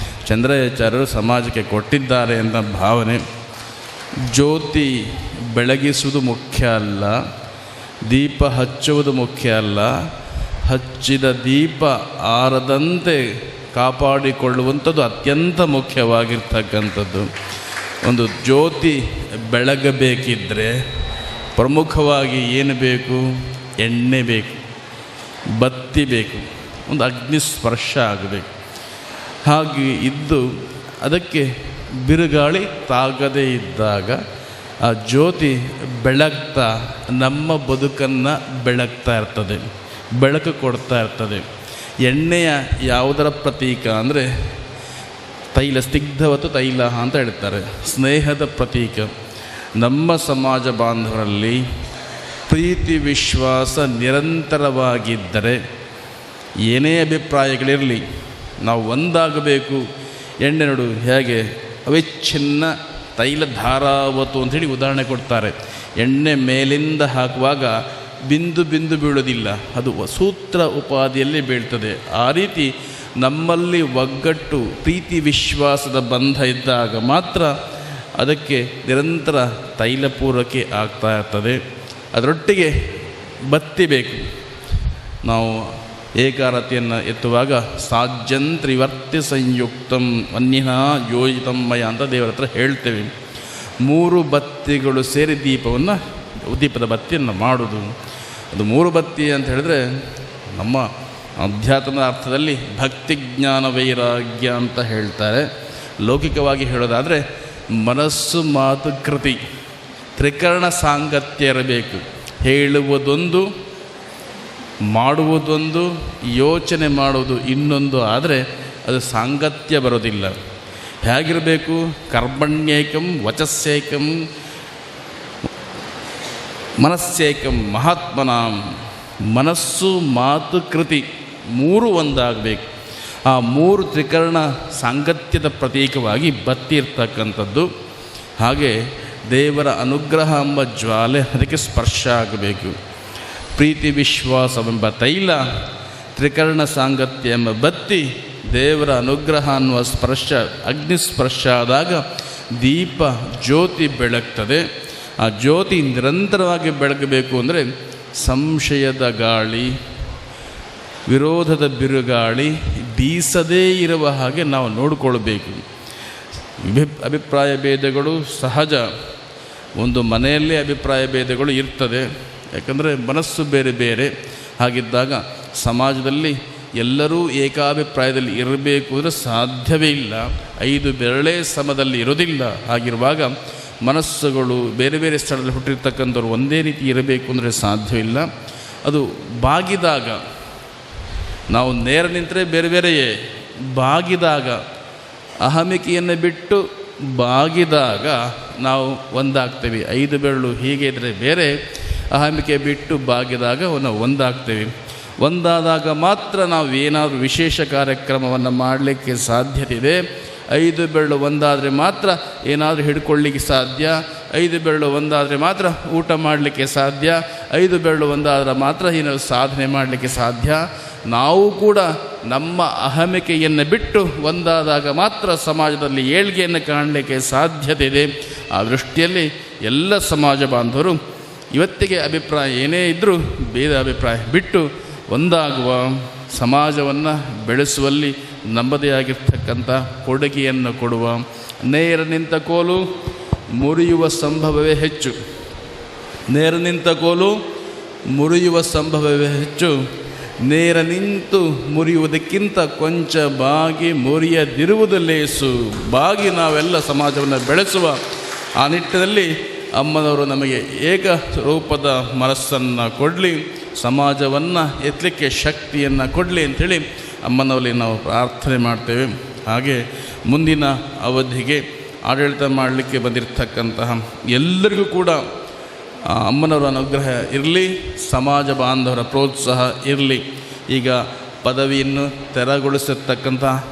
ಚಂದ್ರಯ್ಯಾಚಾರ್ಯರು ಸಮಾಜಕ್ಕೆ ಕೊಟ್ಟಿದ್ದಾರೆ ಅಂತ ಭಾವನೆ. ಜ್ಯೋತಿ ಬೆಳಗಿಸುವುದು ಮುಖ್ಯ ಅಲ್ಲ, ದೀಪ ಹಚ್ಚುವುದು ಮುಖ್ಯ ಅಲ್ಲ, ಹಚ್ಚಿದ ದೀಪ ಆರದಂತೆ ಕಾಪಾಡಿಕೊಳ್ಳುವಂಥದ್ದು ಅತ್ಯಂತ ಮುಖ್ಯವಾಗಿರ್ತಕ್ಕಂಥದ್ದು. ಒಂದು ಜ್ಯೋತಿ ಬೆಳಗಬೇಕಿದ್ದರೆ ಪ್ರಮುಖವಾಗಿ ಏನು ಬೇಕು? ಎಣ್ಣೆ ಬೇಕು, ಬತ್ತಿ ಬೇಕು, ಒಂದು ಅಗ್ನಿ ಸ್ಪರ್ಶ ಆಗಬೇಕು. ಹಾಗೆ ಇದ್ದು ಅದಕ್ಕೆ ಬಿರುಗಾಳಿ ತಾಗದೇ ಇದ್ದಾಗ ಆ ಜ್ಯೋತಿ ಬೆಳಗ್ತಾ ನಮ್ಮ ಬದುಕನ್ನು ಬೆಳಗ್ತಾ ಇರ್ತದೆ, ಬೆಳಕು ಕೊಡ್ತಾ ಇರ್ತದೆ. ಎಣ್ಣೆಯ ಯಾವುದರ ಪ್ರತೀಕ ಅಂದರೆ ತೈಲ, ಸ್ನಿಗ್ಧವತ್ತು ತೈಲ ಅಂತ ಹೇಳ್ತಾರೆ, ಸ್ನೇಹದ ಪ್ರತೀಕ. ನಮ್ಮ ಸಮಾಜ ಬಾಂಧವರಲ್ಲಿ ಪ್ರೀತಿ ವಿಶ್ವಾಸ ನಿರಂತರವಾಗಿದ್ದರೆ ಏನೇ ಅಭಿಪ್ರಾಯಗಳಿರಲಿ ನಾವು ಒಂದಾಗಬೇಕು. ಎಣ್ಣೆ ನೋಡು ಹೇಗೆ ಅವಿಚ್ಛಿನ್ನ ತೈಲ ಧಾರಾವತು ಅಂಥೇಳಿ ಉದಾಹರಣೆ ಕೊಡ್ತಾರೆ. ಎಣ್ಣೆ ಮೇಲಿಂದ ಹಾಕುವಾಗ ಬಿಂದು ಬಿಂದು ಬೀಳೋದಿಲ್ಲ, ಅದು ಸೂತ್ರ ಉಪಾದಿಯಲ್ಲಿ ಬೀಳ್ತದೆ. ಆ ರೀತಿ ನಮ್ಮಲ್ಲಿ ಒಗ್ಗಟ್ಟು ಪ್ರೀತಿ ವಿಶ್ವಾಸದ ಬಂಧ ಇದ್ದಾಗ ಮಾತ್ರ ಅದಕ್ಕೆ ನಿರಂತರ ತೈಲ ಪೂರೈಕೆ ಆಗ್ತಾ ಇರ್ತದೆ. ಅದರೊಟ್ಟಿಗೆ ಬತ್ತಿ ಬೇಕು. ನಾವು ಏಕಾರತಿಯನ್ನು ಎತ್ತುವಾಗ ಸಾಜ್ಯಂತ್ರಿವರ್ತಿ ಸಂಯುಕ್ತಂ ಅನ್ಯಃ ಯೋಜಿತಂ ಮಯ ಅಂತ ದೇವರ ಹತ್ರ ಹೇಳ್ತೇವೆ. 3 ಬತ್ತಿಗಳು ಸೇರಿ ದೀಪದ ಬತ್ತಿಯನ್ನು ಮಾಡೋದು. ಅದು 3 ಬತ್ತಿ ಅಂತ ಹೇಳಿದ್ರೆ ನಮ್ಮ ಅಧ್ಯಾತ್ಮದ ಅರ್ಥದಲ್ಲಿ ಭಕ್ತಿ ಜ್ಞಾನ ವೈರಾಗ್ಯ ಅಂತ ಹೇಳ್ತಾರೆ. ಲೌಕಿಕವಾಗಿ ಹೇಳೋದಾದರೆ ಮನಸ್ಸು ಮಾತು ಕೃತಿ ತ್ರಿಕರಣ ಸಾಂಗತ್ಯ ಇರಬೇಕು. ಹೇಳುವುದೊಂದು, ಮಾಡುವುದೊಂದು, ಯೋಚನೆ ಮಾಡುವುದು ಇನ್ನೊಂದು ಆದರೆ ಅದು ಸಾಂಗತ್ಯ ಬರೋದಿಲ್ಲ. ಹೇಗಿರಬೇಕು? ಕರ್ಮಣ್ಯೇಕಂ ವಚಸ್ಸೇಕಂ ಮನಸ್ಸೇಕಂ ಮಹಾತ್ಮನಾಂ. ಮನಸ್ಸು ಮಾತು ಕೃತಿ ಮೂರು ಒಂದಾಗಬೇಕು. ಆ ಮೂರು ತ್ರಿಕರಣ ಸಾಂಗತ್ಯದ ಪ್ರತೀಕವಾಗಿ ಬತ್ತಿ ಇರ್ತಕ್ಕಂಥದ್ದು. ಹಾಗೆ ದೇವರ ಅನುಗ್ರಹ ಎಂಬ ಜ್ವಾಲೆ ಅದಕ್ಕೆ ಸ್ಪರ್ಶ ಆಗಬೇಕು. ಪ್ರೀತಿ ವಿಶ್ವಾಸವೆಂಬ ತೈಲ, ತ್ರಿಕರಣ ಸಾಂಗತ್ಯ ಎಂಬ ಬತ್ತಿ, ದೇವರ ಅನುಗ್ರಹ ಅನ್ನುವ ಸ್ಪರ್ಶ, ಅಗ್ನಿಸ್ಪರ್ಶ ಆದಾಗ ದೀಪ ಜ್ಯೋತಿ ಬೆಳಗ್ತದೆ. ಆ ಜ್ಯೋತಿ ನಿರಂತರವಾಗಿ ಬೆಳಗಬೇಕು ಅಂದರೆ ಸಂಶಯದ ಗಾಳಿ, ವಿರೋಧದ ಬಿರುಗಾಳಿ ಬೀಸದೇ ಇರುವ ಹಾಗೆ ನಾವು ನೋಡಿಕೊಳ್ಬೇಕು. ಅಭಿಪ್ರಾಯ ಭೇದಗಳು ಸಹಜ, ಒಂದು ಮನೆಯಲ್ಲೇ ಅಭಿಪ್ರಾಯ ಭೇದಗಳು ಇರ್ತದೆ. ಯಾಕಂದರೆ ಮನಸ್ಸು ಬೇರೆ ಬೇರೆ. ಹಾಗಿದ್ದಾಗ ಸಮಾಜದಲ್ಲಿ ಎಲ್ಲರೂ ಏಕಾಭಿಪ್ರಾಯದಲ್ಲಿ ಇರಬೇಕು ಅಂದರೆ ಸಾಧ್ಯವೇ ಇಲ್ಲ. 5 ಬೆರಳೇ ಸಮದಲ್ಲಿ ಇರೋದಿಲ್ಲ. ಹಾಗಿರುವಾಗ ಮನಸ್ಸುಗಳು ಬೇರೆ ಬೇರೆ ಸ್ಥಳದಲ್ಲಿ ಹುಟ್ಟಿರ್ತಕ್ಕಂಥವ್ರು ಒಂದೇ ರೀತಿ ಇರಬೇಕು ಅಂದರೆ ಸಾಧ್ಯವಿಲ್ಲ. ಅದು ಬಾಗಿದಾಗ, ನಾವು ನೇರ ನಿಂತರೆ ಬೇರೆ ಬೇರೆಯೇ, ಬಾಗಿದಾಗ, ಅಹಮಿಕೆಯನ್ನು ಬಿಟ್ಟು ಬಾಗಿದಾಗ ನಾವು ಒಂದಾಗ್ತೇವೆ. 5 ಬೆರಳು ಹೀಗೆ ಇದ್ದರೆ ಬೇರೆ, ಅಹಮಿಕೆ ಬಿಟ್ಟು ಬಾಗಿದಾಗ ನಾವು ಒಂದಾಗ್ತೇವೆ. ಒಂದಾದಾಗ ಮಾತ್ರ ನಾವು ಏನಾದರೂ ವಿಶೇಷ ಕಾರ್ಯಕ್ರಮವನ್ನು ಮಾಡಲಿಕ್ಕೆ ಸಾಧ್ಯತೆ ಇದೆ. 5 ಬೆರಳು ಒಂದಾದರೆ ಮಾತ್ರ ಏನಾದರೂ ಹಿಡ್ಕೊಳ್ಳಿಕ್ಕೆ ಸಾಧ್ಯ. 5 ಬೆರಳು ಒಂದಾದರೆ ಮಾತ್ರ ಊಟ ಮಾಡಲಿಕ್ಕೆ ಸಾಧ್ಯ. 5 ಬೆರಳು ಒಂದಾದರೆ ಮಾತ್ರ ಏನಾದರೂ ಸಾಧನೆ ಮಾಡಲಿಕ್ಕೆ ಸಾಧ್ಯ. ನಾವು ಕೂಡ ನಮ್ಮ ಅಹಮಿಕೆಯನ್ನು ಬಿಟ್ಟು ಒಂದಾದಾಗ ಮಾತ್ರ ಸಮಾಜದಲ್ಲಿ ಏಳ್ಗೆಯನ್ನು ಕಾಣಲಿಕ್ಕೆ ಸಾಧ್ಯತೆ ಇದೆ. ಆ ದೃಷ್ಟಿಯಲ್ಲಿ ಎಲ್ಲ ಸಮಾಜ ಬಾಂಧವರು ಇವತ್ತಿಗೆ ಅಭಿಪ್ರಾಯ ಏನೇ ಇದ್ದರೂ ಭೇದ ಅಭಿಪ್ರಾಯ ಬಿಟ್ಟು ಒಂದಾಗುವ, ಸಮಾಜವನ್ನು ಬೆಳೆಸುವಲ್ಲಿ ನಮ್ಮದೇ ಆಗಿರ್ತಕ್ಕಂಥ ಕೊಡುಗೆಯನ್ನು ಕೊಡುವ. ನೇರ ನಿಂತ ಕೋಲು ಮುರಿಯುವ ಸಂಭವವೇ ಹೆಚ್ಚು. ನೇರ ನಿಂತ ಕೋಲು ಮುರಿಯುವ ಸಂಭವವೇ ಹೆಚ್ಚು. ನೇರ ನಿಂತು ಮುರಿಯುವುದಕ್ಕಿಂತ ಕೊಂಚ ಬಾಗಿ ಮುರಿಯದಿರುವುದು ಲೇಸು. ಬಾಗಿ ನಾವೆಲ್ಲ ಸಮಾಜವನ್ನು ಬೆಳೆಸುವ ಆ ನಿಟ್ಟಿನಲ್ಲಿ ಅಮ್ಮನವರು ನಮಗೆ ಏಕರೂಪದ ಮನಸ್ಸನ್ನು ಕೊಡಲಿ, ಸಮಾಜವನ್ನು ಎತ್ತಲಿಕ್ಕೆ ಶಕ್ತಿಯನ್ನು ಕೊಡಲಿ ಅಂಥೇಳಿ ಅಮ್ಮನವರಲ್ಲಿ ನಾವು ಪ್ರಾರ್ಥನೆ ಮಾಡ್ತೇವೆ. ಹಾಗೆ ಮುಂದಿನ ಅವಧಿಗೆ ಆಡಳಿತ ಮಾಡಲಿಕ್ಕೆ ಬಂದಿರತಕ್ಕಂತಹ ಎಲ್ಲರಿಗೂ ಕೂಡ ಅಮ್ಮನವರ ಅನುಗ್ರಹ ಇರಲಿ, ಸಮಾಜ ಬಾಂಧವರ ಪ್ರೋತ್ಸಾಹ ಇರಲಿ. ಈಗ ಪದವಿಯನ್ನು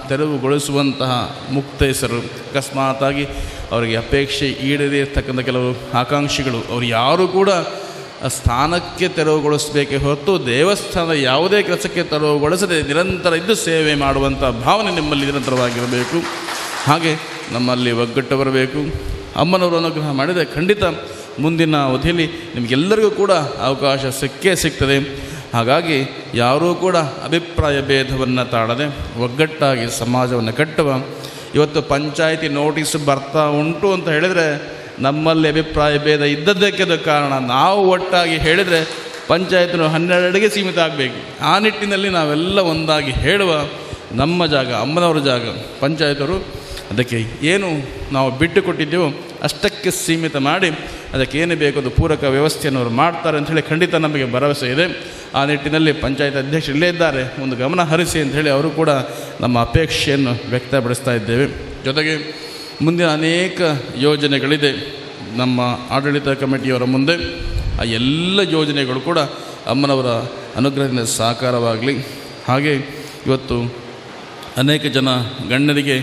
ತೆರವುಗೊಳಿಸುವಂತಹ ಮುಕ್ತೇಸರು ಅಕಸ್ಮಾತಾಗಿ ಅವರಿಗೆ ಅಪೇಕ್ಷೆ ಈಡೇರಿ ಇರ್ತಕ್ಕಂಥ ಕೆಲವು ಆಕಾಂಕ್ಷಿಗಳು, ಅವರು ಯಾರೂ ಕೂಡ ಸ್ಥಾನಕ್ಕೆ ತೆರವುಗೊಳಿಸಬೇಕೇ ಹೊರತು ದೇವಸ್ಥಾನದ ಯಾವುದೇ ಕೆಲಸಕ್ಕೆ ತೆರವುಗೊಳಿಸದೆ ನಿರಂತರ ಇದ್ದು ಸೇವೆ ಮಾಡುವಂಥ ಭಾವನೆ ನಿಮ್ಮಲ್ಲಿ ನಿರಂತರವಾಗಿರಬೇಕು. ಹಾಗೆ ನಮ್ಮಲ್ಲಿ ಒಗ್ಗಟ್ಟು ಬರಬೇಕು. ಅಮ್ಮನವರು ಅನುಗ್ರಹ ಮಾಡಿದರೆ ಖಂಡಿತ ಮುಂದಿನ ಅವಧಿಯಲ್ಲಿ ನಿಮಗೆಲ್ಲರಿಗೂ ಕೂಡ ಅವಕಾಶ ಸಿಗ್ತದೆ. ಹಾಗಾಗಿ ಯಾರೂ ಕೂಡ ಅಭಿಪ್ರಾಯ ಭೇದವನ್ನು ತಾಳದೆ ಒಗ್ಗಟ್ಟಾಗಿ ಸಮಾಜವನ್ನು ಕಟ್ಟುವ. ಇವತ್ತು ಪಂಚಾಯಿತಿ ನೋಟಿಸ್ ಬರ್ತಾ ಉಂಟು ಅಂತ ಹೇಳಿದರೆ ನಮ್ಮಲ್ಲಿ ಅಭಿಪ್ರಾಯ ಭೇದ ಇದ್ದದ್ದಕ್ಕೆ ಕಾರಣ. ನಾವು ಒಟ್ಟಾಗಿ ಹೇಳಿದರೆ ಪಂಚಾಯತ್ನು 12ಗೆ ಸೀಮಿತ ಆಗಬೇಕು. ಆ ನಿಟ್ಟಿನಲ್ಲಿ ನಾವೆಲ್ಲ ಒಂದಾಗಿ ಹೇಳುವ. ನಮ್ಮ ಜಾಗ ಅಮ್ಮನವರ ಜಾಗ, ಪಂಚಾಯತರು ಅದಕ್ಕೆ ಏನು ನಾವು ಬಿಟ್ಟು ಕೊಟ್ಟಿದ್ದೆವೋ ಅಷ್ಟಕ್ಕೆ ಸೀಮಿತ ಮಾಡಿ ಅದಕ್ಕೇನು ಬೇಕು ಅದು ಪೂರಕ ವ್ಯವಸ್ಥೆಯನ್ನು ಅವರು ಮಾಡ್ತಾರೆ ಅಂಥೇಳಿ ಖಂಡಿತ ನಮಗೆ ಭರವಸೆ ಇದೆ. ಆ ನಿಟ್ಟಿನಲ್ಲಿ ಪಂಚಾಯತ್ ಅಧ್ಯಕ್ಷರು ಇಲ್ಲೇ ಇದ್ದಾರೆ, ಒಂದು ಗಮನ ಹರಿಸಿ ಅಂಥೇಳಿ ಅವರು ಕೂಡ ನಮ್ಮ ಅಪೇಕ್ಷೆಯನ್ನು ವ್ಯಕ್ತಪಡಿಸ್ತಾ ಇದ್ದೇವೆ. ಜೊತೆಗೆ ಮುಂದಿನ ಅನೇಕ ಯೋಜನೆಗಳಿದೆ ನಮ್ಮ ಆಡಳಿತ ಕಮಿಟಿಯವರ ಮುಂದೆ. ಆ ಎಲ್ಲ ಯೋಜನೆಗಳು ಕೂಡ ಅಮ್ಮನವರ ಅನುಗ್ರಹದಿಂದ ಸಾಕಾರವಾಗಲಿ. ಹಾಗೆ ಇವತ್ತು ಅನೇಕ ಜನ ಗಣ್ಯರಿಗೆ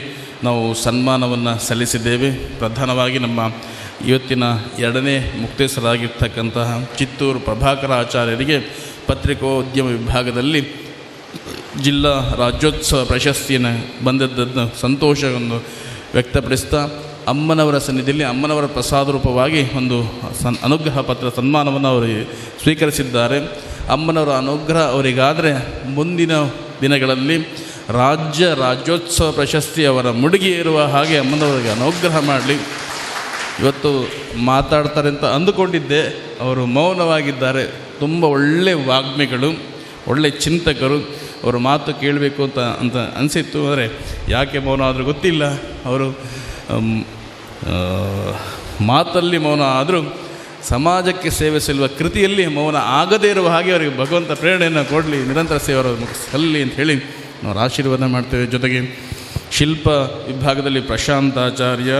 ನಾವು ಸನ್ಮಾನವನ್ನು ಸಲ್ಲಿಸಿದ್ದೇವೆ. ಪ್ರಧಾನವಾಗಿ ನಮ್ಮ ಇವತ್ತಿನ 2ನೇ ಮುಕ್ತೇಸರಾಗಿರ್ತಕ್ಕಂತಹ ಚಿತ್ತೂರು ಪ್ರಭಾಕರ ಆಚಾರ್ಯರಿಗೆ ಪತ್ರಿಕೋದ್ಯಮ ವಿಭಾಗದಲ್ಲಿ ಜಿಲ್ಲಾ ರಾಜ್ಯೋತ್ಸವ ಪ್ರಶಸ್ತಿಯನ್ನು ಬಂದದ್ದನ್ನು ಸಂತೋಷವನ್ನು ವ್ಯಕ್ತಪಡಿಸ್ತಾ ಅಮ್ಮನವರ ಸನ್ನಿಧಿಯಲ್ಲಿ ಅಮ್ಮನವರ ಪ್ರಸಾದ ರೂಪವಾಗಿ ಒಂದು ಅನುಗ್ರಹ ಪತ್ರ ಸನ್ಮಾನವನ್ನು ಅವರು ಸ್ವೀಕರಿಸಿದ್ದಾರೆ. ಅಮ್ಮನವರ ಅನುಗ್ರಹ ಅವರಿಗಾದರೆ ಮುಂದಿನ ದಿನಗಳಲ್ಲಿ ರಾಜ್ಯೋತ್ಸವ ಪ್ರಶಸ್ತಿ ಅವರ ಮುಡುಗಿ ಇರುವ ಹಾಗೆ ಅಮ್ಮನವರಿಗೆ ಅನುಗ್ರಹ ಮಾಡಲಿ. ಇವತ್ತು ಮಾತಾಡ್ತಾರೆ ಅಂತ ಅಂದುಕೊಂಡಿದ್ದೆ, ಅವರು ಮೌನವಾಗಿದ್ದಾರೆ. ತುಂಬ ಒಳ್ಳೆಯ ವಾಗ್ಮಿಗಳು, ಒಳ್ಳೆಯ ಚಿಂತಕರು. ಅವರ ಮಾತು ಕೇಳಬೇಕು ಅಂತ ಅನಿಸಿತ್ತು. ಆದರೆ ಯಾಕೆ ಮೌನ ಆದರೂ ಗೊತ್ತಿಲ್ಲ. ಅವರು ಮಾತಲ್ಲಿ ಮೌನ ಆದರೂ ಸಮಾಜಕ್ಕೆ ಸೇವೆ ಸಲ್ಲುವ ಕೃತಿಯಲ್ಲಿ ಮೌನ ಆಗದೇ ಇರುವ ಹಾಗೆ ಅವರಿಗೆ ಭಗವಂತ ಪ್ರೇರಣೆಯನ್ನು ಕೊಡಲಿ, ನಿರಂತರ ಸೇವೆ ಸಲ್ಲಿ ಅಂತ ಹೇಳಿ ನಾವು ಆಶೀರ್ವಾದ ಮಾಡ್ತೇವೆ. ಜೊತೆಗೆ ಶಿಲ್ಪ ವಿಭಾಗದಲ್ಲಿ ಪ್ರಶಾಂತಾಚಾರ್ಯ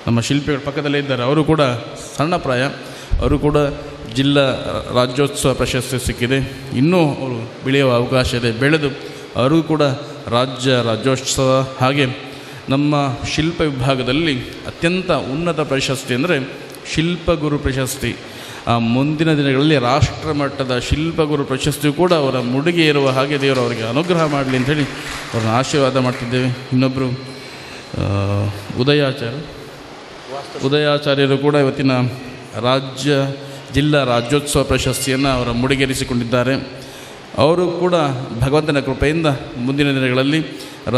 ನಮ್ಮ ಶಿಲ್ಪಿಗಳ ಪಕ್ಕದಲ್ಲೇ ಇದ್ದಾರೆ. ಅವರು ಕೂಡ ಸಣ್ಣ ಪ್ರಾಯ, ಅವರು ಕೂಡ ಜಿಲ್ಲಾ ರಾಜ್ಯೋತ್ಸವ ಪ್ರಶಸ್ತಿ ಸಿಕ್ಕಿದೆ. ಇನ್ನೂ ಅವರು ಬೆಳೆಯುವ ಅವಕಾಶ ಇದೆ. ಬೆಳೆದು ಅವರಿಗೂ ಕೂಡ ರಾಜ್ಯೋತ್ಸವ ಹಾಗೆ ನಮ್ಮ ಶಿಲ್ಪ ವಿಭಾಗದಲ್ಲಿ ಅತ್ಯಂತ ಉನ್ನತ ಪ್ರಶಸ್ತಿ ಅಂದರೆ ಶಿಲ್ಪಗುರು ಪ್ರಶಸ್ತಿ. ಆ ಮುಂದಿನ ದಿನಗಳಲ್ಲಿ ರಾಷ್ಟ್ರ ಮಟ್ಟದ ಶಿಲ್ಪಗುರು ಪ್ರಶಸ್ತಿಯು ಕೂಡ ಅವರ ಮುಡಿಗೆ ಇರುವ ಹಾಗೆ ದೇವರು ಅವರಿಗೆ ಅನುಗ್ರಹ ಮಾಡಲಿ ಅಂಥೇಳಿ ಅವ್ರನ್ನ ಆಶೀರ್ವಾದ ಮಾಡ್ತಿದ್ದೇವೆ. ಇನ್ನೊಬ್ಬರು ಉದಯಾಚಾರ್ಯರು ಕೂಡ ಇವತ್ತಿನ ಜಿಲ್ಲಾ ರಾಜ್ಯೋತ್ಸವ ಪ್ರಶಸ್ತಿಯನ್ನು ಅವರ ಮುಡಿಗೇರಿಸಿಕೊಂಡಿದ್ದಾರೆ. ಅವರು ಕೂಡ ಭಗವಂತನ ಕೃಪೆಯಿಂದ ಮುಂದಿನ ದಿನಗಳಲ್ಲಿ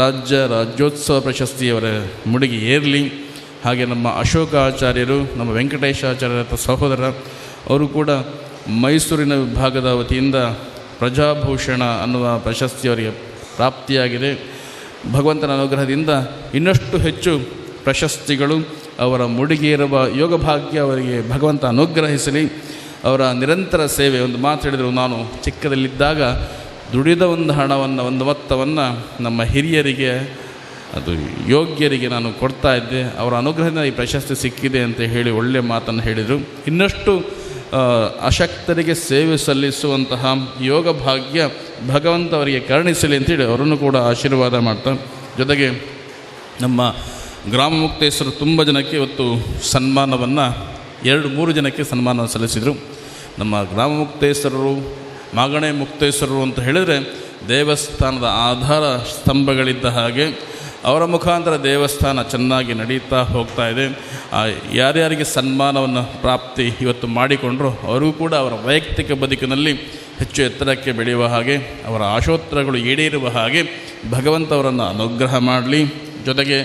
ರಾಜ್ಯೋತ್ಸವ ಪ್ರಶಸ್ತಿಯವರ ಮುಡಿಗೆ ಏರಲಿ. ಹಾಗೆ ನಮ್ಮ ಅಶೋಕಾಚಾರ್ಯರು, ನಮ್ಮ ವೆಂಕಟೇಶಾಚಾರ್ಯರ ಸಹೋದರ, ಅವರು ಕೂಡ ಮೈಸೂರಿನ ವಿಭಾಗದ ವತಿಯಿಂದ ಪ್ರಜಾಭೂಷಣ ಅನ್ನುವ ಪ್ರಶಸ್ತಿ ಅವರಿಗೆ ಪ್ರಾಪ್ತಿಯಾಗಿದೆ. ಭಗವಂತನ ಅನುಗ್ರಹದಿಂದ ಇನ್ನಷ್ಟು ಹೆಚ್ಚು ಪ್ರಶಸ್ತಿಗಳು ಅವರ ಮುಡಿಗೇರುವ ಯೋಗಭಾಗ್ಯ ಅವರಿಗೆ ಭಗವಂತ ಅನುಗ್ರಹಿಸಲಿ. ಅವರ ನಿರಂತರ ಸೇವೆ, ಒಂದು ಮಾತು ಹೇಳಿದರು, ನಾನು ಚಿಕ್ಕದಲ್ಲಿದ್ದಾಗ ದುಡಿದ ಒಂದು ಹಣವನ್ನು, ಒಂದು ಮೊತ್ತವನ್ನು ನಮ್ಮ ಹಿರಿಯರಿಗೆ, ಅದು ಯೋಗ್ಯರಿಗೆ ನಾನು ಕೊಡ್ತಾ ಇದ್ದೆ. ಅವರ ಅನುಗ್ರಹದಿಂದ ಈ ಪ್ರಶಸ್ತಿ ಸಿಕ್ಕಿದೆ ಅಂತ ಹೇಳಿ ಒಳ್ಳೆಯ ಮಾತನ್ನು ಹೇಳಿದರು. ಇನ್ನಷ್ಟು ಅಶಕ್ತರಿಗೆ ಸೇವೆ ಸಲ್ಲಿಸುವಂತಹ ಯೋಗ ಭಾಗ್ಯ ಭಗವಂತ ಅವರಿಗೆ ಕರುಣಿಸಲಿ ಅಂತೇಳಿ ಅವರನ್ನು ಕೂಡ ಆಶೀರ್ವಾದ ಮಾಡ್ತಾ, ಜೊತೆಗೆ ನಮ್ಮ ಗ್ರಾಮ ಮುಕ್ತೇಶ್ವರರು ತುಂಬ ಜನಕ್ಕೆ ಇವತ್ತು ಸನ್ಮಾನವನ್ನು 2-3 ಜನಕ್ಕೆ ಸನ್ಮಾನ ಸಲ್ಲಿಸಿದರು. ನಮ್ಮ ಗ್ರಾಮ ಮುಕ್ತೇಶ್ವರರು, ಮಾಗಣೆ ಮುಕ್ತೇಶ್ವರರು ಅಂತ ಹೇಳಿದರೆ ದೇವಸ್ಥಾನದ ಆಧಾರ ಸ್ತಂಭಗಳಿದ್ದ ಹಾಗೆ ಅವರ ಮುಖಾಂತರ ದೇವಸ್ಥಾನ ಚೆನ್ನಾಗಿ ನಡೀತಾ ಹೋಗ್ತಾ ಇದೆ. ಯಾರ್ಯಾರಿಗೆ ಸನ್ಮಾನವನ್ನು ಪ್ರಾಪ್ತಿ ಇವತ್ತು ಮಾಡಿಕೊಂಡ್ರು ಅವರಿಗೂ ಕೂಡ ಅವರ ವೈಯಕ್ತಿಕ ಬದುಕಿನಲ್ಲಿ ಹೆಚ್ಚು ಎತ್ತರಕ್ಕೆ ಬೆಳೆಯುವ ಹಾಗೆ, ಅವರ ಆಶೋತ್ತರಗಳು ಈಡೇರುವ ಹಾಗೆ ಭಗವಂತ ಅವರನ್ನು ಅನುಗ್ರಹ ಮಾಡಲಿ. ಜೊತೆಗೆ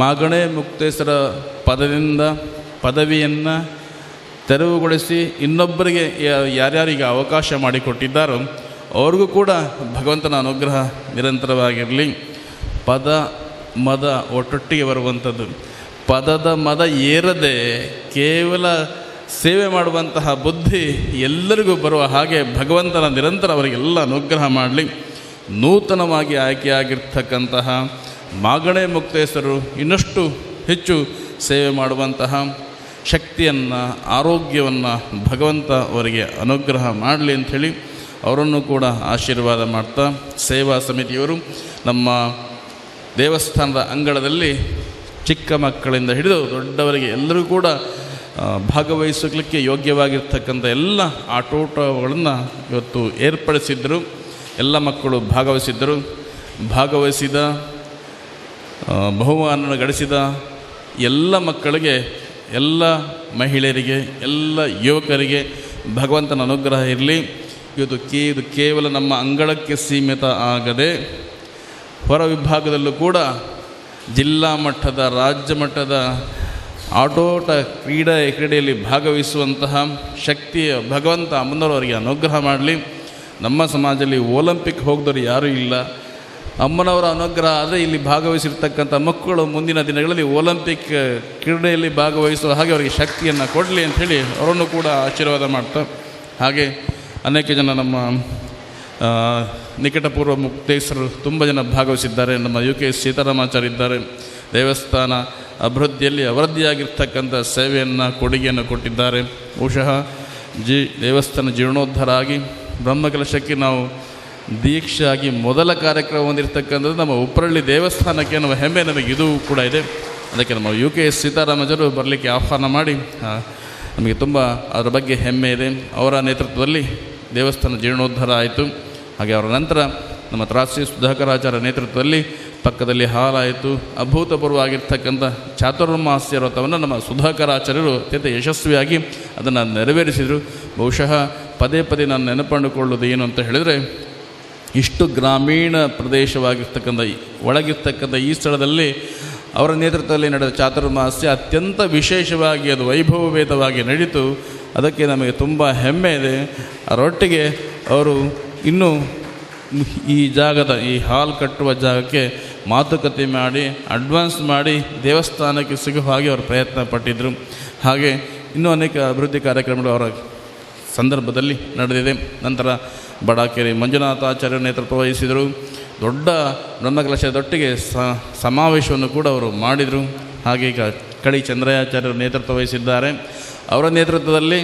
ಮಾಗಣೆ ಮುಕ್ತೇಶ್ವರ ಪದವಿಯನ್ನು ತೆರವುಗೊಳಿಸಿ ಇನ್ನೊಬ್ಬರಿಗೆ ಯಾರ್ಯಾರಿಗೆ ಅವಕಾಶ ಮಾಡಿಕೊಟ್ಟಿದ್ದಾರೋ ಅವ್ರಿಗೂ ಕೂಡ ಭಗವಂತನ ಅನುಗ್ರಹ ನಿರಂತರವಾಗಿರಲಿ. ಪದ ಮದ ಒಟ್ಟೊಟ್ಟಿಗೆ ಬರುವಂಥದ್ದು, ಪದದ ಮದ ಏರದೆ ಕೇವಲ ಸೇವೆ ಮಾಡುವಂತಹ ಬುದ್ಧಿ ಎಲ್ಲರಿಗೂ ಬರುವ ಹಾಗೆ ಭಗವಂತನ ನಿರಂತರ ಅವರಿಗೆಲ್ಲ ಅನುಗ್ರಹ ಮಾಡಲಿ. ನೂತನವಾಗಿ ಆಯ್ಕೆಯಾಗಿರ್ತಕ್ಕಂತಹ ಮಾಗಣೆ ಮುಕ್ತೇಶ್ವರರು ಇನ್ನಷ್ಟು ಹೆಚ್ಚು ಸೇವೆ ಮಾಡುವಂತಹ ಶಕ್ತಿಯನ್ನು, ಆರೋಗ್ಯವನ್ನು ಭಗವಂತ ಅವರಿಗೆ ಅನುಗ್ರಹ ಮಾಡಲಿ ಅಂಥೇಳಿ ಅವರನ್ನು ಕೂಡ ಆಶೀರ್ವಾದ ಮಾಡ್ತಾ, ಸೇವಾ ಸಮಿತಿಯವರು ನಮ್ಮ ದೇವಸ್ಥಾನದ ಅಂಗಳದಲ್ಲಿ ಚಿಕ್ಕ ಮಕ್ಕಳಿಂದ ಹಿಡಿದು ದೊಡ್ಡವರಿಗೆ ಎಲ್ಲರೂ ಕೂಡ ಭಾಗವಹಿಸಲಿಕ್ಕೆ ಯೋಗ್ಯವಾಗಿರ್ತಕ್ಕಂಥ ಎಲ್ಲ ಆಟೋಟಗಳನ್ನು ಇವತ್ತು ಏರ್ಪಡಿಸಿದ್ದರು. ಎಲ್ಲ ಮಕ್ಕಳು ಭಾಗವಹಿಸಿದ ಬಹುಮಾನ ಗಳಿಸಿದ ಎಲ್ಲ ಮಕ್ಕಳಿಗೆ, ಎಲ್ಲ ಮಹಿಳೆಯರಿಗೆ, ಎಲ್ಲ ಯುವಕರಿಗೆ ಭಗವಂತನ ಅನುಗ್ರಹ ಇರಲಿ. ಇದು ಕೇವಲ ನಮ್ಮ ಅಂಗಳಕ್ಕೆ ಸೀಮಿತ ಆಗದೆ ಹೊರ ವಿಭಾಗದಲ್ಲೂ ಕೂಡ ಜಿಲ್ಲಾ ಮಟ್ಟದ, ರಾಜ್ಯ ಮಟ್ಟದ ಆಟೋಟ ಕ್ರೀಡೆಯಲ್ಲಿ ಭಾಗವಹಿಸುವಂತಹ ಶಕ್ತಿಯ ಭಗವಂತ ಅಮ್ಮನವರಿಗೆ ಅನುಗ್ರಹ ಮಾಡಲಿ. ನಮ್ಮ ಸಮಾಜದಲ್ಲಿ ಒಲಿಂಪಿಕ್ ಹೋಗಿದವರು ಯಾರೂ ಇಲ್ಲ. ಅಮ್ಮನವರ ಅನುಗ್ರಹ ಆದರೆ ಇಲ್ಲಿ ಭಾಗವಹಿಸಿರ್ತಕ್ಕಂಥ ಮಕ್ಕಳು ಮುಂದಿನ ದಿನಗಳಲ್ಲಿ ಒಲಿಂಪಿಕ್ ಕ್ರೀಡೆಯಲ್ಲಿ ಭಾಗವಹಿಸುವ ಹಾಗೆ ಅವರಿಗೆ ಶಕ್ತಿಯನ್ನು ಕೊಡಲಿ ಅಂಥೇಳಿ ಅವರನ್ನು ಕೂಡ ಆಶೀರ್ವಾದ ಮಾಡ್ತಾ, ಹಾಗೆ ಅನೇಕ ಜನ ನಮ್ಮ ನಿಕಟಪೂರ್ವ ಮುಕ್ತೇಶ್ವರರು ತುಂಬ ಜನ ಭಾಗವಹಿಸಿದ್ದಾರೆ. ನಮ್ಮ UK ಸೀತಾರಾಮಾಚಾರ್ಯ ಇದ್ದಾರೆ. ದೇವಸ್ಥಾನ ಅಭಿವೃದ್ಧಿಯಲ್ಲಿ ಅವರದ್ದಿಯಾಗಿರ್ತಕ್ಕಂಥ ಸೇವೆಯನ್ನು, ಕೊಡುಗೆಯನ್ನು ಕೊಟ್ಟಿದ್ದಾರೆ. ಬಹುಶಃ ದೇವಸ್ಥಾನ ಜೀರ್ಣೋದ್ಧಾರ ಆಗಿ ಬ್ರಹ್ಮಕಲಶಕ್ಕೆ ನಾವು ದೀಕ್ಷೆ ಆಗಿ ಮೊದಲ ಕಾರ್ಯಕ್ರಮ ಹೊಂದಿರತಕ್ಕಂಥದ್ದು ನಮ್ಮ ಉಪ್ಪರಳ್ಳಿ ದೇವಸ್ಥಾನಕ್ಕೆ ನಮ್ಮ ಹೆಮ್ಮೆ ನಮಗೆ ಇದು ಕೂಡ ಇದೆ. ಅದಕ್ಕೆ ನಮ್ಮ UK ಸೀತಾರಾಮಾಚಾರ್ಯರು ಬರಲಿಕ್ಕೆ ಆಹ್ವಾನ ಮಾಡಿ ನಮಗೆ ತುಂಬ ಅದರ ಬಗ್ಗೆ ಹೆಮ್ಮೆ ಇದೆ. ಅವರ ನೇತೃತ್ವದಲ್ಲಿ ದೇವಸ್ಥಾನ ಜೀರ್ಣೋದ್ಧಾರ ಆಯಿತು. ಹಾಗೆ ಅವರ ನಂತರ ನಮ್ಮ ತ್ರಾಸಿ ಸುಧಾಕರಾಚಾರ್ಯ ನೇತೃತ್ವದಲ್ಲಿ ಪಕ್ಕದಲ್ಲಿ ಹಾಲಾಯಿತು. ಅಭೂತಪೂರ್ವವಾಗಿರ್ತಕ್ಕಂಥ ಚಾತುರ್ಮಾಸ್ಯ ವ್ರತವನ್ನು ನಮ್ಮ ಸುಧಾಕರಾಚಾರ್ಯರು ಅತ್ಯಂತ ಯಶಸ್ವಿಯಾಗಿ ಅದನ್ನು ನೆರವೇರಿಸಿದರು. ಬಹುಶಃ ಪದೇ ಪದೇ ನಾನು ನೆನಪಂಡುಕೊಳ್ಳೋದು ಏನು ಅಂತ ಹೇಳಿದರೆ, ಇಷ್ಟು ಗ್ರಾಮೀಣ ಪ್ರದೇಶವಾಗಿರ್ತಕ್ಕಂಥ ಒಳಗಿರ್ತಕ್ಕಂಥ ಈ ಸ್ಥಳದಲ್ಲಿ ಅವರ ನೇತೃತ್ವದಲ್ಲಿ ನಡೆದ ಚಾತುರ್ಮಾಸ್ಯ ಅತ್ಯಂತ ವಿಶೇಷವಾಗಿ ಅದು ವೈಭವವೇತವಾಗಿ ನಡೀತು. ಅದಕ್ಕೆ ನಮಗೆ ತುಂಬ ಹೆಮ್ಮೆ ಇದೆ. ಅದರೊಟ್ಟಿಗೆ ಅವರು ಇನ್ನೂ ಈ ಜಾಗದ, ಈ ಹಾಲ್ ಕಟ್ಟುವ ಜಾಗಕ್ಕೆ ಮಾತುಕತೆ ಮಾಡಿ ಅಡ್ವಾನ್ಸ್ ಮಾಡಿ ದೇವಸ್ಥಾನಕ್ಕೆ ಸಿಗುವ ಹಾಗೆ ಅವರು ಪ್ರಯತ್ನ ಪಟ್ಟಿದ್ದರು. ಹಾಗೆ ಇನ್ನೂ ಅನೇಕ ಅಭಿವೃದ್ಧಿ ಕಾರ್ಯಕ್ರಮಗಳು ಅವರ ಸಂದರ್ಭದಲ್ಲಿ ನಡೆದಿದೆ. ನಂತರ ಬಡಾಕೆರೆ ಮಂಜುನಾಥಾಚಾರ್ಯ ನೇತೃತ್ವ ವಹಿಸಿದರು. ದೊಡ್ಡ ಬ್ರಹ್ಮಕಲಶದೊಟ್ಟಿಗೆ ಸಮಾವೇಶವನ್ನು ಕೂಡ ಅವರು ಮಾಡಿದರು. ಹಾಗೆ ಈಗ ಕಡಿ ಚಂದ್ರಯಾಚಾರ್ಯರು ನೇತೃತ್ವ ವಹಿಸಿದ್ದಾರೆ. ಅವರ ನೇತೃತ್ವದಲ್ಲಿ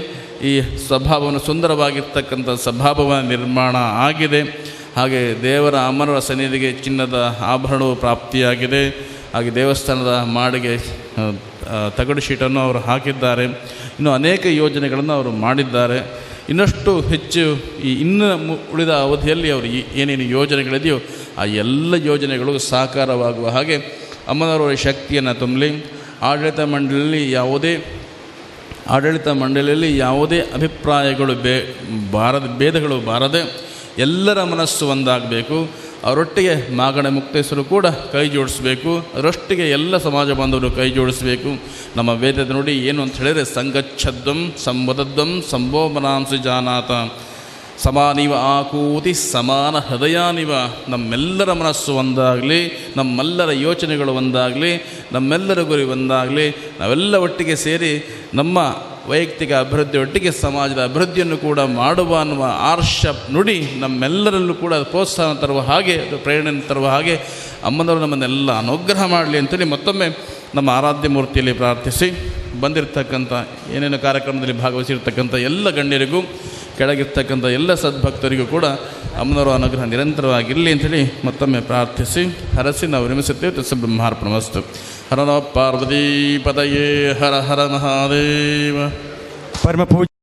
ಈ ಸಭಾಭವನ ಸುಂದರವಾಗಿರ್ತಕ್ಕಂಥ ಸಭಾಭವನ ನಿರ್ಮಾಣ ಆಗಿದೆ. ಹಾಗೆ ದೇವರ ಅಮರರ ಸನ್ನಿಧಿಗೆ ಚಿನ್ನದ ಆಭರಣವು ಪ್ರಾಪ್ತಿಯಾಗಿದೆ. ಹಾಗೆ ದೇವಸ್ಥಾನದ ಮಾಡಿಗೆ ತಗಡು ಶೀಟನ್ನು ಅವರು ಹಾಕಿದ್ದಾರೆ. ಇನ್ನು ಅನೇಕ ಯೋಜನೆಗಳನ್ನು ಅವರು ಮಾಡಿದ್ದಾರೆ. ಇನ್ನಷ್ಟು ಹೆಚ್ಚು ಈ ಇನ್ನು ಉಳಿದ ಅವಧಿಯಲ್ಲಿ ಅವರು ಏನೇನು ಯೋಜನೆಗಳಿದೆಯೋ ಆ ಎಲ್ಲ ಯೋಜನೆಗಳು ಸಾಕಾರವಾಗುವ ಹಾಗೆ ಅಮ್ಮನವರ ಶಕ್ತಿಯನ್ನು ತುಂಬಲಿ. ಆಡಳಿತ ಮಂಡಳಿಯಲ್ಲಿ ಯಾವುದೇ ಅಭಿಪ್ರಾಯಗಳು ಭೇದಗಳು ಬಾರದೆ ಎಲ್ಲರ ಮನಸ್ಸು ಒಂದಾಗಬೇಕು. ಅವರೊಟ್ಟಿಗೆ ಮಾಗಣ ಮುಕ್ತೇಶ್ವರು ಕೂಡ ಕೈ ಜೋಡಿಸಬೇಕು. ಅದರೊಟ್ಟಿಗೆ ಎಲ್ಲ ಸಮಾಜ ಬಾಂಧವರು ಕೈ ಜೋಡಿಸಬೇಕು. ನಮ್ಮ ವೇದದ ನುಡಿ ಏನು ಅಂತ ಹೇಳಿದರೆ ಸಂಗಚ್ಛದ್ವಂ ಸಂವದದ್ವಂ ಸಂಭೋಮನಾಂಸಿ ಜಾನಾತ ಸಮಾನಿವ ಆಕೂತಿ ಸಮಾನ ಹೃದಯಾನಿವ. ನಮ್ಮೆಲ್ಲರ ಮನಸ್ಸು ಒಂದಾಗಲಿ, ನಮ್ಮೆಲ್ಲರ ಯೋಚನೆಗಳು ಒಂದಾಗಲಿ, ನಮ್ಮೆಲ್ಲರ ಗುರಿ ಒಂದಾಗಲಿ. ನಾವೆಲ್ಲ ಒಟ್ಟಿಗೆ ಸೇರಿ ನಮ್ಮ ವೈಯಕ್ತಿಕ ಅಭಿವೃದ್ಧಿ ಒಟ್ಟಿಗೆ ಸಮಾಜದ ಅಭಿವೃದ್ಧಿಯನ್ನು ಕೂಡ ಮಾಡುವ ಅನ್ನುವ ಆರ್ಷ ನುಡಿ ನಮ್ಮೆಲ್ಲರಲ್ಲೂ ಕೂಡ ಪ್ರೋತ್ಸಾಹ ತರುವ ಹಾಗೆ, ಪ್ರೇರಣೆ ತರುವ ಹಾಗೆ ಅಮ್ಮನವರು ನಮ್ಮನ್ನೆಲ್ಲ ಅನುಗ್ರಹ ಮಾಡಲಿ ಅಂತೇಳಿ ಮತ್ತೊಮ್ಮೆ ನಮ್ಮ ಆರಾಧ್ಯ ಮೂರ್ತಿಯಲ್ಲಿ ಪ್ರಾರ್ಥಿಸಿ, ಬಂದಿರತಕ್ಕಂಥ ಏನೇನು ಕಾರ್ಯಕ್ರಮದಲ್ಲಿ ಭಾಗವಹಿಸಿರ್ತಕ್ಕಂಥ ಎಲ್ಲ ಗಣ್ಯರಿಗೂ, ಕೆಳಗಿರ್ತಕ್ಕಂಥ ಎಲ್ಲ ಸದ್ಭಕ್ತರಿಗೂ ಕೂಡ ಅಮ್ಮನವರ ಅನುಗ್ರಹ ನಿರಂತರವಾಗಿರಲಿ ಅಂಥೇಳಿ ಮತ್ತೊಮ್ಮೆ ಪ್ರಾರ್ಥಿಸಿ ಹರಸಿ ನಾವು ವಿರಮಿಸುತ್ತೇವೆ. ತಸ್ಸ ಬ್ರಹ್ಮಾರ್ಪಣಮಸ್ತು. ಹರ ನಮಃ ಪಾರ್ವತೀ ಪದಯೇ ಹರ ಹರ ಮಹಾದೇವ. ಪರಮ ಪೂಜ್ಯ